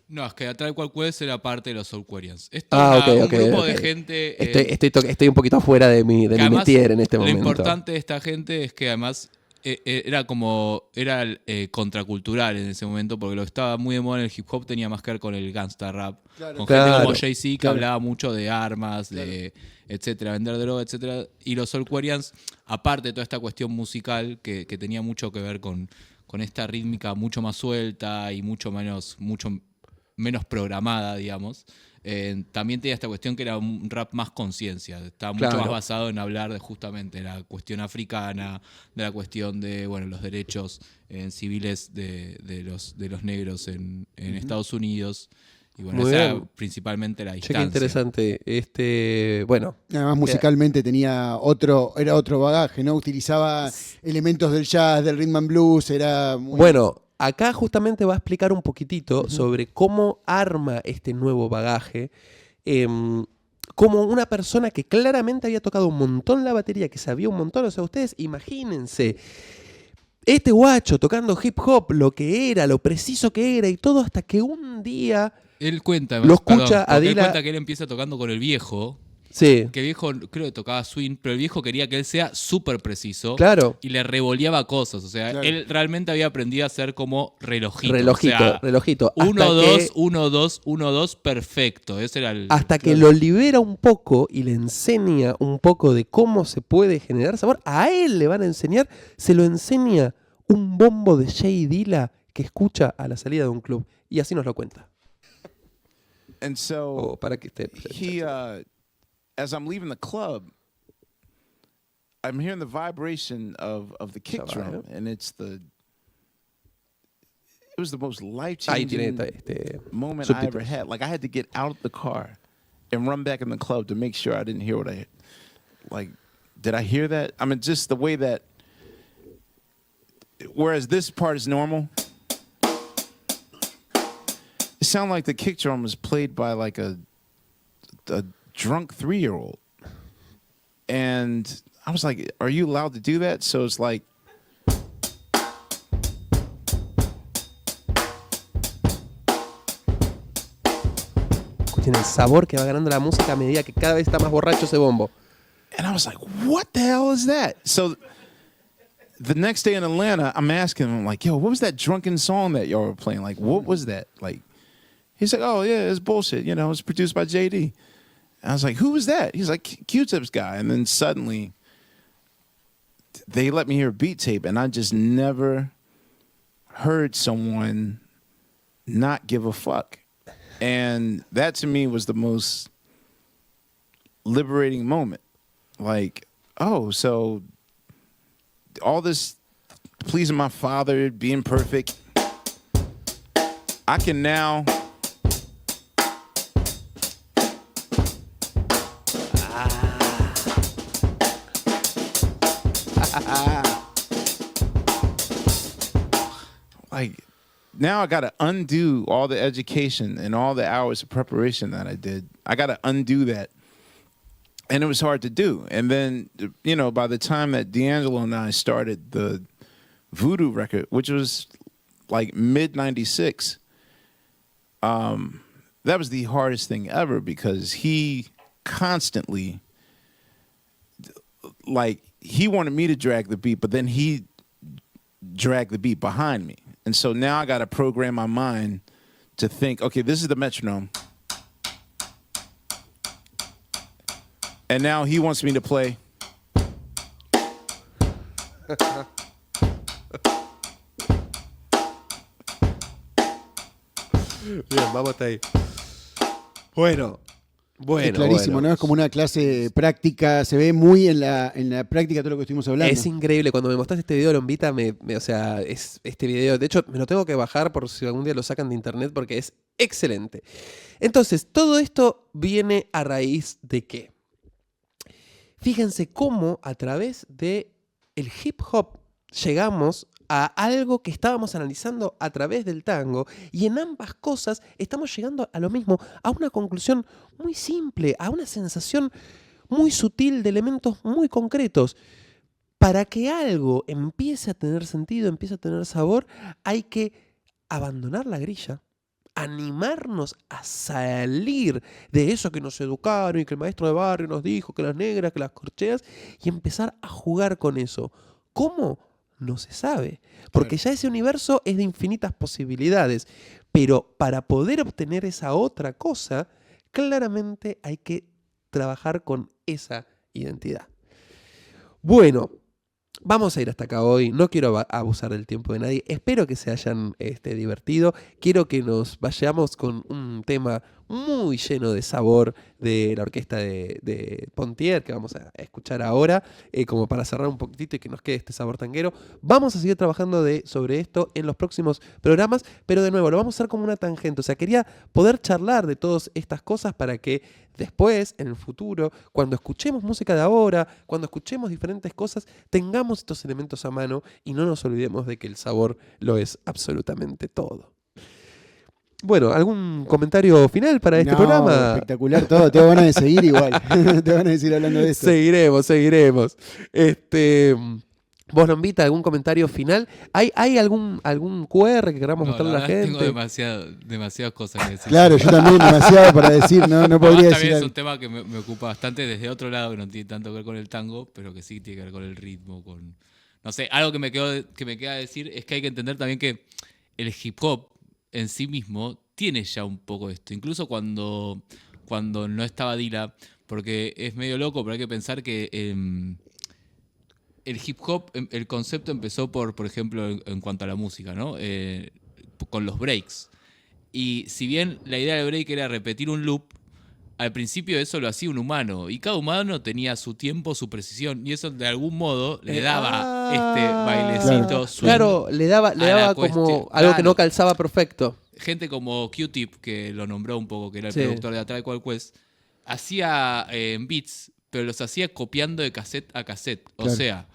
No, es que A Tribe Called Quest era parte de los Soulquarians. Esto Ok, es un ok, grupo ok. de gente... Estoy un poquito fuera de mi que además, métier en este lo momento. importante de esta gente es que además Era contracultural en ese momento, porque lo que estaba muy de moda en el hip hop tenía más que ver con el gangsta rap. Claro. Con Claro. gente como Jay-Z que Claro. hablaba mucho de armas, de etcétera, vender droga, etcétera. Y los Soulquarians, aparte de toda esta cuestión musical que tenía mucho que ver con esta rítmica mucho más suelta y mucho menos programada, digamos. También tenía esta cuestión que era un rap más conciencia, estaba mucho Claro. más basado en hablar de justamente la cuestión africana, de la cuestión de los derechos civiles de los negros en Estados Unidos. Y bueno, Muy esa era bien. principalmente la Che, distancia. qué interesante. Bueno, Además, musicalmente era otro bagaje, ¿no? Utilizaba elementos del jazz, del rhythm and blues, era muy... bueno, acá justamente va a explicar un poquitito sobre cómo arma este nuevo bagaje. Como una persona que claramente había tocado un montón la batería, que sabía un montón. O sea, ustedes imagínense, este guacho tocando hip hop, lo que era, lo preciso que era y todo, hasta que un día... Él cuenta, Lo escucha porque él Adila- cuenta que él empieza tocando con el viejo, Sí, que el viejo creo que tocaba swing, pero el viejo quería que él sea súper preciso. claro. Y le revoleaba cosas. O sea, Claro. él realmente había aprendido a ser como relojito. Relojito, O sea, relojito. 1, Hasta 2, que- 1, 2, 1, 2, perfecto. Ese era el. Hasta que lo libera un poco y le enseña un poco de cómo se puede generar sabor. A él le van a enseñar, se lo enseña un bombo de Jay Dilla que escucha a la salida de un club. Y así nos lo cuenta. And so Para que esté. as I'm leaving the club, I'm hearing the vibration of the kick Ya va, drum, and it was the most Ahí tiene life-changing moment I ever subtítulos. had. Like, I had to get out of the car and run back in the club to make sure I didn't hear what I, like, did I hear that? I mean, just the way that, whereas this part is normal, it sounded like the kick drum was played by like a drunk 3-year-old. And I was like, are you allowed to do that? So it's like, Escuchen el sabor que va ganando la música a medida que cada vez está más borracho ese bombo. and I was like, what the hell is that? So the next day in Atlanta, I'm asking him, like, yo, what was that drunken song that y'all were playing? Like, what was that? Like, he's like, oh, yeah, it's bullshit. You know, it's produced by JD. And I was like, who was that? He's like, Q-Tip's guy. And then suddenly they let me hear a beat tape, and I just never heard someone not give a fuck. And that to me was the most liberating moment. Like, oh, so all this pleasing my father, being perfect, I can now like now I got to undo all the education and all the hours of preparation that I did. I got to undo that. And it was hard to do. And then, you know, by the time that D'Angelo and I started the Voodoo record, which was like mid-96, that was the hardest thing ever because he constantly, like, he wanted me to drag the beat, but then he dragged the beat behind me. And so now I got to program my mind to think, okay, this is the metronome. And now he wants me to play. Bien, vamos hasta ahí. Bueno, Es clarísimo, ¿no? Es como una clase práctica, se ve muy en la práctica todo lo que estuvimos hablando. Es increíble. Cuando me mostraste este video, Lombita, o sea, es este video. De hecho, me lo tengo que bajar por si algún día lo sacan de internet porque es excelente. Entonces, todo esto viene a raíz de qué. Fíjense cómo a través de el hip hop llegamos a algo que estábamos analizando a través del tango, y en ambas cosas estamos llegando a lo mismo, a una conclusión muy simple, a una sensación muy sutil de elementos muy concretos. Para que algo empiece a tener sentido, empiece a tener sabor, hay que abandonar la grilla, animarnos a salir de eso que nos educaron y que el maestro de barrio nos dijo, que las negras, que las corcheas, y empezar a jugar con eso. ¿Cómo? no se sabe. Porque ya ese universo es de infinitas posibilidades. Pero para poder obtener esa otra cosa, claramente hay que trabajar con esa identidad. Bueno, vamos a ir hasta acá hoy. No quiero abusar del tiempo de nadie. Espero que se hayan divertido. Quiero que nos vayamos con un tema muy lleno de sabor de la orquesta de Pontier, que vamos a escuchar ahora, como para cerrar un poquitito y que nos quede este sabor tanguero. Vamos a seguir trabajando sobre esto en los próximos programas, pero de nuevo, lo vamos a hacer como una tangente. O sea, quería poder charlar de todas estas cosas para que después, en el futuro, cuando escuchemos música de ahora, cuando escuchemos diferentes cosas, tengamos estos elementos a mano y no nos olvidemos de que el sabor lo es absolutamente todo. Bueno, ¿algún comentario final para este programa? Espectacular todo, te van a seguir igual. Te van a seguir hablando de esto. Seguiremos. Vos, Lombita, ¿algún comentario final? ¿Hay algún QR que queramos mostrarle a la gente? Tengo demasiadas cosas que decir. Claro, yo también demasiado para decir, no podría decir. También es un tema que me ocupa bastante desde otro lado, que no tiene tanto que ver con el tango, pero que sí tiene que ver con el ritmo, con... No sé, algo que me queda decir es que hay que entender también que el hip hop en sí mismo tiene ya un poco esto. Incluso cuando no estaba Dilla, porque es medio loco, pero hay que pensar que el hip hop, el concepto empezó por ejemplo, en cuanto a la música, ¿no? Con los breaks. Y si bien la idea del break era repetir un loop, al principio eso lo hacía un humano. Y cada humano tenía su tiempo, su precisión. Y eso de algún modo le daba este bailecito. Claro, le daba como algo que no calzaba perfecto. Gente como Q-Tip, que lo nombró un poco, que era el productor de A Tribe Called Quest, hacía beats, pero los hacía copiando de cassette a cassette. O sea,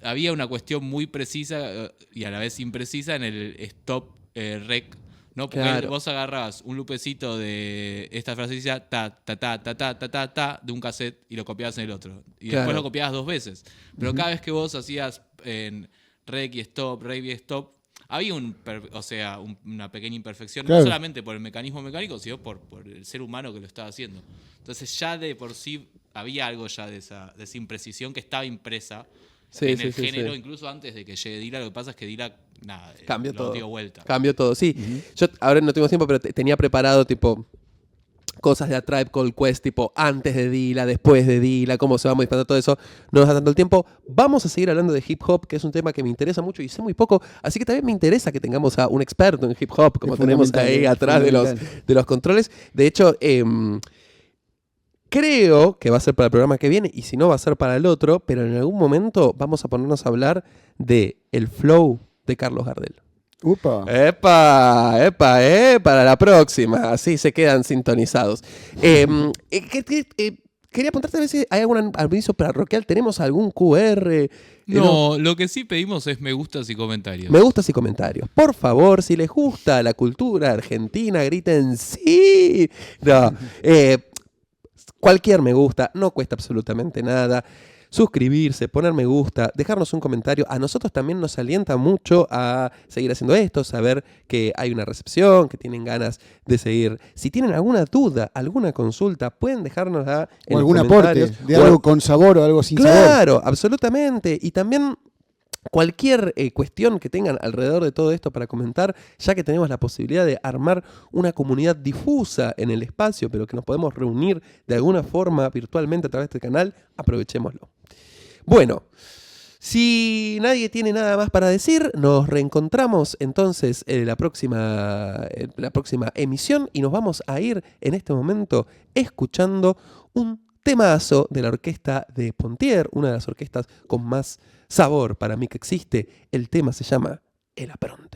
había una cuestión muy precisa y a la vez imprecisa en el stop rec, ¿no? Porque vos agarrabas un lupecito de esta frasecilla, ta, ta, ta, ta, ta, ta, ta, ta, de un cassette y lo copiabas en el otro. Y después lo copiabas 2 veces. Pero cada vez que vos hacías en rec y stop, rec y stop, había una pequeña imperfección, no solamente por el mecanismo mecánico, sino por el ser humano que lo estaba haciendo. Entonces ya de por sí había algo ya de esa imprecisión que estaba impresa en el género, incluso antes de que llegue Dilla. Lo que pasa es que Dilla, cambió todo. Dio vuelta. Cambió todo, sí. Yo ahora no tengo tiempo, pero tenía preparado tipo cosas de A Tribe Called Quest, tipo antes de Dilla, después de Dilla, cómo se va modificando todo eso. No nos da tanto el tiempo. Vamos a seguir hablando de hip hop, que es un tema que me interesa mucho y sé muy poco, así que también me interesa que tengamos a un experto en hip hop, como tenemos ahí atrás de los controles. De hecho, creo que va a ser para el programa que viene, y si no va a ser para el otro, pero en algún momento vamos a ponernos a hablar de el flow de Carlos Gardel. ¡Upa! Para la próxima. Así se quedan sintonizados. Quería preguntarte a ver si hay algún aviso parroquial. ¿Tenemos algún QR? No, lo que sí pedimos es me gustas y comentarios. Me gustas y comentarios. Por favor, si les gusta la cultura argentina, griten ¡sí! No, cualquier me gusta, no cuesta absolutamente nada. Suscribirse, poner me gusta, dejarnos un comentario. A nosotros también nos alienta mucho a seguir haciendo esto, saber que hay una recepción, que tienen ganas de seguir. Si tienen alguna duda, alguna consulta, pueden dejárnosla en algún los comentarios. aporte de algo con sabor o algo sin sabor. Claro, absolutamente. Y también cualquier cuestión que tengan alrededor de todo esto para comentar, ya que tenemos la posibilidad de armar una comunidad difusa en el espacio, pero que nos podemos reunir de alguna forma virtualmente a través del canal, aprovechémoslo. Bueno, si nadie tiene nada más para decir, nos reencontramos entonces en la próxima emisión y nos vamos a ir en este momento escuchando un temazo de la orquesta de Pontier, una de las orquestas con más sabor para mí que existe. El tema se llama El Apronte.